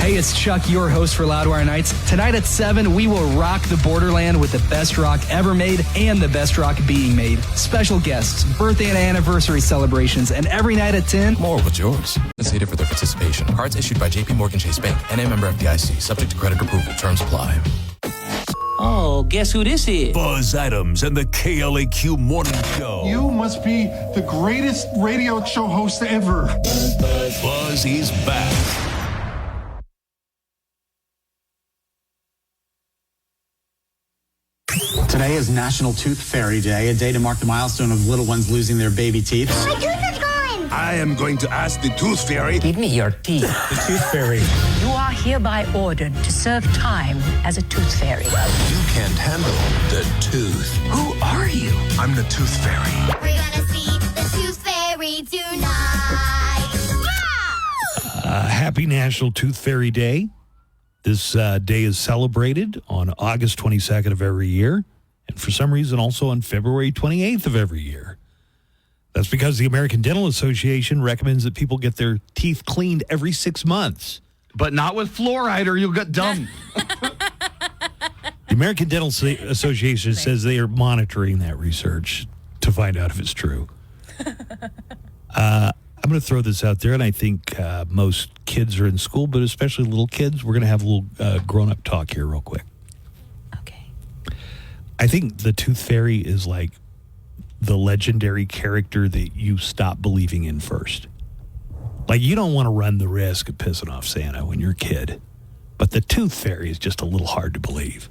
S22: Hey, it's Chuck, your host for Loudwire Nights. Tonight at 7, we will rock the borderland with the best rock ever made and the best rock being made. Special guests, birthday and anniversary celebrations, and every night at 10...
S23: More with yours. Compensated for their participation. Cards issued by J.P. Morgan Chase Bank and a member FDIC. Subject to credit approval. Terms apply.
S24: Oh, guess who this is?
S2: Buzz Adams and the KLAQ Morning Show.
S25: You must be the greatest radio show host ever.
S2: Buzz is back.
S26: Today is National Tooth Fairy Day, a day to mark the milestone of little ones losing their baby teeth.
S27: My tooth is gone!
S2: I am going to ask the Tooth Fairy.
S26: Give me your teeth. The Tooth Fairy.
S28: You are hereby ordered to serve time as a tooth fairy.
S23: You can't handle the tooth.
S28: Who are you?
S23: I'm the Tooth Fairy.
S27: We're gonna see the Tooth Fairy tonight.
S6: Happy National Tooth Fairy Day. This day is celebrated on August 22nd of every year, and for some reason also on February 28th of every year. That's because the American Dental Association recommends that people get their teeth cleaned every 6 months.
S15: But not with fluoride or you'll get dumb.
S6: The American Dental Association says they are monitoring that research to find out if it's true. I'm going to throw this out there, and I think most kids are in school, but especially little kids. We're going to have a little grown-up talk here real quick.
S7: Okay.
S6: I think the Tooth Fairy is like the legendary character that you stop believing in first. Like, you don't want to run the risk of pissing off Santa when you're a kid, but the Tooth Fairy is just a little hard to believe.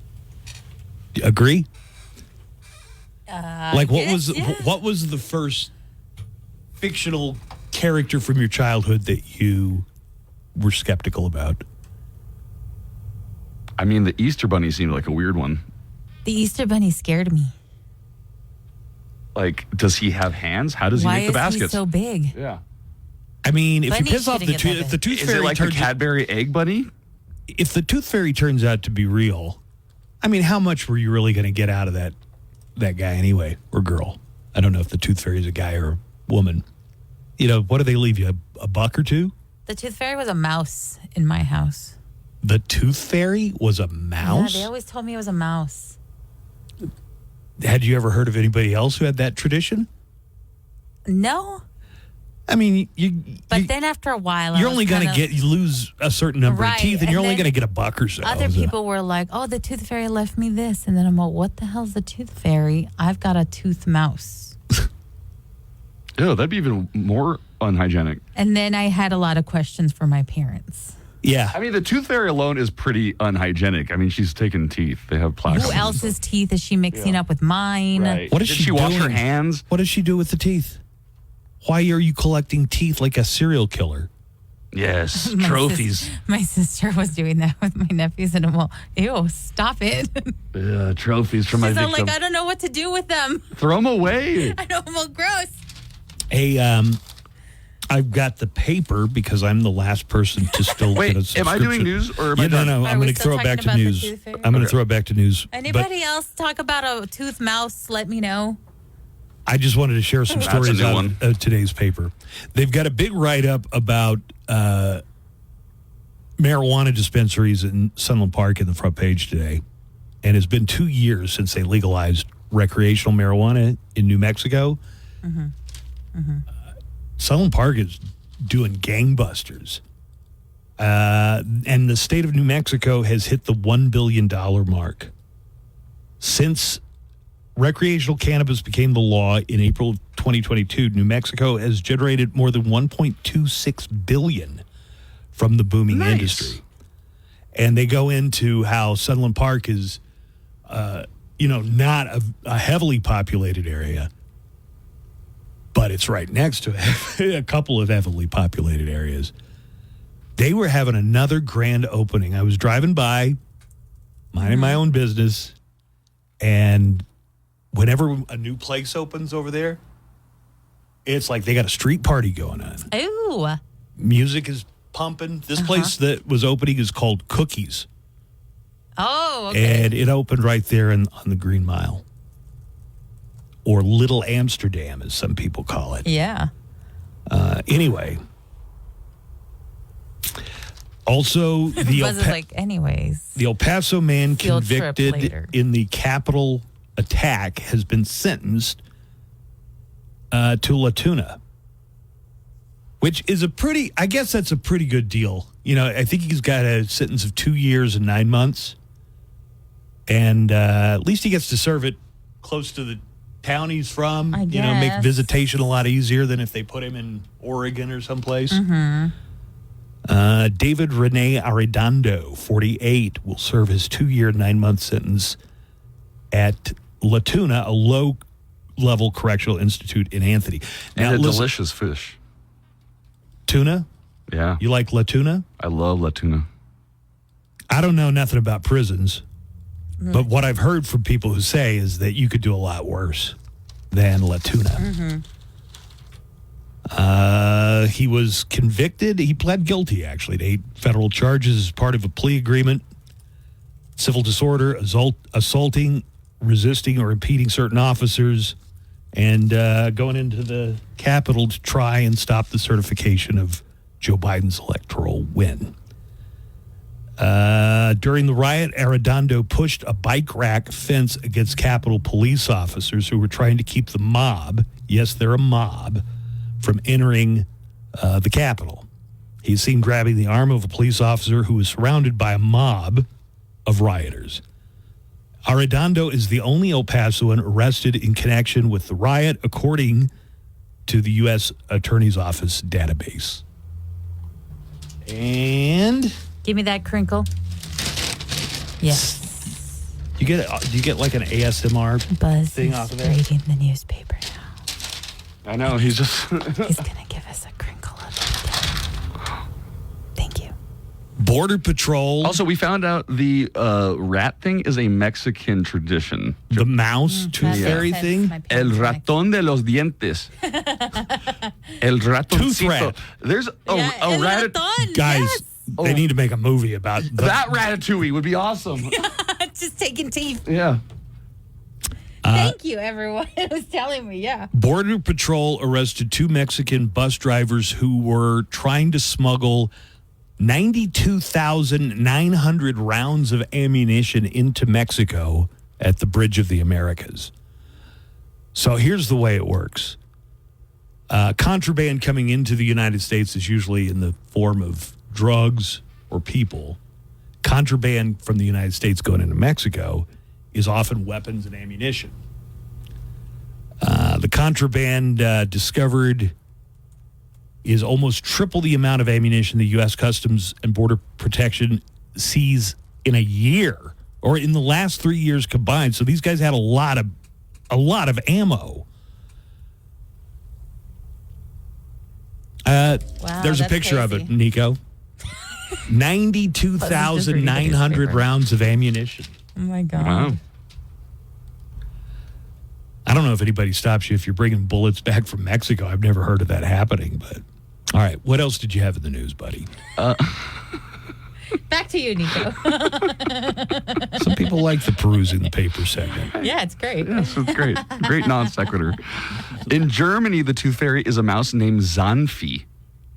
S6: Do you agree? What was the first fictional character from your childhood that you were skeptical about?
S15: I mean, the Easter Bunny seemed like a weird one.
S7: The Easter Bunny scared me.
S15: Like, does he have hands? How does he make the baskets?
S7: Why is he so big?
S15: Yeah.
S6: I mean, if you
S7: Bunnies
S6: piss off the
S7: shouldn't get that
S6: Tooth
S15: Is
S6: Fairy,
S15: it like the Cadbury Egg Bunny?
S6: If the Tooth Fairy turns out to be real, I mean, how much were you really going to get out of that guy anyway, or girl? I don't know if the Tooth Fairy is a guy or a woman. You know, what do they leave you, a buck or two?
S7: The Tooth Fairy was a mouse in my house.
S6: The Tooth Fairy was a mouse?
S7: Yeah, they always told me it was a mouse.
S6: Had you ever heard of anybody else who had that tradition?
S7: No.
S6: I mean,
S7: But then after a while,
S6: you're only going to lose a certain number of teeth, and you're only going to get a buck or so.
S7: Other people were like, "Oh, the Tooth Fairy left me this," and then I'm like, "What the hell's the Tooth Fairy? I've got a tooth mouse."
S15: Ew, that'd be even more unhygienic.
S7: And then I had a lot of questions for my parents.
S6: Yeah.
S15: I mean, the Tooth Fairy alone is pretty unhygienic. I mean, she's taking teeth. They have plastic.
S7: Who else's teeth is she mixing up with mine?
S15: Right.
S6: What does
S15: Did
S6: she
S15: she wash
S6: doing?
S15: her hands?
S6: What does she do with the teeth? Why are you collecting teeth like a serial killer?
S15: Yes,
S7: My
S15: trophies.
S7: My sister was doing that with my nephews, and I'm all, ew, stop it.
S15: Trophies from my
S7: She's all
S15: victim.
S7: like, I don't know what to do with them.
S15: Throw them away.
S7: I know, I'm all gross.
S6: Hey, I've got the paper because I'm the last person to still
S15: Wait,
S6: get a subscription.
S15: am I doing news or am I done?
S6: No, I'm going to throw it back to news. I'm going to throw it back to news.
S7: Anybody else talk about a tooth mouse? Let me know.
S6: I just wanted to share some
S15: That's
S6: stories
S15: a new
S6: out
S15: one.
S6: of today's paper. They've got a big write-up about marijuana dispensaries in Sunland Park in the front page today. And it's been 2 years since they legalized recreational marijuana in New Mexico. Sunland Park is doing gangbusters. And the state of New Mexico has hit the $1 billion mark. Since recreational cannabis became the law in April of 2022, New Mexico has generated more than $1.26 billion from the booming industry. And they go into how Sunland Park is, not a heavily populated area, but it's right next to a couple of heavily populated areas. They were having another grand opening. I was driving by, minding my own business, and whenever a new place opens over there, It's like they got a street party going on.
S7: Ooh.
S6: Music is pumping. This place that was opening is called Cookies.
S7: Oh, okay.
S6: And it opened right there on the Green Mile. Or Little Amsterdam, as some people call it.
S7: Yeah.
S6: Anyway. Also, the
S7: anyways.
S6: The El Paso man
S7: Field trip
S6: convicted
S7: later.
S6: in the Capitol attack has been sentenced to La Tuna, which is I guess that's a pretty good deal. You know, I think he's got a sentence of 2 years and 9 months. And at least he gets to serve it close to the town he's from. You know, make visitation a lot easier than if they put him in Oregon or someplace.
S7: Mm-hmm.
S6: David Rene Arredondo, 48, will serve his 2-year, 9-month sentence at La Tuna, a low-level correctional institute in Anthony.
S15: And a delicious fish.
S6: Tuna?
S15: Yeah.
S6: You like La Tuna?
S15: I love La Tuna.
S6: I don't know nothing about prisons, but what I've heard from people who say is that you could do a lot worse than La Tuna.
S7: Mm-hmm.
S6: He was convicted. He pled guilty, actually, to 8 federal charges as part of a plea agreement. Civil disorder, assaulting, resisting, or impeding certain officers, and going into the Capitol to try and stop the certification of Joe Biden's electoral win. During the riot, Arredondo pushed a bike rack fence against Capitol police officers who were trying to keep the mob, yes, they're a mob, from entering the Capitol. He's seen grabbing the arm of a police officer who was surrounded by a mob of rioters. Arredondo is the only El Pasoan arrested in connection with the riot, according to the U.S. Attorney's Office database. And
S7: Give me that crinkle. Yes.
S6: do you get like an ASMR
S7: Buzz
S6: thing
S7: is
S6: off of that?
S7: reading the newspaper now.
S15: I know, he's just...
S7: He's going to give us a crinkle of it. Thank you.
S6: Border Patrol.
S15: Also, we found out the rat thing is a Mexican tradition.
S6: The mouse tooth fairy thing?
S15: El ratón de los dientes. El ratoncito.
S6: rat.
S15: There's a rat.
S6: Guys, they need to make a movie about
S15: That ratatouille would be awesome.
S7: Just taking teeth.
S15: Yeah.
S7: Thank you, everyone who's telling me. Yeah.
S6: Border Patrol arrested 2 Mexican bus drivers who were trying to smuggle 92,900 rounds of ammunition into Mexico at the Bridge of the Americas. So here's the way it works. Contraband coming into the United States is usually in the form of drugs or people. Contraband from the United States going into Mexico is often weapons and ammunition. The contraband discovered is almost triple the amount of ammunition the U.S. Customs and Border Protection sees in a year, or in the last 3 years combined. So these guys had a lot of ammo. There's a
S7: that's
S6: picture
S7: crazy.
S6: of it, Nico. 92,900 rounds of ammunition.
S7: Oh, my God.
S15: Wow.
S6: I don't know if anybody stops you if you're bringing bullets back from Mexico. I've never heard of that happening, but all right. What else did you have in the news, buddy?
S7: Back to you, Nico.
S6: Some people like the perusing the paper segment.
S7: Yeah, it's great.
S15: Yes, it's great. Great non sequitur. In Germany, the tooth fairy is a mouse named Zanfi.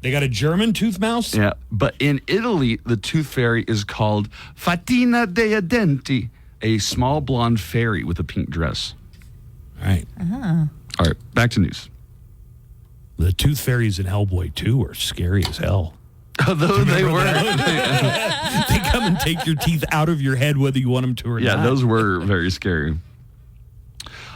S6: They got a German tooth mouse?
S15: Yeah, but in Italy, the tooth fairy is called Fatina dei Denti, a small blonde fairy with a pink dress.
S6: All right.
S7: Uh-huh.
S15: All right, back to news.
S6: The tooth fairies in Hellboy 2 are scary as hell.
S15: Although they were.
S6: They come and take your teeth out of your head whether you want them to or not.
S15: Yeah, those were very scary.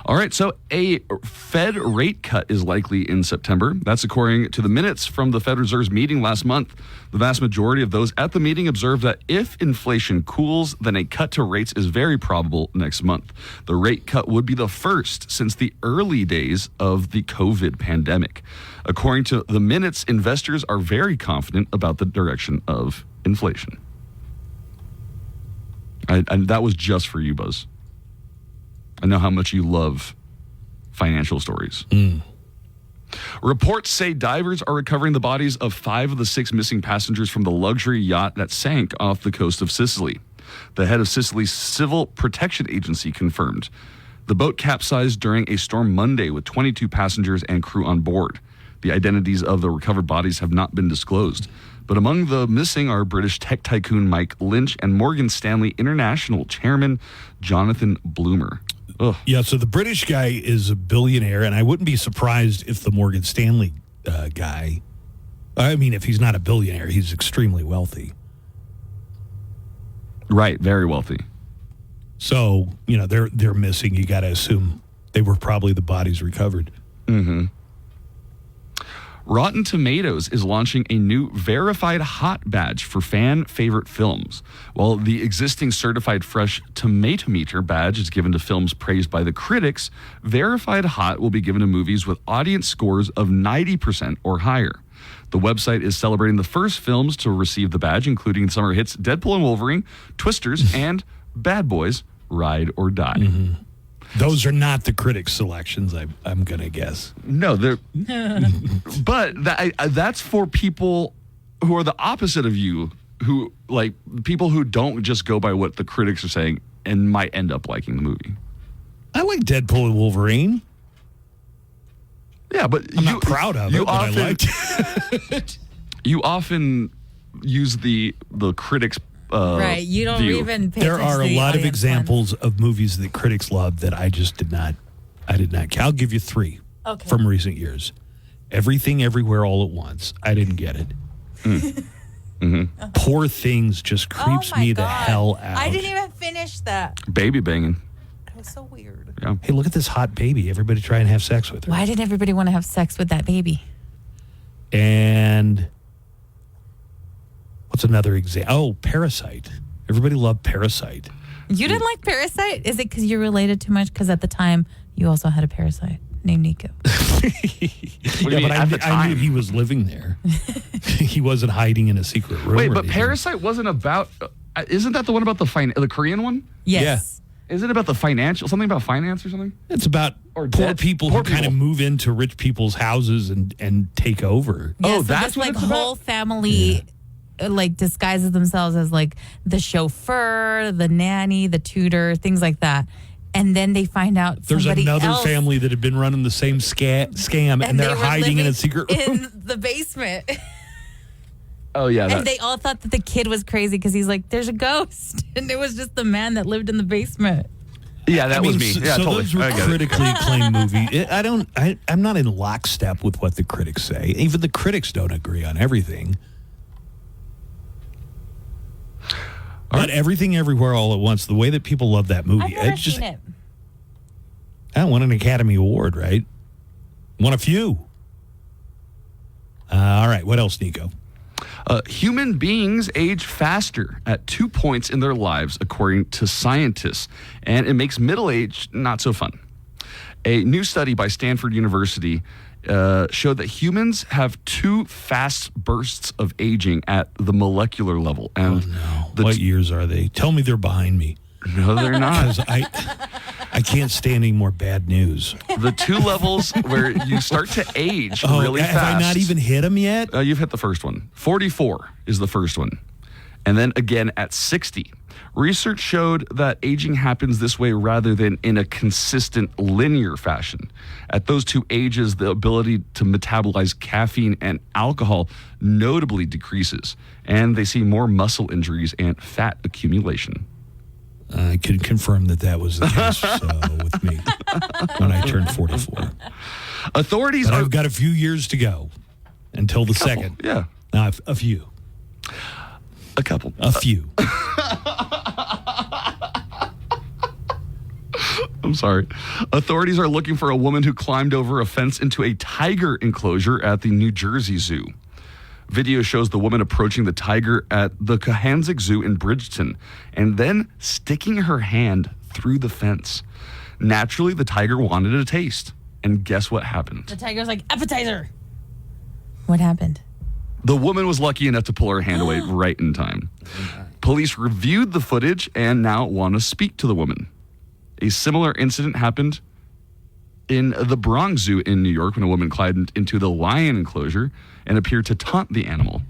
S15: All right, so a Fed rate cut is likely in September. That's according to the minutes from the Fed Reserve's meeting last month. The vast majority of those at the meeting observed that if inflation cools, then a cut to rates is very probable next month. The rate cut would be the first since the early days of the COVID pandemic. According to the minutes, investors are very confident about the direction of inflation. And that was just for you, Buzz. I know how much you love financial stories. Reports say divers are recovering the bodies of 5 of the 6 missing passengers from the luxury yacht that sank off the coast of Sicily. The head of Sicily's Civil Protection Agency confirmed. The boat capsized during a storm Monday with 22 passengers and crew on board. The identities of the recovered bodies have not been disclosed. But among the missing are British tech tycoon Mike Lynch and Morgan Stanley International chairman Jonathan Bloomer. Ugh.
S6: Yeah, so the British guy is a billionaire, and I wouldn't be surprised if the Morgan Stanley guy, I mean, if he's not a billionaire, he's extremely wealthy.
S15: Right, very wealthy.
S6: So, they're missing. You got to assume they were probably the bodies recovered.
S15: Mm-hmm. Rotten Tomatoes is launching a new verified hot badge for fan favorite films. While the existing certified fresh tomatometer badge is given to films praised by the critics, verified hot will be given to movies with audience scores of 90% or higher. The website is celebrating the first films to receive the badge, including summer hits Deadpool and Wolverine, Twisters, and Bad Boys, Ride or Die.
S6: Mm-hmm. Those are not the critics' selections, I'm going to guess.
S15: No, they're... but that's for people who are the opposite of you, who, like, people who don't just go by what the critics are saying and might end up liking the movie.
S6: I like Deadpool and Wolverine.
S15: Yeah, but
S6: I'm not proud of it, but I liked it.
S15: You often use the critics'
S7: right, you don't
S15: view.
S7: even pay
S6: There
S7: attention
S6: are
S7: to
S6: a
S7: the
S6: lot of
S7: audience
S6: examples of movies that critics love that I just did not. I'll give you 3 from recent years. Everything, Everywhere, All at Once. I didn't get it. Mm-hmm. Poor Things just creeps me the hell out.
S7: I didn't even finish that.
S15: Baby banging.
S7: It was so weird.
S15: Yeah.
S6: Hey, look at this hot baby. Everybody try and have sex with her.
S7: Why did everybody want to have sex with that baby?
S6: And what's another example? Oh, Parasite. Everybody loved Parasite.
S7: You didn't like Parasite? Is it because you related too much? Because at the time, you also had a parasite named Nico.
S6: Yeah, but I knew he was living there. He wasn't hiding in a secret room.
S15: Wait, but Parasite wasn't about... isn't that the one about the Korean one?
S7: Yes.
S15: Yeah. Is it about the financial... Something about finance or something?
S6: It's about poor people who kind of move into rich people's houses and take over.
S7: Yeah,
S15: oh,
S7: so
S15: that's
S7: this,
S15: what
S7: like
S15: it's about?
S7: whole family... like disguises themselves as like the chauffeur, the nanny, the tutor, things like that. And then they find out
S6: there's another
S7: else,
S6: family that had been running the same scam and they're
S7: they were
S6: hiding in a
S7: living
S6: secret room.
S7: in the basement.
S15: Oh, yeah.
S7: And they all thought that the kid was crazy because he's like, there's a ghost. And it was just the man that lived in the basement.
S15: Yeah, that was me. Yeah,
S6: so
S15: totally.
S6: those were critically acclaimed movies. I'm not in lockstep with what the critics say. Even the critics don't agree on everything. But Everything, Everywhere, All at Once, the way that people love that movie.
S7: I've never seen it.
S6: I won an Academy Award, right? Won a few. All right, what else, Nico?
S15: Human beings age faster at 2 points in their lives, according to scientists, and it makes middle age not so fun. A new study by Stanford University showed that humans have 2 fast bursts of aging at the molecular level. And
S6: what years are they? Tell me they're behind me.
S15: No, they're not.
S6: I can't stand any more bad news.
S15: The 2 levels where you start to age really fast.
S6: Have I not even hit them yet?
S15: You've hit the first one. 44 is the first one. And then again at 60. Research showed that aging happens this way rather than in a consistent linear fashion. At those 2 ages, the ability to metabolize caffeine and alcohol notably decreases, and they see more muscle injuries and fat accumulation.
S6: I could confirm that was the case with me when I turned 44.
S15: Authorities
S6: I've got a few years to go until the second.
S15: Yeah.
S6: A few.
S15: A couple.
S6: A few.
S15: I'm sorry. Authorities are looking for a woman who climbed over a fence into a tiger enclosure at the New Jersey Zoo. Video shows the woman approaching the tiger at the Cohanzick Zoo in Bridgeton and then sticking her hand through the fence. Naturally, the tiger wanted a taste. And guess what happened?
S7: The tiger's like, appetizer. What happened?
S15: The woman was lucky enough to pull her hand away right in time. Police reviewed the footage and now want to speak to the woman. A similar incident happened in the Bronx Zoo in New York when a woman climbed into the lion enclosure and appeared to taunt the animal.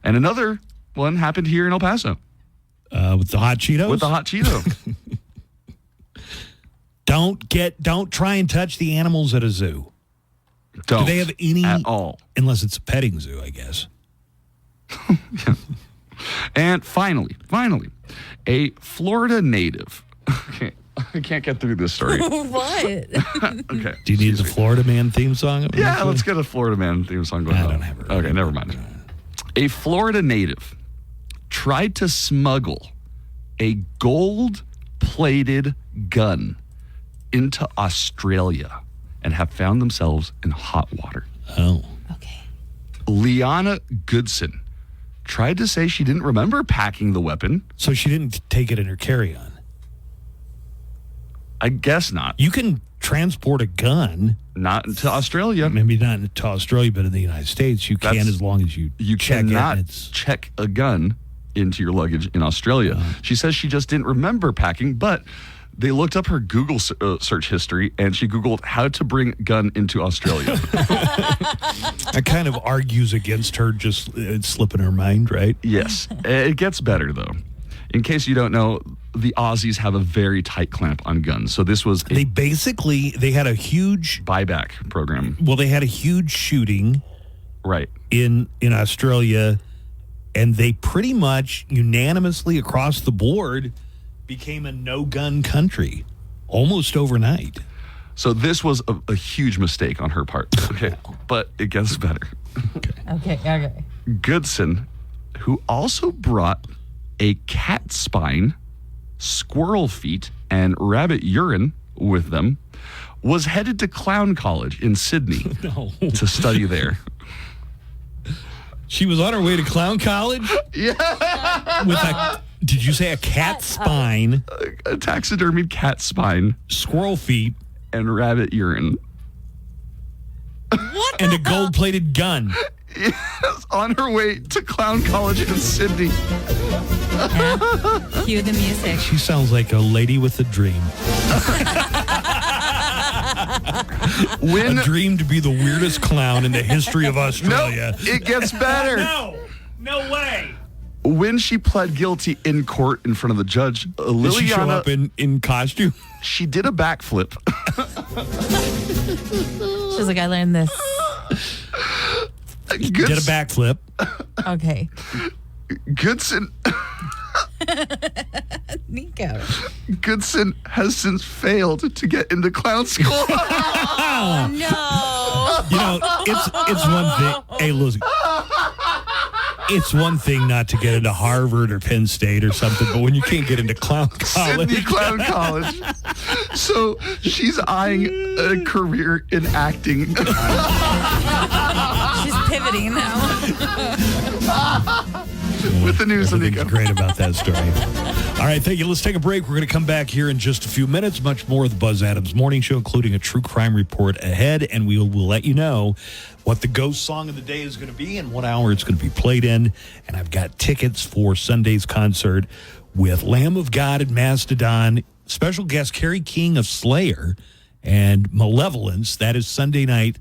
S15: And another one happened here in El Paso.
S6: With the hot Cheetos?
S15: With the hot Cheeto.
S6: Don't try and touch the animals at a zoo.
S15: Don't.
S6: Do they have any
S15: at all?
S6: Unless it's a petting zoo, I guess.
S15: Yeah. And finally, a Florida native. Okay, I can't get through this story.
S7: What?
S15: Okay.
S6: Do you need the Florida Man theme song?
S15: Yeah, let's get a Florida Man theme song going.
S6: I don't have it.
S15: Okay, never mind. A Florida native tried to smuggle a gold-plated gun into Australia and have found themselves in hot water.
S6: Oh.
S7: Okay.
S15: Liana Goodson tried to say she didn't remember packing the weapon.
S6: So she didn't take it in her carry-on?
S15: I guess not.
S6: You can transport a gun.
S15: Not into Australia.
S6: Maybe not into Australia, but in the United States, you can as long as you check
S15: cannot
S6: it.
S15: check a gun into your luggage in Australia. She says she just didn't remember packing, but they looked up her Google search history, and she Googled how to bring gun into Australia.
S6: That kind of argues against her just slipping her mind, right?
S15: Yes. It gets better, though. In case you don't know, the Aussies have a very tight clamp on guns. So this was
S6: they had a huge
S15: buyback program.
S6: Well, they had a huge shooting
S15: right
S6: in Australia, and they pretty much unanimously across the board became a no-gun country almost overnight.
S15: So this was a huge mistake on her part. Okay, but it gets better.
S7: Okay.
S15: Goodson, who also brought a cat spine, squirrel feet, and rabbit urine with them, was headed to Clown College in Sydney to study there.
S6: She was on her way to Clown College?
S15: Yeah.
S6: Did you say a cat spine?
S15: A taxidermied cat spine.
S6: Squirrel feet.
S15: And rabbit urine.
S7: What?
S6: And a gold-plated gun.
S15: Yes, on her way to Clown College in Sydney.
S7: Yeah. Cue the music.
S6: She sounds like a lady with a dream. A dream to be the weirdest clown in the history of Australia.
S15: No, it gets better.
S6: No way.
S15: When she pled guilty in court in front of the judge, Liliana...
S6: Did she show up in costume?
S15: She did a backflip.
S7: She was like, I learned this.
S6: Did a backflip.
S7: Okay.
S15: Goodson...
S7: Nico.
S15: Goodson has since failed to get into clown school.
S7: Oh, no.
S6: You know, it's one thing. Hey, listen. It's one thing not to get into Harvard or Penn State or something, but when you can't get into Clown College.
S15: Sydney Clown College. So she's eyeing a career in acting.
S7: She's pivoting now.
S15: With the news,
S6: Nico. Great about that story. All right, thank you. Let's take a break. We're going to come back here in just a few minutes. Much more of the Buzz Adams Morning Show, including a true crime report ahead, and we'll let you know what the ghost song of the day is going to be and what hour it's going to be played in. And I've got tickets for Sunday's concert with Lamb of God and Mastodon, special guest Carrie King of Slayer, and Malevolence. That is Sunday night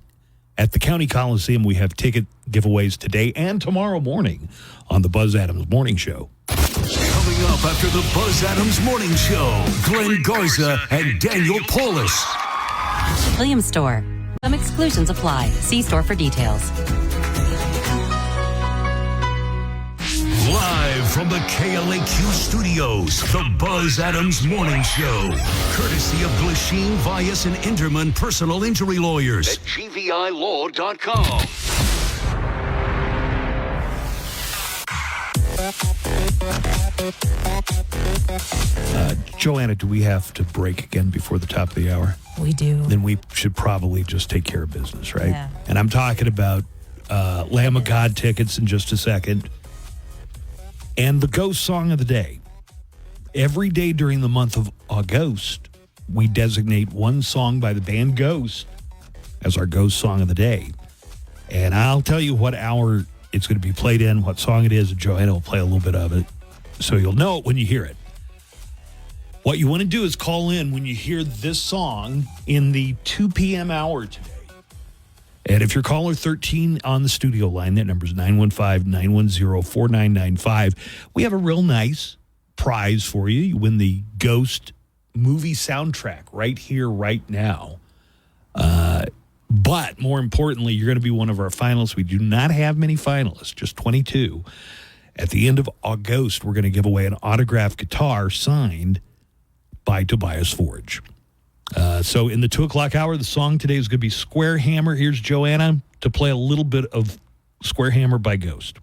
S6: at the County Coliseum. We have ticket giveaways today and tomorrow morning on the Buzz Adams Morning Show.
S2: Coming up after the Buzz Adams Morning Show, Glenn Garza and Daniel Paulus.
S10: Williams Store. Some exclusions apply. See store for details.
S2: Live from the KLAQ studios, the Buzz Adams Morning Show. Courtesy of Glasheen, Vyas, and Inderman Personal Injury Lawyers at GVILaw.com.
S6: Joanna, do we have to break again before the top of the hour?
S7: We do.
S6: Then we should probably just take care of business, right?
S7: Yeah.
S6: And I'm talking about Lamb of God tickets in just a second. And the ghost song of the day. Every day during the month of August, we designate one song by the band Ghost as our ghost song of the day. And I'll tell you what hour it's going to be played in, what song it is, and Joanna will play a little bit of it, so you'll know it when you hear it. What you want to do is call in when you hear this song in the 2 p.m. hour today. And if you're caller 13 on the studio line, that number is 915-910-4995. We have a real nice prize for you. You win the Ghost movie soundtrack right here, right now. But more importantly, you're going to be one of our finalists. We do not have many finalists, just 22. At the end of August, we're going to give away an autographed guitar signed by Tobias Forge. So in the 2 o'clock hour, the song today is going to be Square Hammer. Here's Joanna to play a little bit of Square Hammer by Ghost.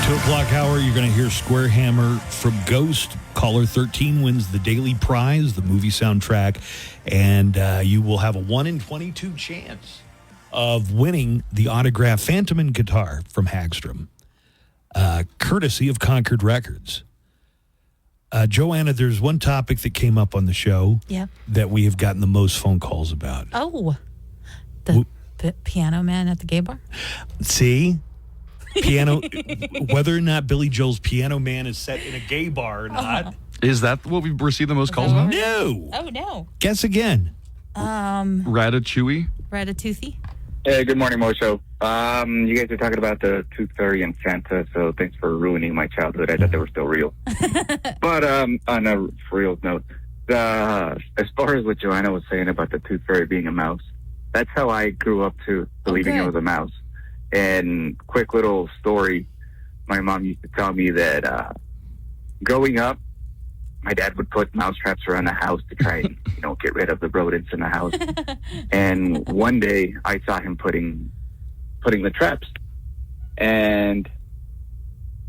S6: 2 o'clock hour, you're going to hear Square Hammer from Ghost. Caller 13 wins the daily prize, the movie soundtrack, and you will have a 1 in 22 chance of winning the autographed Phantom and guitar from Hagstrom, courtesy of Concord Records. Joanna, there's one topic that came up on the show that we have gotten the most phone calls about.
S7: Oh, the piano man at the gay bar?
S6: See? Piano, whether or not Billy Joel's Piano Man is set in a gay bar or not.
S15: Is that what we received the most calls about?
S6: No.
S7: Oh, no.
S6: Guess again.
S15: Ratatouille?
S7: Ratatouille?
S4: Hey, good morning, Mocho. You guys are talking about the Tooth Fairy and Santa, so thanks for ruining my childhood. I thought they were still real. But on a for real note, as far as what Joanna was saying about the Tooth Fairy being a mouse, that's how I grew up to believing it was a mouse. And quick little story, my mom used to tell me that growing up, my dad would put mouse traps around the house to try and, get rid of the rodents in the house. And one day I saw him putting the traps. And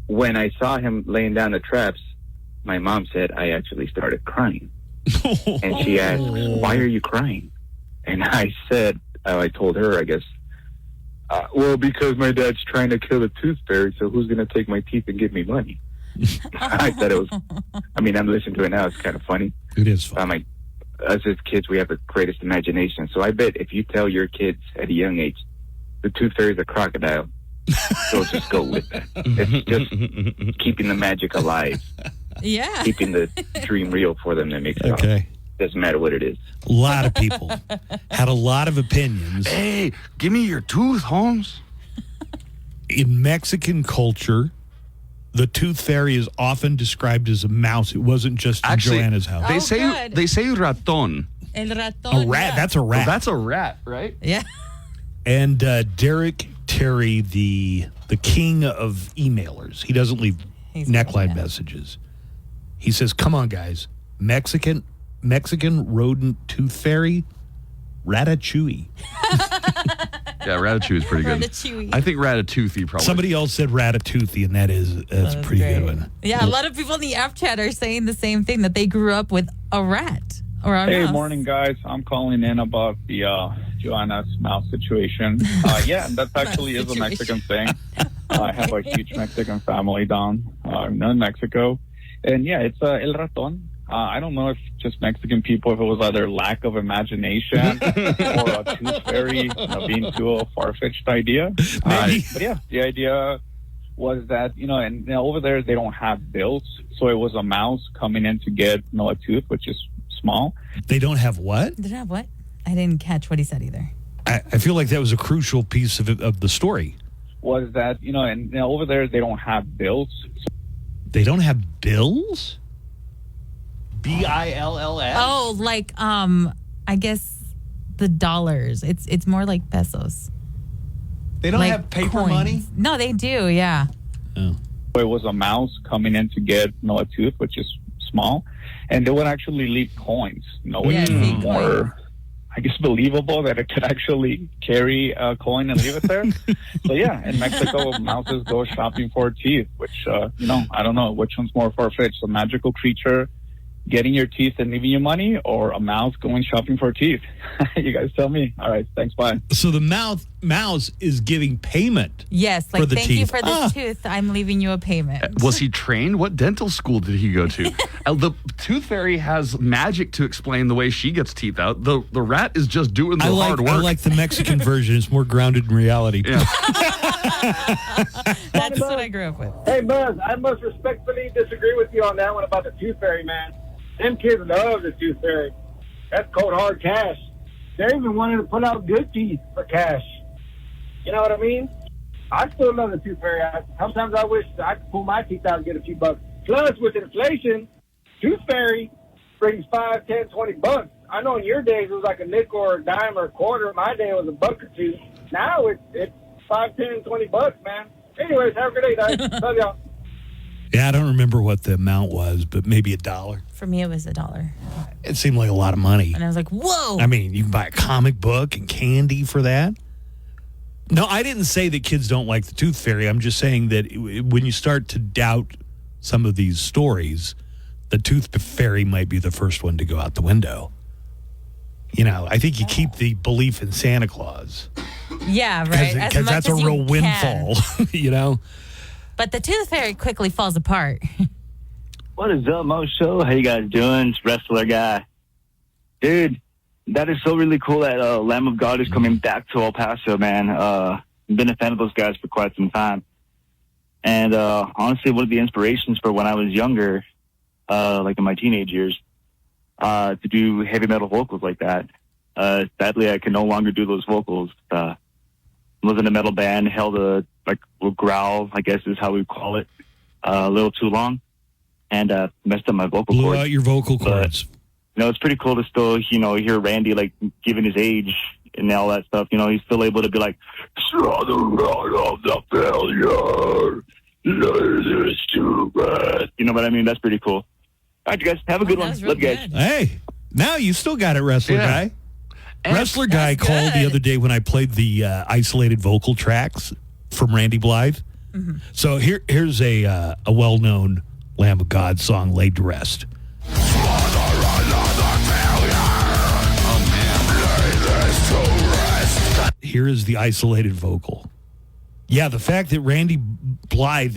S4: when I saw him laying down the traps, my mom said I actually started crying. And she asked, "Why are you crying?" And I said, I told her, I guess, well, because my dad's trying to kill the Tooth Fairy, so who's going to take my teeth and give me money? I thought it was, I'm listening to it now, it's kind of funny.
S6: It is funny.
S4: Us as kids, we have the greatest imagination. So I bet if you tell your kids at a young age, the Tooth Fairy's a crocodile, they'll just go with that. It's just keeping the magic alive.
S7: Yeah.
S4: Keeping the dream real for them that makes it
S6: okay.
S4: Doesn't matter what it is.
S6: A lot of people had a lot of opinions.
S15: Hey, give me your tooth, Holmes.
S6: In Mexican culture, the Tooth Fairy is often described as a mouse. It wasn't just in Joanna's house.
S15: They say raton.
S7: El ratón.
S6: A rat.
S7: Yeah.
S6: That's a rat.
S15: Well, that's a rat, right?
S7: Yeah.
S6: And Derek Terry, the king of emailers, he doesn't leave neckline messages. He says, "Come on, guys, Mexican rodent Tooth Fairy, Ratatouille."
S15: Yeah, Ratatouille is pretty good.
S7: Ratatouille.
S15: I think Ratatouille probably.
S6: Somebody else said Ratatouille, and that's a pretty good one.
S7: Yeah, a lot of people in the app chat are saying the same thing, that they grew up with a rat or a
S11: Hey,
S7: mouse.
S11: morning, guys. I'm calling in about the Joanna's mouse situation. Yeah, that actually is a Mexican thing. I have a huge Mexican family down in Mexico. And yeah, it's El Raton. I don't know if just Mexican people, if it was either lack of imagination or a Tooth Fairy being too a far-fetched idea. But yeah, the idea was that, and over there they don't have bills. So it was a mouse coming in to get a tooth, which is small.
S6: They don't have what?
S7: They don't have what? I didn't catch what he said either.
S6: I feel like that was a crucial piece of the story.
S11: Was that, and over there they don't have bills.
S6: They don't have bills? BILLS?
S7: Oh, like I guess the dollars. It's more like pesos.
S6: They don't
S7: Like
S6: have paper
S7: coins.
S6: money?
S7: No, they do. Yeah.
S6: Oh.
S11: It was a mouse coming in to get a tooth, which is small, and they would actually leave coins. Which is more I guess, believable that it could actually carry a coin and leave it there. So yeah, in Mexico, mouses go shopping for teeth, which, I don't know which one's more far-fetched, a magical creature getting your teeth and leaving you money, or a mouse going shopping for teeth. You guys tell me. All right, thanks, bye.
S6: So the mouse is giving payment.
S7: Yes, like,
S6: for the
S7: thank
S6: teeth.
S7: you for this tooth. I'm leaving you a payment.
S15: Was he trained? What dental school did he go to? The tooth fairy has magic to explain the way she gets teeth out. The rat is just doing the hard work.
S6: I like the Mexican version. It's more grounded in reality.
S15: Yeah.
S7: That's what I grew up with.
S1: Hey, Buzz, I must respectfully disagree with you on that one about the tooth fairy, man. Them kids love the tooth fairy. That's cold hard cash. They're even wanting to put out good teeth for cash. You know what I mean? I still love the tooth fairy. Sometimes I wish I could pull my teeth out and get a few bucks. Plus, with inflation, tooth fairy brings $5, $10, $20. I know in your days it was like a nickel or a dime or a quarter. My day was a buck or two. Now it's $5, $10, $20, man. Anyways, have a good day, guys. Love y'all.
S6: Yeah, I don't remember what the amount was, but maybe $1.
S7: For me, it was $1.
S6: It seemed like a lot of money.
S7: And I was like, whoa.
S6: I mean, you can buy a comic book and candy for that. No, I didn't say that kids don't like the tooth fairy. I'm just saying that when you start to doubt some of these stories, the tooth fairy might be the first one to go out the window. You know, I think you keep the belief in Santa Claus.
S7: Yeah, right.
S6: Because that's a real windfall, you know?
S7: But the tooth fairy quickly falls apart.
S12: What is up, Mo Show? How you guys doing? It's Wrestler Guy. Dude, that is so really cool that Lamb of God is coming back to El Paso, man. I've been a fan of those guys for quite some time. And honestly, one of the inspirations for when I was younger, like in my teenage years, to do heavy metal vocals like that. Sadly, I can no longer do those vocals. Was in a metal band, held a little growl, I guess is how we call it, a little too long, and messed up my vocal cords.
S6: Blew out your vocal cords.
S12: But, it's pretty cool to still, hear Randy, like, given his age and all that stuff. He's still able to be like, "Straw the rod of the failure, this too bad." You know what I mean? That's pretty cool. All right, you guys, have a good one. Love you guys.
S6: Hey, now you still got it, Wrestler Guy. Wrestler Guy called the other day when I played the isolated vocal tracks from Randy Blythe. Mm-hmm. So here's a well-known Lamb of God song laid to rest. Here is the isolated vocal. Yeah, the fact that Randy Blythe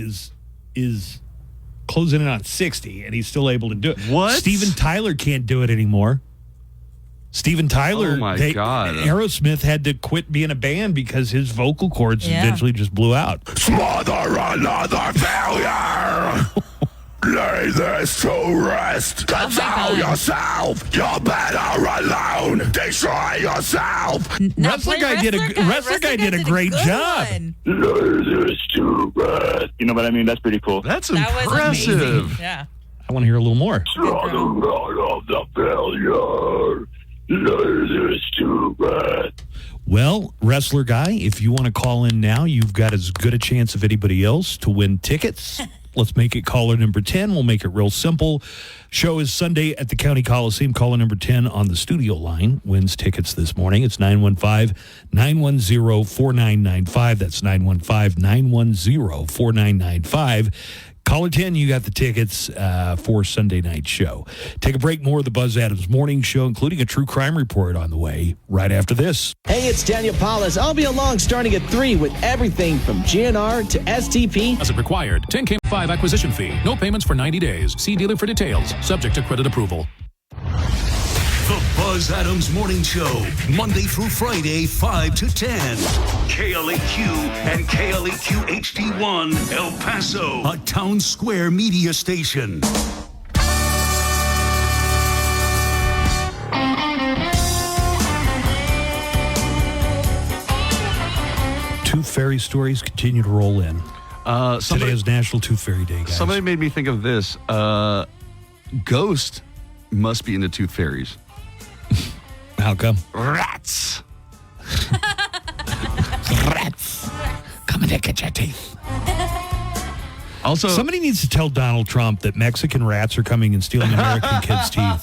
S6: is closing in on 60 and he's still able to do it.
S15: What?
S6: Steven Tyler can't do it anymore. Steven Tyler,
S15: oh my God.
S6: Aerosmith had to quit being a band because his vocal cords eventually just blew out.
S2: Smother another failure. Lay this to rest. Console yourself. You're better alone. Destroy yourself.
S6: Wrestler Guy did a great job.
S12: Lay this to rest. You know what I mean? That's pretty cool.
S15: That's
S7: impressive. Yeah.
S6: I want to hear a little more.
S12: Of the failure.
S6: Well, Wrestler Guy, if you want to call in now, you've got as good a chance of anybody else to win tickets. Let's make it caller number 10. We'll make it real simple. Show is Sunday at the County Coliseum. Caller number 10 on the studio line wins tickets this morning. It's 915-910-4995. That's 915-910-4995. Caller 10, you got the tickets for Sunday night show. Take a break. More of the Buzz Adams Morning Show, including a true crime report on the way right after this.
S13: Hey, it's Daniel Paulus. I'll be along starting at 3 with everything from GNR to STP.
S14: As it required, 10K5 acquisition fee. No payments for 90 days. See dealer for details. Subject to credit approval.
S2: The Buzz Adams Morning Show, Monday through Friday, 5 to 10. KLAQ and KLAQ HD1, El Paso, a Town Square media station.
S6: Tooth Fairy stories continue to roll in. Today is National Tooth Fairy Day, guys.
S15: Somebody made me think of this. Ghost must be into tooth fairies.
S6: How come?
S15: Rats.
S6: Rats. Come and get your teeth.
S15: Also,
S6: somebody needs to tell Donald Trump that Mexican rats are coming and stealing American kids' teeth.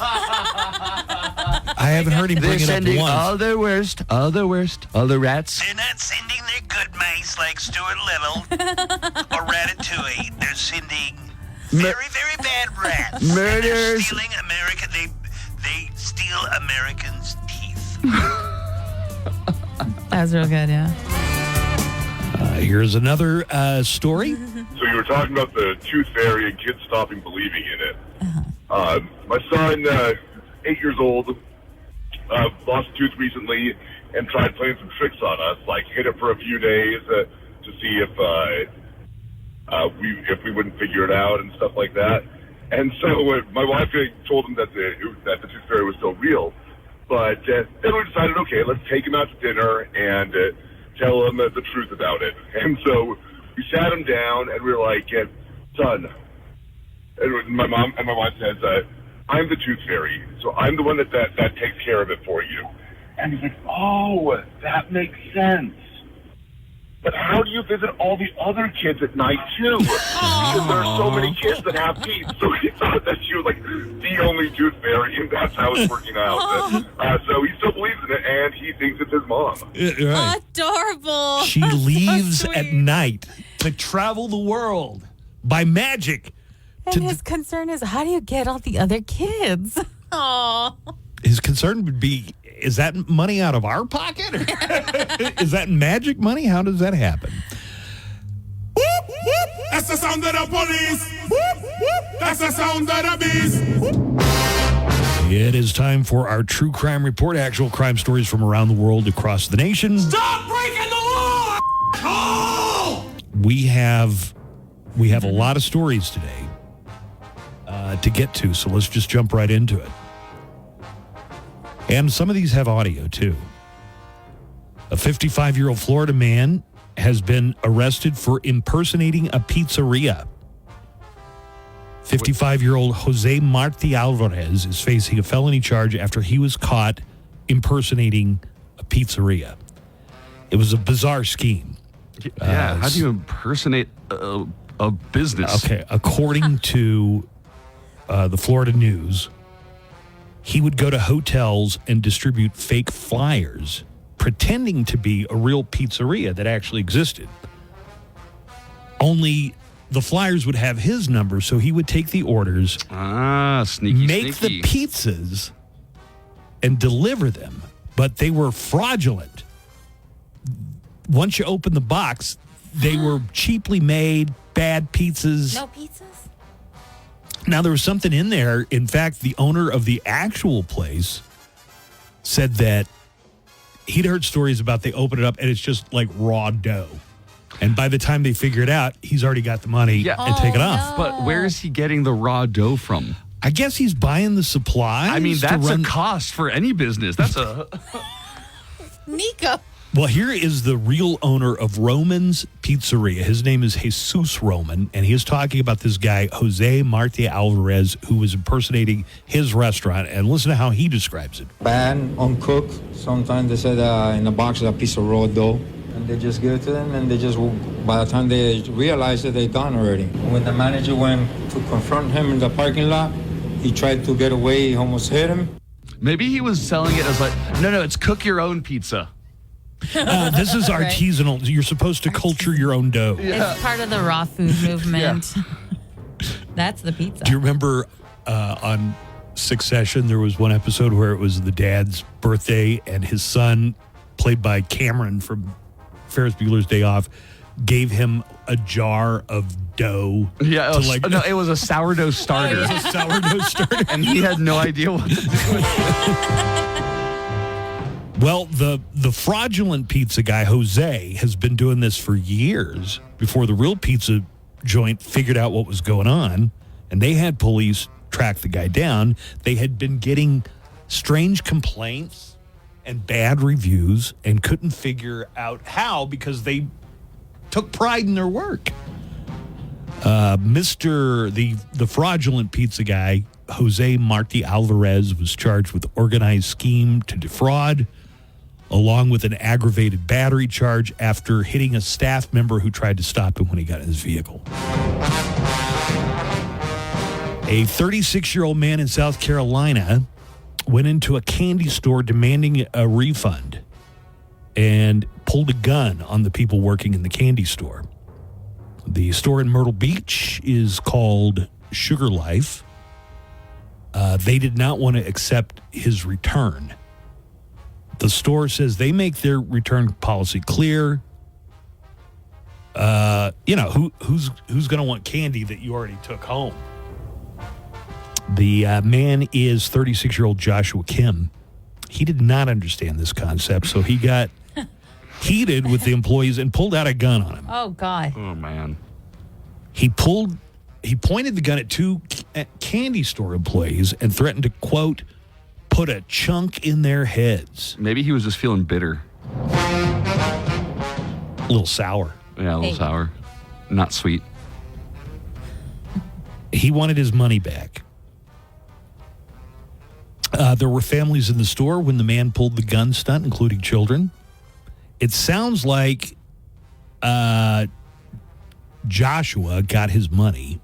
S6: I haven't heard him
S15: They're
S6: bring it up
S15: sending
S6: once.
S15: all the worst, all the rats.
S3: They're not sending their good mice like Stuart Little or Ratatouille. They're sending very, very bad rats.
S15: Murders.
S3: And they're stealing America. They steal Americans' teeth.
S7: That was real good, yeah.
S6: Here's another story.
S5: So you were talking about the tooth fairy and kids stopping believing in it. My son, 8 years old, lost a tooth recently and tried playing some tricks on us, like hit it for a few days to see if we wouldn't figure it out and stuff like that. And so my wife told him that the tooth fairy was still real. But then we decided, okay, let's take him out to dinner and tell him the truth about it. And so we sat him down and we were like, son, and my mom and my wife says, I'm the tooth fairy, so I'm the one that takes care of it for you. And he's like, oh, that makes sense. But how do you visit all the other kids at night, too? Because there are so many kids that have teeth. So he thought that she was, like, the only tooth fairy, and that's how it's working out. So he still believes in it, and he thinks it's his mom.
S6: Right.
S7: Adorable.
S6: She leaves at night to travel the world by magic.
S7: And his concern is, how do you get all the other kids? Aww.
S6: His concern would be, is that money out of our pocket? Or is that magic money? How does that happen?
S8: That's the sound of the police. That's the sound of the beast.
S6: It is time for our True Crime Report. Actual crime stories from around the world, across the nation.
S8: Stop breaking the law! Oh!
S6: We have a lot of stories today to get to, so let's just jump right into it. And some of these have audio, too. A 55-year-old Florida man has been arrested for impersonating a pizzeria. 55-year-old Jose Marti Alvarez is facing a felony charge after he was caught impersonating a pizzeria. It was a bizarre scheme.
S15: Yeah, how do you impersonate a business?
S6: Okay, according to the Florida News, he would go to hotels and distribute fake flyers, pretending to be a real pizzeria that actually existed. Only the flyers would have his number, so he would take the orders, make the pizzas, and deliver them. But they were fraudulent. Once you open the box, they were cheaply made, bad pizzas.
S7: No pizzas?
S6: Now, there was something in there. In fact, the owner of the actual place said that he'd heard stories about they open it up and it's just like raw dough. And by the time they figure it out, he's already got the money and take it off.
S15: But where is he getting the raw dough from?
S6: I guess he's buying the supplies.
S15: I mean, that's a cost for any business. That's a...
S7: Nico.
S6: Well, here is the real owner of Roman's Pizzeria. His name is Jesus Roman, and he is talking about this guy, Jose Marti Alvarez, who was impersonating his restaurant. And listen to how he describes it.
S16: Bad, uncooked. Sometimes they said in the box is a piece of raw dough. And they just give it to them, and they just, by the time they realize it, they're done already. When the manager went to confront him in the parking lot, he tried to get away. He almost hit him.
S15: Maybe he was selling it as like, no, it's cook your own pizza.
S6: This is artisanal. Right. You're supposed to culture your own dough.
S7: Yeah. It's part of the raw food movement. That's the pizza.
S6: Do you remember on Succession, there was one episode where it was the dad's birthday and his son, played by Cameron from Ferris Bueller's Day Off, gave him a jar of dough.
S15: Yeah, it was a sourdough starter.
S6: It was a sourdough starter.
S15: And he had no idea what to do with it.
S6: Well, the fraudulent pizza guy, Jose, has been doing this for years before the real pizza joint figured out what was going on, and they had police track the guy down. They had been getting strange complaints and bad reviews and couldn't figure out how because they took pride in their work. The fraudulent pizza guy, Jose Marti Alvarez, was charged with organized scheme to defraud, along with an aggravated battery charge after hitting a staff member who tried to stop him when he got in his vehicle. A 36-year-old man in South Carolina went into a candy store demanding a refund and pulled a gun on the people working in the candy store. The store in Myrtle Beach is called Sugar Life. They did not want to accept his return. The store says they make their return policy clear. Who's going to want candy that you already took home? The man is 36-year-old Joshua Kim. He did not understand this concept, so he got heated with the employees and pulled out a gun on him.
S7: Oh, God.
S15: Oh, man.
S6: He pointed the gun at two candy store employees and threatened to, quote, put a chunk in their heads.
S15: Maybe he was just feeling bitter.
S6: A little sour.
S15: Yeah, a little sour. Not sweet.
S6: He wanted his money back. There were families in the store when the man pulled the gun stunt, including children. It sounds like Joshua got his money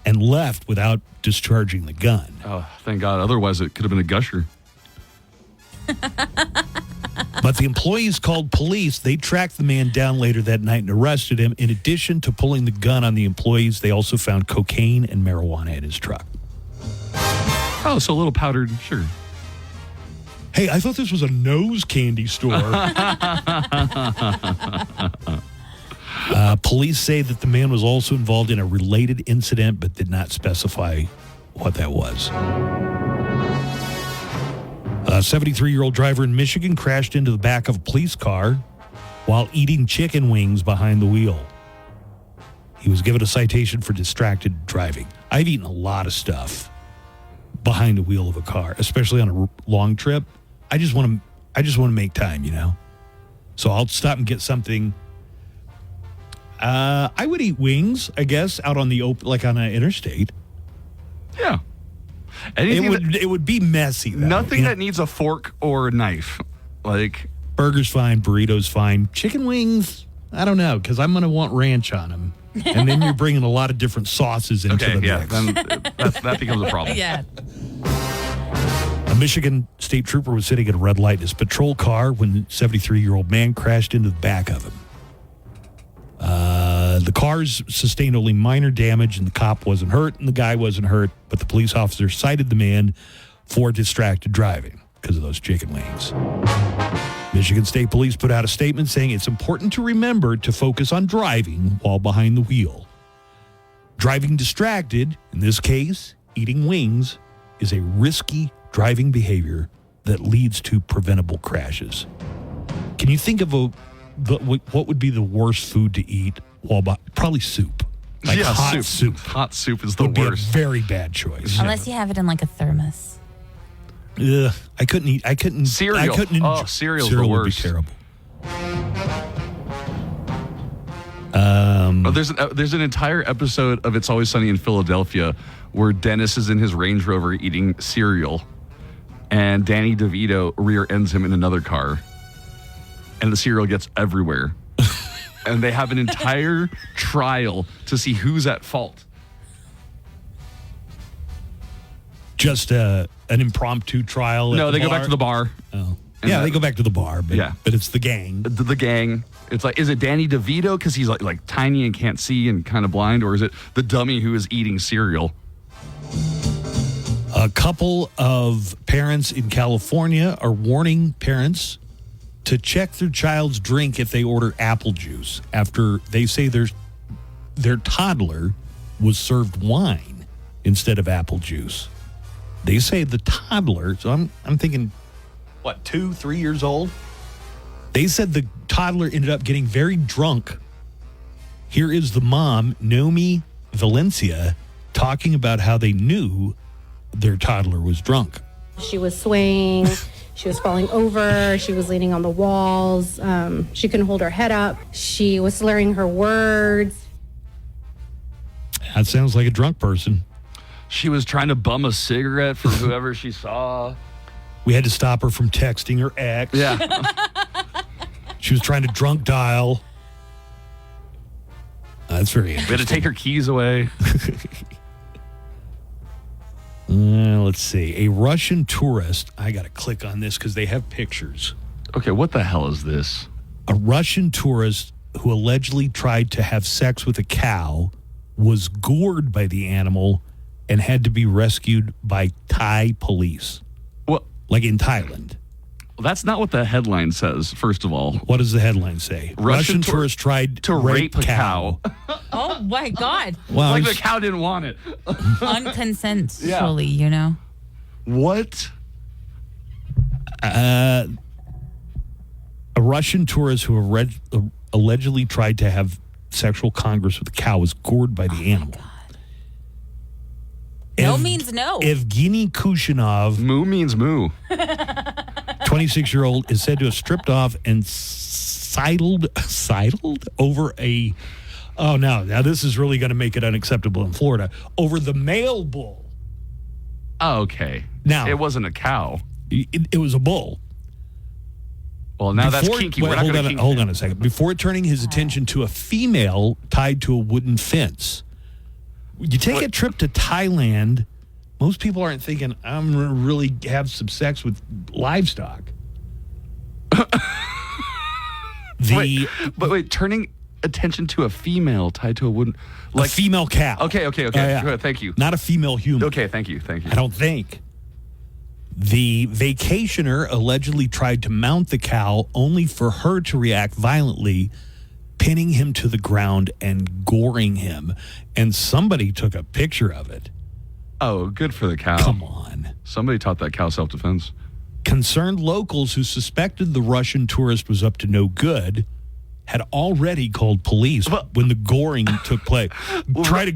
S6: and left without discharging the gun.
S15: Oh, thank God. Otherwise, it could have been a gusher.
S6: But the employees called police. They tracked the man down later that night and arrested him. In addition to pulling the gun on the employees, they also found cocaine and marijuana in his truck.
S15: Oh, so a little powdered sugar.
S6: Hey, I thought this was a nose candy store. Police say that the man was also involved in a related incident, but did not specify what that was. A 73-year-old driver in Michigan crashed into the back of a police car while eating chicken wings behind the wheel. He was given a citation for distracted driving. I've eaten a lot of stuff behind the wheel of a car, especially on a long trip. I just want to make time, you know. So I'll stop and get something. I would eat wings, I guess, out on the open, like on an interstate.
S15: Yeah.
S6: It would be messy, though.
S15: Nothing that needs a fork or a knife. Like
S6: burgers fine, burritos fine. Chicken wings, I don't know, because I'm going to want ranch on them. And then you're bringing a lot of different sauces into the mix.
S15: Then that becomes a problem.
S7: Yeah.
S6: A Michigan state trooper was sitting at a red light in his patrol car when the 73-year-old man crashed into the back of him. The cars sustained only minor damage, and the cop wasn't hurt, and the guy wasn't hurt, but the police officer cited the man for distracted driving because of those chicken wings. Michigan State Police put out a statement saying it's important to remember to focus on driving while behind the wheel. Driving distracted, in this case, eating wings, is a risky driving behavior that leads to preventable crashes. Can you think of what would be the worst food to eat while probably soup? Like hot soup.
S15: Hot soup is the
S6: would
S15: worst.
S6: Be a very bad choice.
S7: Unless you have it in like a thermos.
S6: Ugh, I couldn't
S15: cereal. Cereal's the worst.
S6: Would be terrible.
S15: There's an entire episode of It's Always Sunny in Philadelphia where Dennis is in his Range Rover eating cereal, and Danny DeVito rear ends him in another car, and the cereal gets everywhere. And they have an entire trial to see who's at fault.
S6: Just an impromptu trial?
S15: No, they go back to the bar.
S6: Oh. Yeah, they go back to the bar, but it's the gang.
S15: The gang. It's like, is it Danny DeVito because he's like tiny and can't see and kind of blind, or is it the dummy who is eating cereal?
S6: A couple of parents in California are warning parents to check their child's drink if they order apple juice after they say their toddler was served wine instead of apple juice. They say the toddler, so I'm thinking, 2-3 years old? They said the toddler ended up getting very drunk. Here is the mom, Nomi Valencia, talking about how they knew their toddler was drunk.
S9: She was swaying. She was falling over. She was leaning on the walls. She couldn't hold her head up. She was slurring her words.
S6: That sounds like a drunk person.
S15: She was trying to bum a cigarette for whoever she saw.
S6: We had to stop her from texting her ex.
S15: Yeah.
S6: She was trying to drunk dial. That's very interesting.
S15: We had to take her keys away.
S6: Let's see. A Russian tourist. I got to click on this because they have pictures.
S15: Okay, what the hell is this?
S6: A Russian tourist who allegedly tried to have sex with a cow was gored by the animal and had to be rescued by Thai police.
S15: What?
S6: Like in Thailand.
S15: Well, that's not what the headline says, first of all.
S6: What does the headline say? Russian tourist tried
S15: to rape a cow.
S7: Oh, my God.
S6: Well,
S15: like the cow didn't want it.
S7: Unconsensually, you know.
S15: What?
S6: A Russian tourist who allegedly tried to have sexual congress with a cow was gored by the animal.
S7: No means no.
S6: Evgeny Kushinov.
S15: Moo means moo.
S6: 26-year-old is said to have stripped off and sidled over a... Oh, no. Now, this is really going to make it unacceptable in Florida. Over the male bull.
S15: Oh, okay.
S6: Now,
S15: it wasn't a cow.
S6: It was a bull.
S15: Well, now that's kinky. We're not going to kink
S6: hold on a second. Before turning his attention to a female tied to a wooden fence. You take a trip to Thailand, most people aren't thinking, I'm going to really have some sex with livestock.
S15: Wait, turning attention to a female tied to a wooden...
S6: Like a female cow.
S15: Okay.
S6: Yeah.
S15: Good, thank you.
S6: Not a female human.
S15: Okay, thank you.
S6: I don't think. The vacationer allegedly tried to mount the cow only for her to react violently, pinning him to the ground and goring him. And somebody took a picture of it.
S15: Oh, good for the cow.
S6: Come on.
S15: Somebody taught that cow self-defense.
S6: Concerned locals who suspected the Russian tourist was up to no good had already called police when the goring took place. Try to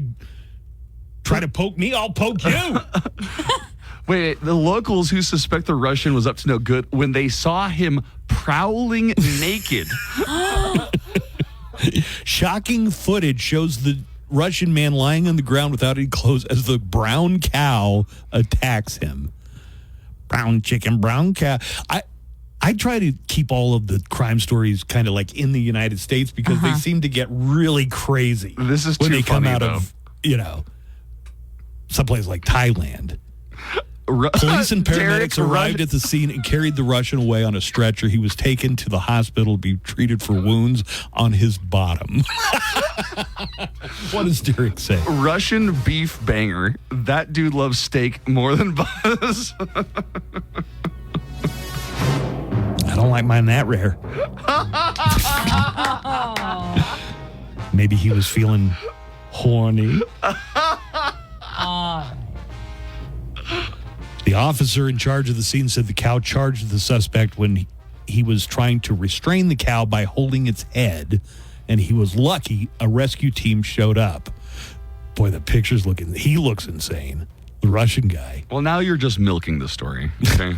S6: poke me, I'll poke you.
S15: Wait, the locals who suspect the Russian was up to no good when they saw him prowling naked.
S6: Shocking footage shows the Russian man lying on the ground without any clothes as the brown cow attacks him. Brown chicken, brown cow. I try to keep all of the crime stories kind of like in the United States because they seem to get really crazy.
S15: This is
S6: when
S15: too
S6: they come
S15: funny,
S6: out
S15: though.
S6: of, someplace like Thailand. Police and paramedics arrived at the scene and carried the Russian away on a stretcher. He was taken to the hospital to be treated for wounds on his bottom. What does Derek say?
S15: Russian beef banger. That dude loves steak more than Buzz.
S6: I don't like mine that rare. Maybe he was feeling horny. The officer in charge of the scene said the cow charged the suspect when he was trying to restrain the cow by holding its head, and he was lucky a rescue team showed up. Boy, the picture's he looks insane. The Russian guy.
S15: Well, now you're just milking the story. Okay.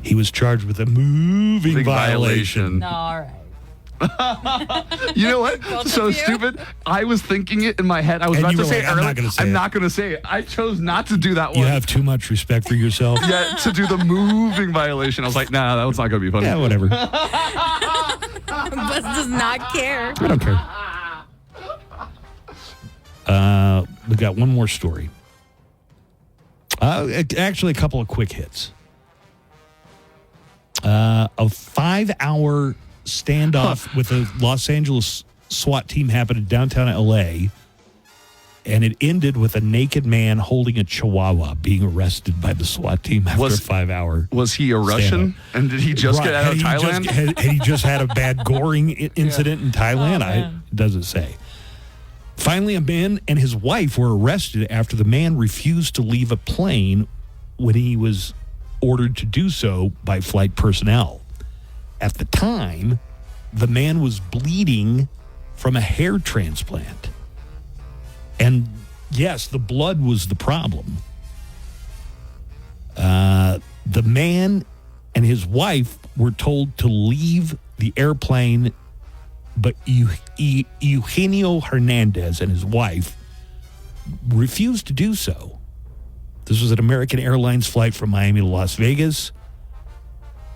S6: He was charged with a moving violation.
S7: All right.
S15: You know what? So stupid. I was thinking it in my head. I was about to say it earlier. I'm not going to say it. I chose not to do that one.
S6: You have too much respect for yourself.
S15: Yeah, to do the moving violation. I was like, nah, that one's not going to be funny.
S6: Yeah, whatever.
S7: Buzz does not care.
S6: I don't care. We got one more story. Actually, a couple of quick hits. A 5-hour standoff with a Los Angeles SWAT team happened in downtown L.A., and it ended with a naked man holding a chihuahua being arrested by the SWAT team after a 5-hour.
S15: Was he a Russian?
S6: standoff.
S15: And did he just get out of Thailand?
S6: Had he just had a bad goring incident in Thailand? It doesn't say. Finally, a man and his wife were arrested after the man refused to leave a plane when he was ordered to do so by flight personnel. At the time, the man was bleeding from a hair transplant. And yes, the blood was the problem. The man and his wife were told to leave the airplane, but Eugenio Hernandez and his wife refused to do so. This was an American Airlines flight from Miami to Las Vegas.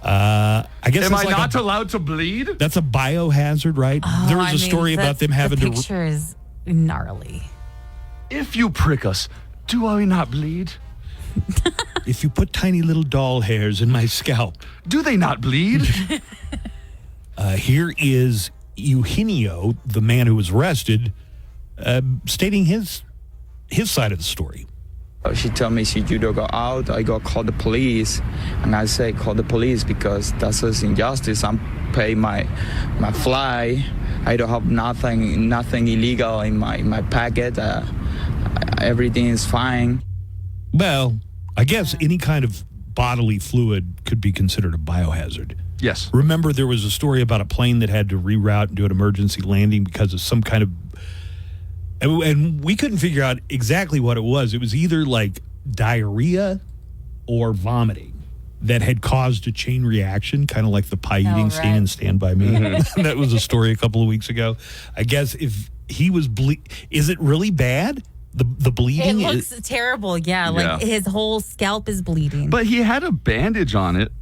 S6: I guess
S15: Am I not allowed to bleed?
S6: That's a biohazard, right? There was a story about them having
S7: the picture is gnarly.
S15: If you prick us, do I not bleed?
S6: If you put tiny little doll hairs in my scalp,
S15: do they not bleed?
S6: Here is Eugenio, the man who was arrested, stating his side of the story.
S17: She told me she judo go out, I go call the police, and I say call the police because that's just injustice. I'm pay my fly. I don't have nothing illegal in my packet. Everything is fine.
S6: Well, I guess any kind of bodily fluid could be considered a biohazard.
S15: Yes.
S6: Remember, there was a story about a plane that had to reroute and do an emergency landing because of some kind of... And we couldn't figure out exactly what it was. It was either like diarrhea or vomiting that had caused a chain reaction, kind of like the pie eating scene in Stand By Me. That was a story a couple of weeks ago. I guess if he was is it really bad? The bleeding?
S7: It looks terrible, yeah. Like his whole scalp is bleeding.
S15: But he had a bandage on it.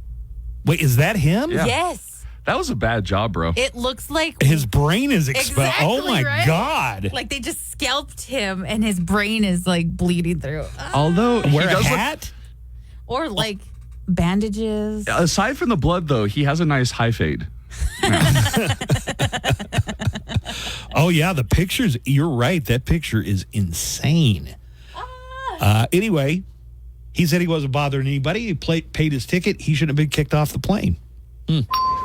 S6: Wait, is that him?
S15: Yeah.
S7: Yes.
S15: That was a bad job, bro.
S7: It looks like...
S6: His brain is exposed.
S7: Exactly,
S6: oh, my
S7: right?
S6: God.
S7: Like they just scalped him and his brain is like bleeding through.
S15: Although he
S6: Wear a
S15: does
S6: hat?
S7: Or like bandages.
S15: Aside from the blood, though, he has a nice high fade.
S6: Oh, yeah, the pictures. You're right. That picture is insane. Anyway, he said he wasn't bothering anybody. He paid his ticket. He shouldn't have been kicked off the plane.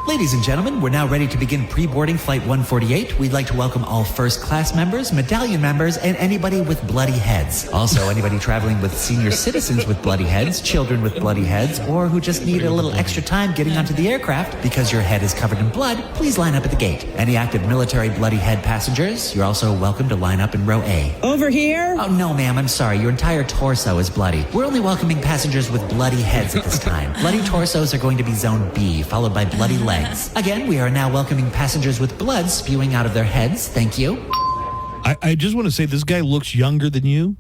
S18: Ladies and gentlemen, we're now ready to begin pre-boarding Flight 148. We'd like to welcome all first-class members, medallion members, and anybody with bloody heads. Also, anybody traveling with senior citizens with bloody heads, children with bloody heads, or who just need a little extra time getting onto the aircraft because your head is covered in blood, please line up at the gate. Any active military bloody head passengers, you're also welcome to line up in row A.
S19: Over here?
S18: Oh, no, ma'am, I'm sorry. Your entire torso is bloody. We're only welcoming passengers with bloody heads at this time. Bloody torsos are going to be zone B, followed by bloody legs. Again, we are now welcoming passengers with blood spewing out of their heads. Thank you.
S6: I just want to say this guy looks younger than you.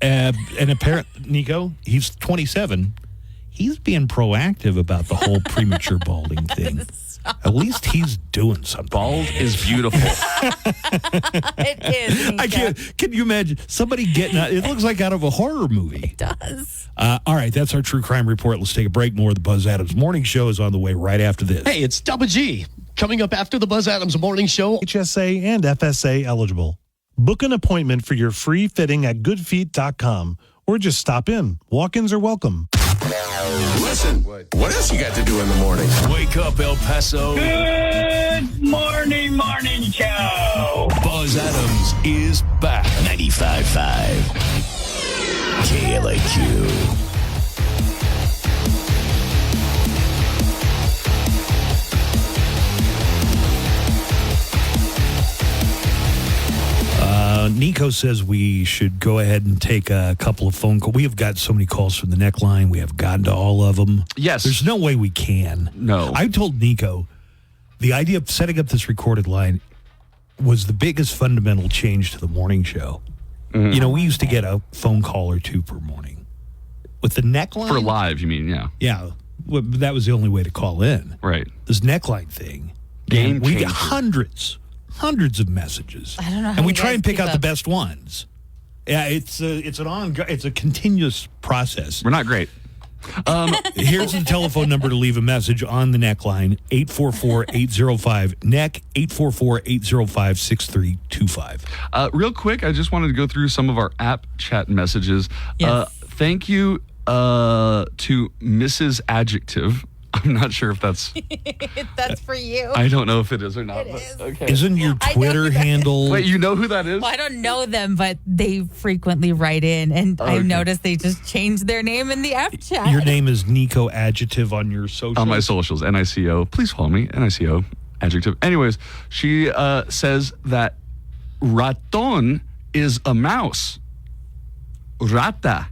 S6: And apparently, Nico, he's 27. He's being proactive about the whole premature balding thing. At least he's doing something.
S15: Bald is beautiful.
S7: It is.
S6: I can't. Can you imagine somebody getting out? It looks like out of a horror movie.
S7: It does.
S6: All right, that's our true crime report. Let's take a break. More of the Buzz Adams Morning Show is on the way right after this.
S20: Hey, it's Double G. Coming up after the Buzz Adams Morning Show.
S21: HSA and FSA eligible. Book an appointment for your free fitting at goodfeet.com or just stop in. Walk-ins are welcome.
S2: Listen, what else you got to do in the morning? Wake up, El Paso.
S1: Good morning show.
S2: Buzz Adams is back. 95.5 KLAQ.
S6: Nico says we should go ahead and take a couple of phone calls. We have got so many calls from the neckline. We have gotten to all of them.
S15: Yes.
S6: There's no way we can.
S15: No.
S6: I told Nico the idea of setting up this recorded line was the biggest fundamental change to the morning show. Mm-hmm. You know, we used to get a phone call or two per morning. With the neckline.
S15: For live, you mean, yeah.
S6: Yeah. Well, that was the only way to call in.
S15: Right.
S6: This neckline thing.
S15: Game
S6: we get
S15: changer.
S6: hundreds of messages.
S7: I don't know how
S6: and we
S7: you
S6: try
S7: guys
S6: and pick
S7: keep
S6: out
S7: up.
S6: the best ones. Yeah, it's a continuous process.
S15: We're not great.
S6: Here's the telephone number to leave a message on the neckline, 844-805-NECK, 844-805-6325.
S15: Real quick, I just wanted to go through some of our app chat messages.
S7: Yes.
S15: Thank you to Mrs. Adjective. I'm not sure if that's...
S7: That's for you.
S15: I don't know if it is or not.
S7: It
S15: but,
S7: is.
S15: Okay.
S6: Isn't your Twitter handle...
S15: Wait, you know who that is?
S7: Well, I don't know them, but they frequently write in, and I've noticed they just changed their name in the app chat.
S6: Your name is Nico Adjective on your social.
S15: On my socials, NICO. Please follow me, NICO Adjective. Anyways, she says that raton is a mouse. Rata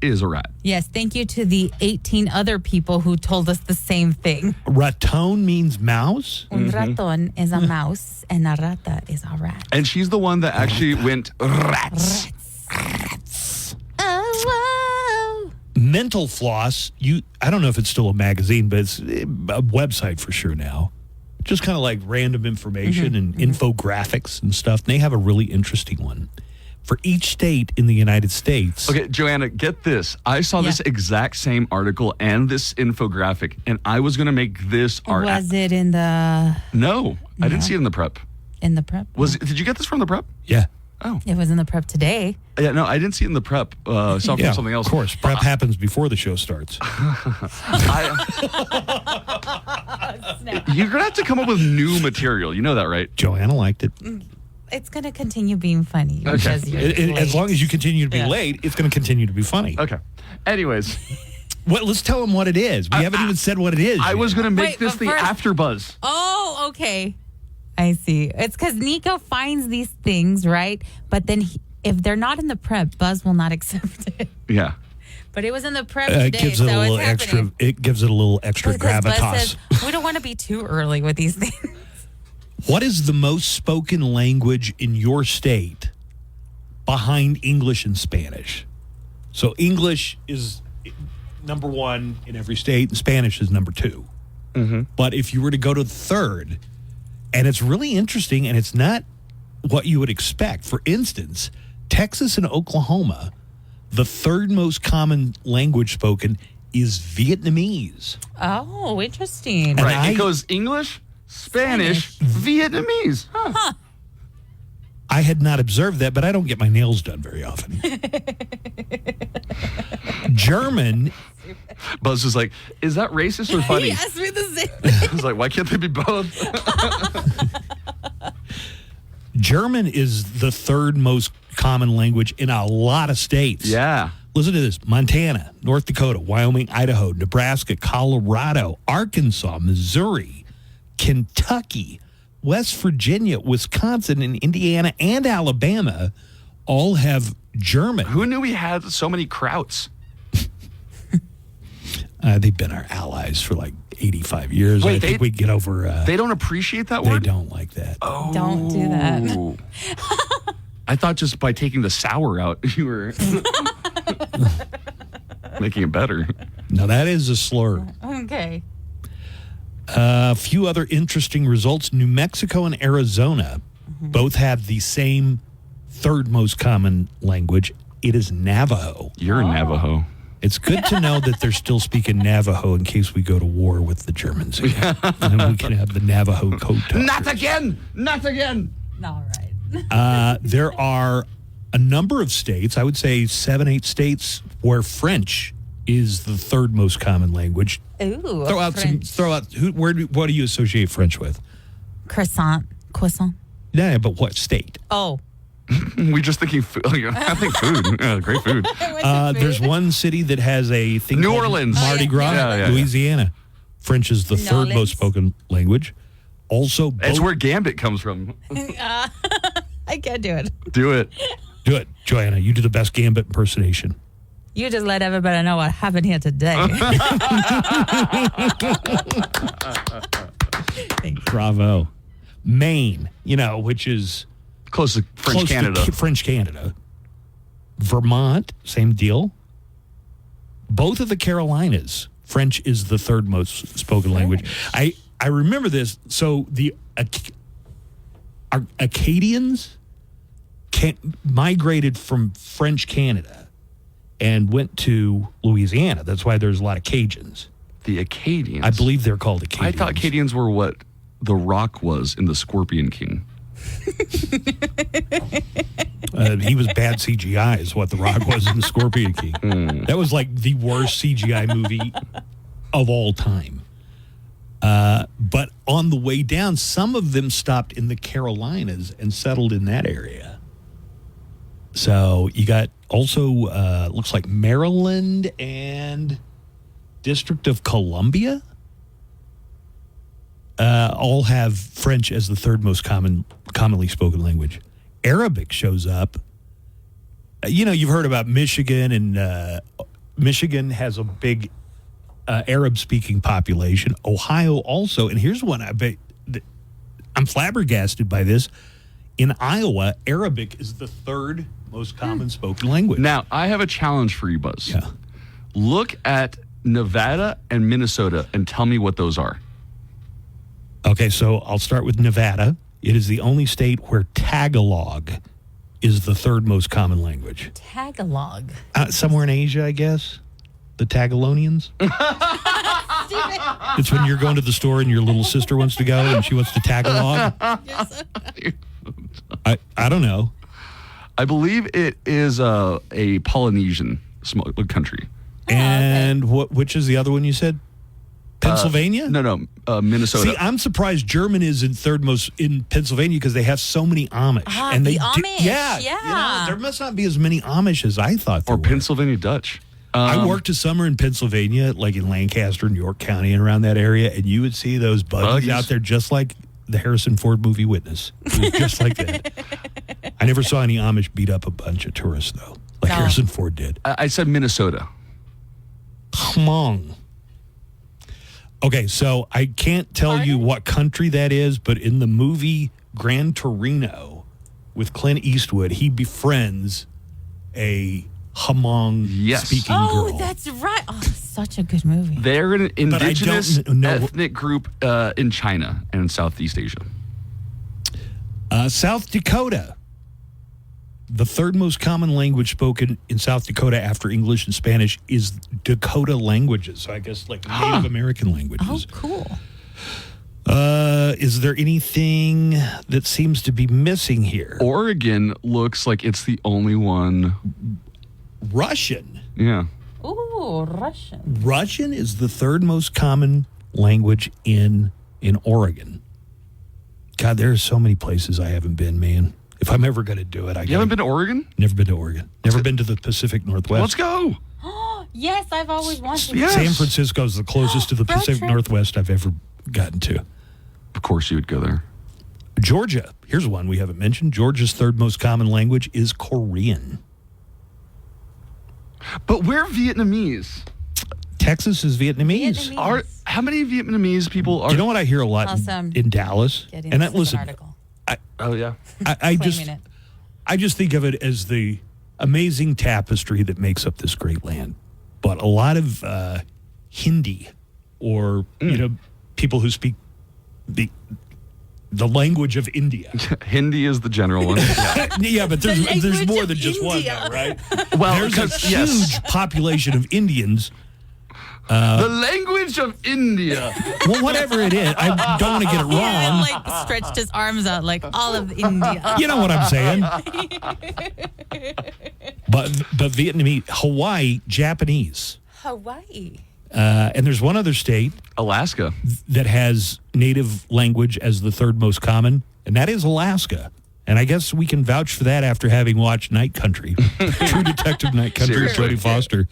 S15: is a rat.
S7: Yes, thank you to the 18 other people who told us the same thing.
S6: Raton means mouse?
S7: Un raton is a mouse, and a rata is a rat.
S15: And she's the one that actually went rats.
S7: Oh, whoa.
S6: Mental Floss, I don't know if it's still a magazine, but it's a website for sure now. Just kind of like random information and infographics and stuff. And they have a really interesting one. for each state in the United States.
S15: Okay, Joanna, get this. I saw this exact same article and this infographic, and I was going to make this article.
S7: Was it in the...
S15: No, I didn't see it in the prep.
S7: In the prep?
S15: Did you get this from the prep?
S6: Yeah.
S15: Oh.
S7: It was in the prep today.
S15: Yeah, no, I didn't see it in the prep. Saw it from something else.
S6: Of course, prep happens before the show starts.
S15: You're going to have to come up with new material. You know that, right?
S6: Joanna liked it.
S7: It's going to continue being funny.
S6: Okay.
S7: Because you're late.
S6: As long as you continue to be late, it's going to continue to be funny.
S15: Okay. Anyways.
S6: Let's tell them what it is. We haven't even said what it is.
S15: I was going to make this
S7: but
S15: the
S7: first-
S15: after buzz.
S7: Oh, okay. I see. It's because Nico finds these things, right? But then if they're not in the prep, Buzz will not accept it.
S15: Yeah.
S7: But it was in the prep
S6: It
S7: today,
S6: gives it
S7: so
S6: a little
S7: it's happening.
S6: extra. It gives it a little extra
S7: Because Buzz
S6: gravitas.
S7: says, we don't want to be too early with these things.
S6: What is the most spoken language in your state behind English and Spanish? So English is number one in every state, and Spanish is number two.
S15: Mm-hmm.
S6: But if you were to go to third, and it's really interesting, and it's not what you would expect. For instance, Texas and Oklahoma, the third most common language spoken is Vietnamese.
S7: Oh, interesting.
S15: Right. It goes English, Spanish, Vietnamese. Huh.
S6: I had not observed that, but I don't get my nails done very often. German.
S15: Buzz is like, is that racist or funny?
S7: He asked me the same thing.
S15: I was like, why can't they be both?
S6: German is the third most common language in a lot of states.
S15: Yeah.
S6: Listen to this. Montana, North Dakota, Wyoming, Idaho, Nebraska, Colorado, Arkansas, Missouri, Kentucky, West Virginia, Wisconsin, and Indiana, and Alabama all have German.
S15: Who knew we had so many krauts?
S6: They've been our allies for like 85 years.
S15: Wait,
S6: I think we get over...
S15: they don't appreciate that
S6: they
S15: word?
S6: They don't like that.
S15: Oh.
S7: Don't do that.
S15: I thought just by taking the sour out, you were making it better.
S6: No, that is a slur.
S7: Okay.
S6: A few other interesting results. New Mexico and Arizona both have the same third most common language. It is Navajo.
S15: You're a Navajo.
S6: It's good to know that they're still speaking Navajo in case we go to war with the Germans again. And we can have the Navajo code talk.
S15: Not again! Not again!
S7: All right.
S6: There are a number of states, I would say 7, 8 states, where French is the third most common language.
S7: Ooh,
S6: what do you associate French with?
S7: Croissant.
S6: Yeah, but what state?
S7: Oh.
S15: We're just thinking food. I think food. Yeah, great food.
S6: There's one city that has a thing
S15: New
S6: called
S15: Orleans.
S6: Mardi Gras,
S15: Yeah.
S6: Louisiana. French is the
S7: New
S6: third
S7: Orleans.
S6: most spoken language. Also,
S15: That's where Gambit comes from.
S7: I can't do it.
S15: Do it.
S6: Do it, Joanna. You do the best Gambit impersonation.
S7: You just let everybody know what happened here today.
S6: Bravo. Maine, which is
S15: close to French Canada.
S6: French Canada. Vermont, same deal. Both of the Carolinas, French is the third most spoken language. I remember this. So the Acadians migrated from French Canada and went to Louisiana. That's why there's a lot of Cajuns.
S15: The Acadians?
S6: I believe they're called Acadians.
S15: I thought Acadians were what The Rock was in The Scorpion King.
S6: He was bad CGI is what The Rock was in The Scorpion King. That was like the worst CGI movie of all time. But on the way down, some of them stopped in the Carolinas and settled in that area. So you got also, looks like Maryland and District of Columbia all have French as the third most commonly spoken language. Arabic shows up. You've heard about Michigan, and Michigan has a big Arab-speaking population. Ohio also, and here's one I bet I'm flabbergasted by this. In Iowa, Arabic is the third most common spoken language.
S15: Now, I have a challenge for you, Buzz.
S6: Yeah.
S15: Look at Nevada and Minnesota and tell me what those are.
S6: Okay, so I'll start with Nevada. It is the only state where Tagalog is the third most common language?
S7: Tagalog.
S6: Somewhere in Asia, I guess. The Tagalonians. It's when you're going to the store and your little sister wants to go and she wants to tag along. I don't know.
S15: I believe it is a Polynesian country.
S6: And which is the other one you said? Pennsylvania?
S15: No, Minnesota.
S6: See, I'm surprised German is in third most in Pennsylvania because they have so many Amish.
S7: And the Amish.
S6: Yeah. You know, there must not be as many Amish as I thought there were.
S15: Pennsylvania Dutch.
S6: I worked a summer in Pennsylvania, like in Lancaster and York County and around that area, and you would see those buggies out there just like the Harrison Ford movie Witness. It was just like that. I never saw any Amish beat up a bunch of tourists, though, like Harrison Ford did.
S15: I said Minnesota.
S6: Come on. Okay, so I can't tell you what country that is, but in the movie Gran Torino with Clint Eastwood, he befriends a Hmong-speaking girl.
S7: Oh, that's right. Oh, such a good movie.
S15: They're an indigenous ethnic group in China and in Southeast Asia.
S6: South Dakota. The third most common language spoken in South Dakota after English and Spanish is Dakota languages. So I guess like Native American languages.
S7: Oh, cool.
S6: Is there anything that seems to be missing here?
S15: Oregon looks like it's the only one.
S6: Russian.
S15: Yeah.
S7: Ooh, Russian.
S6: Russian is the third most common language in Oregon. God, there are so many places I haven't been, man. If I'm ever going to do it,
S15: You haven't been to Oregon?
S6: Never been to Oregon. Never been to the Pacific Northwest.
S15: Let's go.
S7: Yes, I've always wanted
S15: Yes.
S6: San Francisco is the closest to the Pacific Northwest I've ever gotten to.
S15: Of course you would go there.
S6: Georgia. Here's one we haven't mentioned. Georgia's third most common language is Korean.
S15: But we're Vietnamese.
S6: Texas is Vietnamese.
S15: How many Vietnamese people are?
S6: You know what I hear a lot
S7: Awesome.
S6: in Dallas?
S7: Getting
S6: And
S7: this as
S6: listen,
S7: an article.
S15: Oh yeah.
S6: I just
S7: Claiming it.
S6: I just think of it as the amazing tapestry that makes up this great land. But a lot of Hindi or people who speak the language of India.
S15: Hindi is the general one.
S6: Yeah, but there's more than just one, though, right? Well, there's a huge population of Indians.
S15: The language of India.
S6: Well, whatever it is, I don't want to get it wrong.
S7: He like stretched his arms out like all of India.
S6: You know what I'm saying? But Vietnamese, Hawaii, Japanese.
S7: Hawaii.
S6: And there's one other state,
S15: Alaska,
S6: that has native language as the third most common, and that is Alaska. And I guess we can vouch for that after having watched Night Country, True Detective Night Country with Jodie Foster.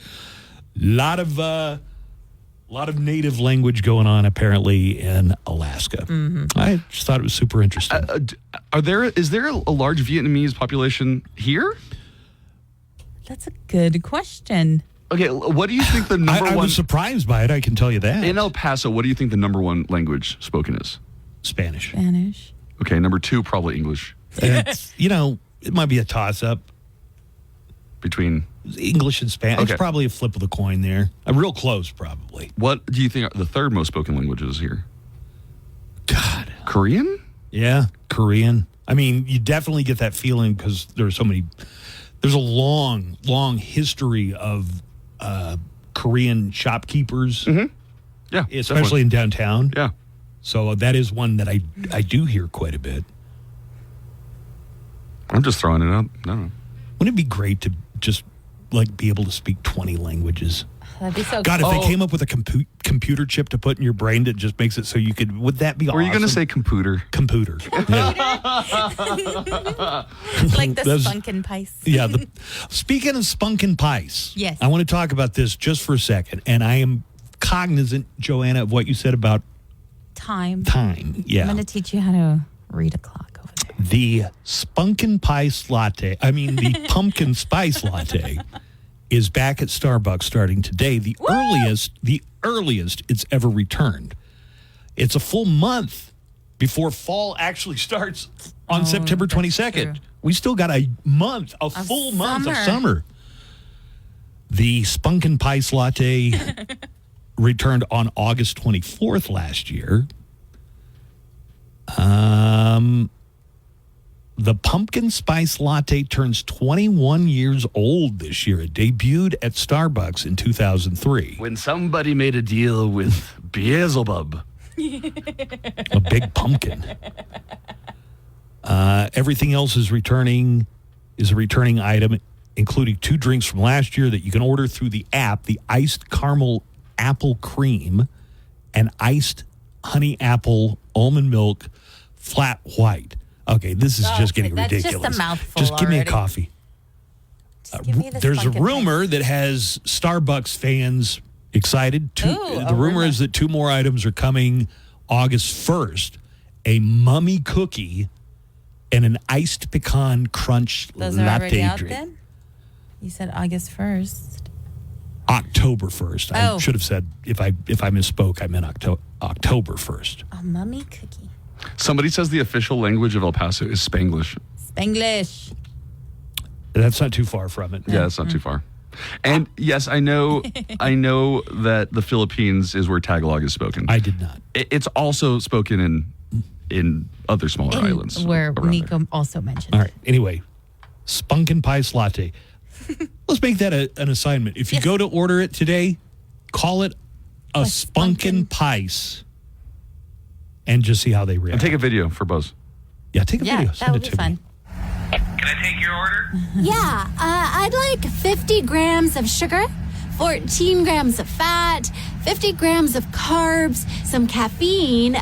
S6: Lot of native language going on apparently in Alaska.
S7: Mm-hmm.
S6: I just thought it was super interesting.
S15: Is there a large Vietnamese population here?
S7: That's a good question.
S15: Okay, what do you think the number
S6: I
S15: one?
S6: was surprised by it. I can tell you that.
S15: In El Paso, what do you think the number one language spoken is?
S6: Spanish.
S7: Spanish.
S15: Okay, number two probably English.
S6: It's, it might be a toss-up
S15: between
S6: English and Spanish.
S15: Okay.
S6: It's probably a flip of the coin there. Real close, probably.
S15: What do you think are the third most spoken languages here?
S6: God.
S15: Korean?
S6: Yeah, Korean. I mean, you definitely get that feeling because there's a long, long history of Korean shopkeepers.
S15: Mm-hmm. Yeah.
S6: Especially in downtown.
S15: Yeah.
S6: So that is one that I do hear quite a bit.
S15: I'm just throwing it out. I don't know.
S6: Wouldn't it be great to just be able to speak 20 languages?
S7: That'd be so
S6: God,
S7: cool.
S6: if they came up with a computer chip to put in your brain that just makes it so you could, would that be awesome?
S15: Were you going to say computer?
S6: Computer. Yeah.
S7: Like the
S6: That's-
S7: spunkin' pies.
S6: Yeah. Speaking of spunkin' pies,
S7: Yes.
S6: I want to talk about this just for a second. And I am cognizant, Joanna, of what you said about
S7: Time.
S6: Yeah.
S7: I'm going to teach you how to read a clock over there.
S6: The spunkin' pice latte, the pumpkin spice latte is back at Starbucks starting today. The earliest it's ever returned. It's a full month before fall actually starts on September 22nd.
S7: true.
S6: We still got a month, a full month of summer. The spunkin' pice latte returned on August 24th last year. The pumpkin spice latte turns 21 years old this year. It debuted at Starbucks in 2003.
S15: When somebody made a deal with Beelzebub.
S6: A big pumpkin. Everything else is a returning item, including 2 drinks from last year that you can order through the app, the iced caramel apple cream and iced honey apple almond milk flat white. Okay, this is just getting ridiculous.
S7: Just a mouthful.
S6: Just give me a
S7: already.
S6: coffee.
S7: Give me this
S6: There's a
S7: pumpkin
S6: rumor that has Starbucks fans excited. The rumor is that 2 more items are coming August 1st. A mummy cookie and an iced pecan crunch
S7: Those are
S6: latte
S7: already out
S6: drink.
S7: then? You said August 1st.
S6: October 1st. I
S7: Oh.
S6: should have said, if I misspoke, I meant October 1st.
S7: A mummy cookie.
S15: Somebody says the official language of El Paso is Spanglish.
S7: Spanglish.
S6: That's not too far from it.
S15: Yeah, it's not too far. And yes, I know that the Philippines is where Tagalog is spoken.
S6: I did not.
S15: It's also spoken in other smaller islands.
S7: Where
S15: around
S7: Nico also mentioned.
S6: All right. Anyway, Spunkin' Pice Latte. Let's make that an assignment. If you go to order it today, call it a Spunkin' Pice and just see how they react.
S15: And take a video for Buzz.
S6: Yeah, take a video.
S7: That
S6: Send
S7: would
S6: it
S7: be
S6: to
S7: fun.
S6: me.
S3: Can I take your order?
S19: Yeah, I'd like 50 grams of sugar, 14 grams of fat, 50 grams of carbs, some caffeine,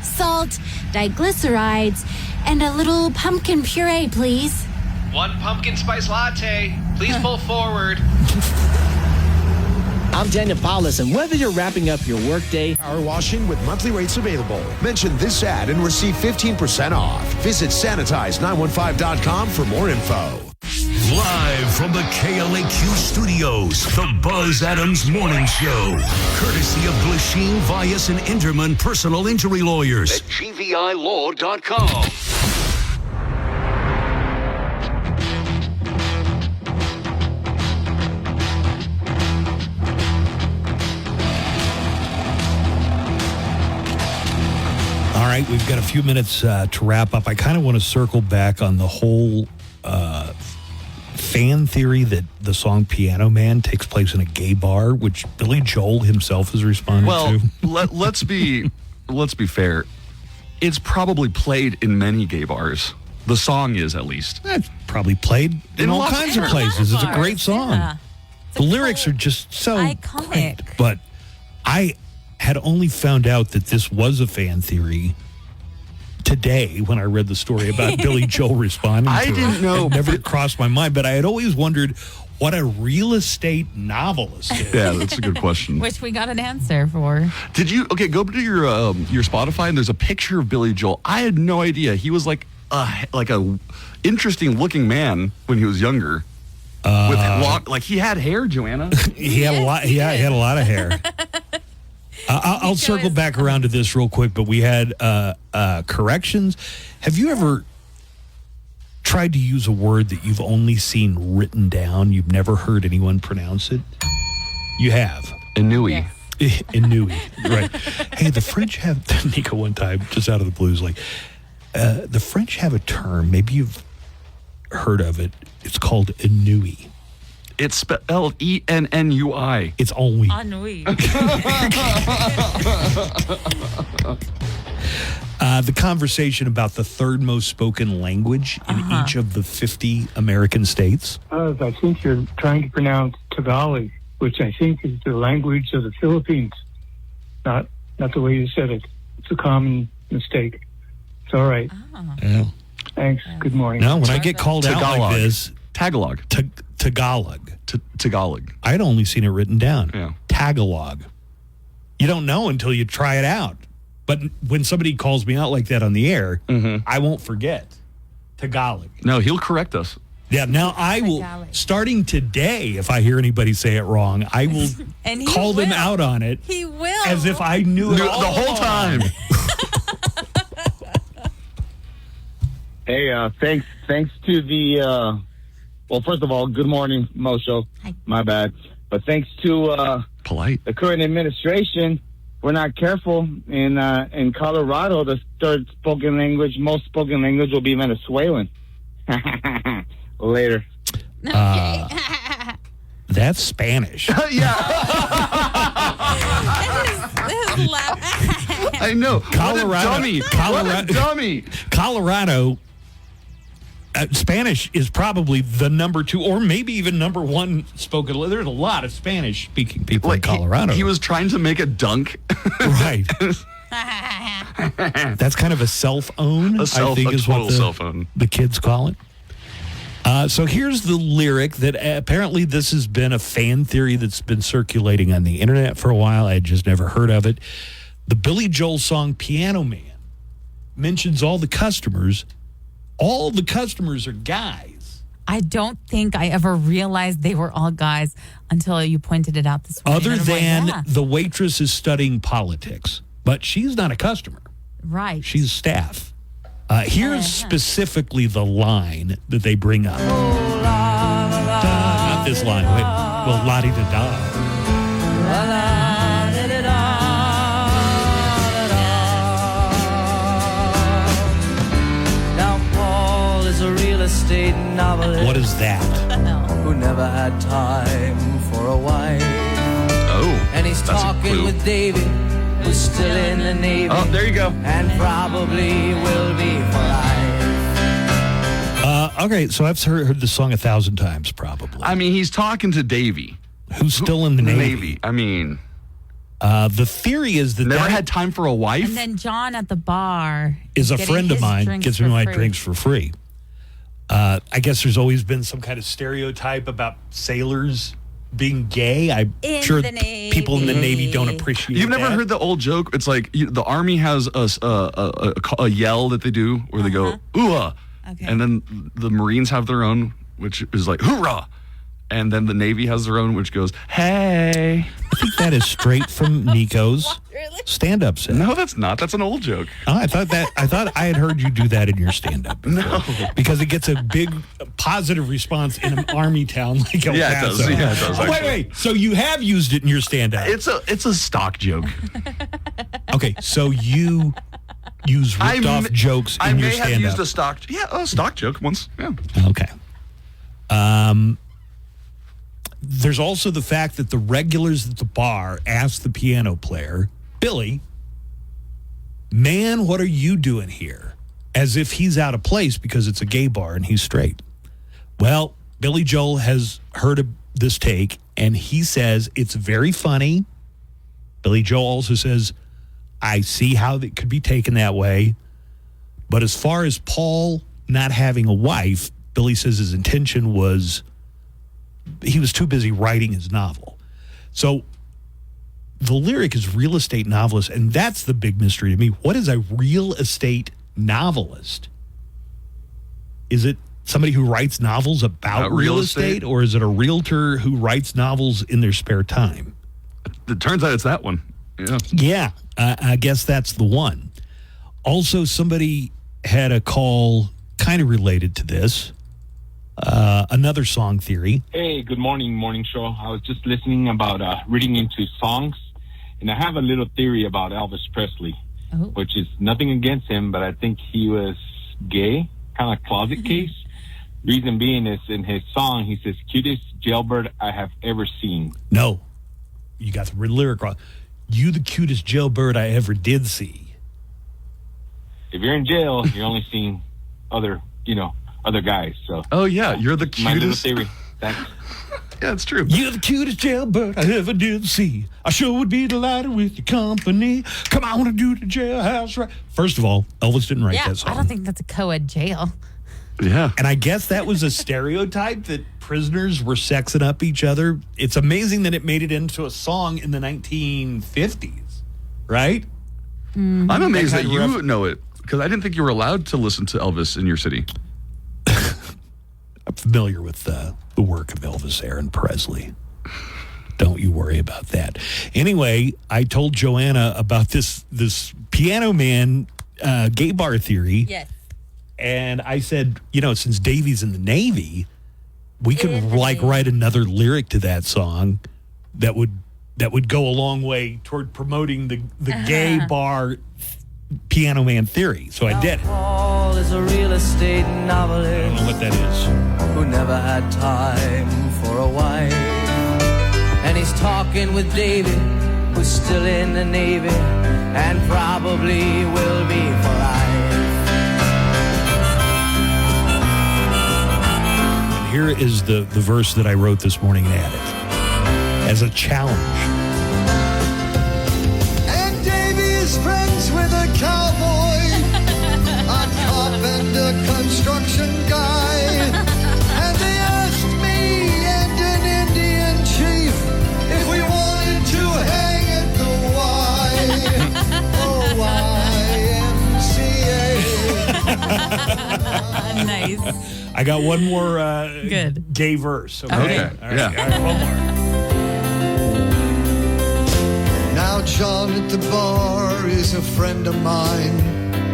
S19: salt, diglycerides, and a little pumpkin puree, please.
S22: 1 pumpkin spice latte. Please pull forward.
S13: I'm Daniel Paulus, and whether you're wrapping up your workday,
S23: Power washing with monthly rates available. Mention this ad and receive 15% off. Visit sanitize915.com for more info.
S2: Live from the KLAQ studios, the Buzz Adams Morning Show. Courtesy of Glasheen, Vyas, and Interman Personal Injury Lawyers at GVILaw.com.
S6: All right, we've got a few minutes to wrap up. I kind of want to circle back on the whole fan theory that the song Piano Man takes place in a gay bar, which Billy Joel himself has responded
S15: Well,
S6: to.
S15: let's be fair. It's probably played in many gay bars. The song is, at least.
S6: It's probably played in all kinds of places. It's a great song.
S7: Yeah.
S6: The lyrics are just so
S7: iconic.
S6: great. But I had only found out that this was a fan theory today when I read the story about Billy Joel responding to
S15: I didn't
S6: it.
S15: know.
S6: It never crossed my mind, but I had always wondered what a real estate novelist is.
S15: Yeah, that's a good question.
S7: Which we got an answer for.
S15: Did you? Okay, go to your Spotify and there's a picture of Billy Joel. I had no idea he was like a interesting looking man when he was younger. With long, like he had hair, Joanna.
S6: He had a lot. He had a lot of hair. I'll circle back around to this real quick, but we had corrections. Have you ever tried to use a word that you've only seen written down? You've never heard anyone pronounce it? You have.
S15: Inui.
S6: Inui, right. Hey, the French have, Nico one time, just out of the blues, like, the French have a term, maybe you've heard of it, it's called Inui.
S15: It's spelled ENNUI.
S6: It's ennui.
S7: Ennui.
S6: The conversation about the third most spoken language in each of the 50 American states.
S1: I think you're trying to pronounce Tagalog, which I think is the language of the Philippines. Not the way you said it. It's a common mistake. It's all right.
S6: Yeah.
S1: Thanks. Good morning.
S6: No, when I get called out like this,
S15: Tagalog.
S6: Tagalog.
S15: Tagalog.
S6: I'd only seen it written down.
S15: Yeah.
S6: Tagalog. You don't know until you try it out. But when somebody calls me out like that on the air, I won't forget. Tagalog.
S15: No, he'll correct us.
S6: Yeah, now I will, starting today, if I hear anybody say it wrong, I will
S7: And he
S6: call them
S7: will.
S6: out on it
S7: He will.
S6: as if I knew it
S15: The
S6: all
S15: whole
S6: along.
S15: time.
S24: Hey, thanks to the, well, first of all, good morning, Mo Show.
S7: Hi.
S24: My bad. But thanks to
S15: Polite.
S24: the current administration we're not careful, in Colorado, the third spoken language, most spoken language will be Venezuelan. Later.
S6: That's Spanish.
S15: I know.
S6: Colorado.
S15: What a dummy. What a dummy.
S6: Colorado. Spanish is probably the number 2 or maybe even number 1 spoken. There's a lot of Spanish speaking people in Colorado.
S15: He was trying to make a dunk.
S6: Right. That's kind of a self-own, I think is what the kids call it. So here's the lyric that apparently this has been a fan theory that's been circulating on the internet for a while. I had just never heard of it. The Billy Joel song Piano Man mentions all the customers. All the customers are guys.
S7: I don't think I ever realized they were all guys until you pointed it out this morning.
S6: Other than the waitress is studying politics, but she's not a customer.
S7: Right.
S6: She's staff. Here's specifically the line that they bring up. Not this line. Wait. Well, la-di-da-da.
S4: Now Paul is a real estate novelist.
S6: What is that?
S4: Who never had time for a wife.
S15: Oh,
S4: and he's talking with David, who's still in the Navy.
S15: Oh, there you go.
S4: And probably will be for life.
S6: Okay, so I've heard the song 1,000 times, probably.
S15: I mean, he's talking to Davey.
S6: Who's still in the Navy.
S15: I mean...
S6: the theory is that...
S15: Never had time for a wife?
S7: And then John at the bar
S6: is a friend of mine, gets me my drinks for free. I guess there's always been some kind of stereotype about sailors being gay. I'm sure people in the Navy don't appreciate
S15: You've never
S6: that.
S15: heard the old joke? It's like the Army has a yell that they do where they go, ooh-ah.
S7: Okay.
S15: And then the Marines have their own, which is like, hoorah. And then the Navy has their own, which goes, hey.
S6: I think that is straight from Nico's stand-up set.
S15: No, that's not. That's an old joke.
S6: Oh, I thought I had heard you do that in your stand-up.
S15: No.
S6: Because it gets a big positive response in an army town like El Paso.
S15: Yeah, it does. Yeah, it does.
S6: Oh, wait. So you have used it in your stand-up.
S15: It's a stock joke.
S6: Okay, so you use ripped-off jokes in your stand-up.
S15: I may have used a stock joke once. Yeah.
S6: Okay. There's also the fact that the regulars at the bar ask the piano player, Billy, man, what are you doing here? As if he's out of place because it's a gay bar and he's straight. Well, Billy Joel has heard of this take, and he says it's very funny. Billy Joel also says, I see how it could be taken that way. But as far as Paul not having a wife, Billy says his intention was he was too busy writing his novel. So the lyric is real estate novelist, and that's the big mystery to me. What is a real estate novelist? Is it somebody who writes novels about real estate, or is it a realtor who writes novels in their spare time?
S15: It turns out it's that one. Yeah.
S6: Yeah, I guess that's the one. Also, somebody had a call kind of related to this. Another song theory.
S10: Hey, good morning show. I was just listening about reading into songs, and I have a little theory about Elvis Presley, which is nothing against him, but I think he was gay, kind of closet case. Reason being is in his song, he says, cutest jailbird I have ever seen.
S6: No, you got the lyric wrong. You the cutest jailbird I ever did see.
S10: If you're in jail, you're only seeing other guys. So.
S15: Oh yeah, you're the
S10: My little
S15: cutest.
S10: theory. Thanks.
S15: Yeah, it's true.
S6: You're the cutest jailbird I ever did see. I sure would be delighted with your company. Come on and do the jailhouse right. First of all, Elvis didn't write that song.
S7: I don't think that's a co-ed jail.
S15: Yeah.
S6: And I guess that was a stereotype that prisoners were sexing up each other. It's amazing that it made it into a song in the 1950s, right?
S7: Mm-hmm.
S15: I'm amazed that
S6: That
S15: you
S6: kind of
S15: know it, because I didn't think you were allowed to listen to Elvis in your city.
S6: I'm familiar with the work of Elvis Aaron Presley. Don't you worry about that. Anyway, I told Joanna about this Piano Man gay bar theory.
S7: Yes.
S6: And I said, since Davey's in the Navy, we could write another lyric to that song that would that would go a long way toward promoting the gay bar Piano Man theory. So I did it.
S4: Paul is a real estate novelist.
S6: I don't know what that is.
S4: Who never had time for a wife. And he's talking with David, who's still in the Navy and probably will be for life.
S6: And here is the verse that I wrote this morning and added as a challenge.
S5: And Davey is friends with a cowboy, a carpenter construction guy. And they asked me and an Indian chief if we wanted to hang at the YMCA.
S7: Nice.
S6: I got one more
S7: Good.
S6: gay verse. Okay.
S7: Okay.
S6: All right, one more.
S5: Now John at the bar is a friend of mine.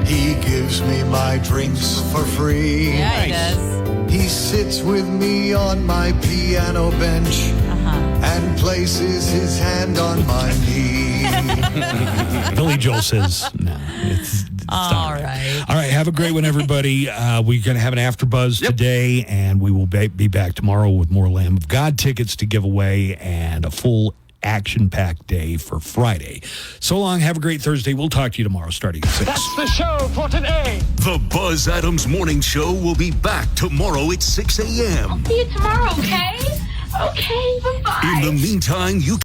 S5: He gives me my drinks for free.
S7: Yeah, he does.
S5: He sits with me on my piano bench and places his hand on my knee.
S6: Billy Joel says, no, it's
S7: All right.
S6: All right, have a great one, everybody. We're going to have an after buzz today, and we will be back tomorrow with more Lamb of God tickets to give away and a full action-packed day for Friday. So long. Have a great Thursday. We'll talk to you tomorrow starting at 6.
S2: That's the show for today. The Buzz Adams Morning Show will be back tomorrow at 6 a.m.
S11: See you tomorrow, okay? Okay, bye-bye.
S2: In the meantime, you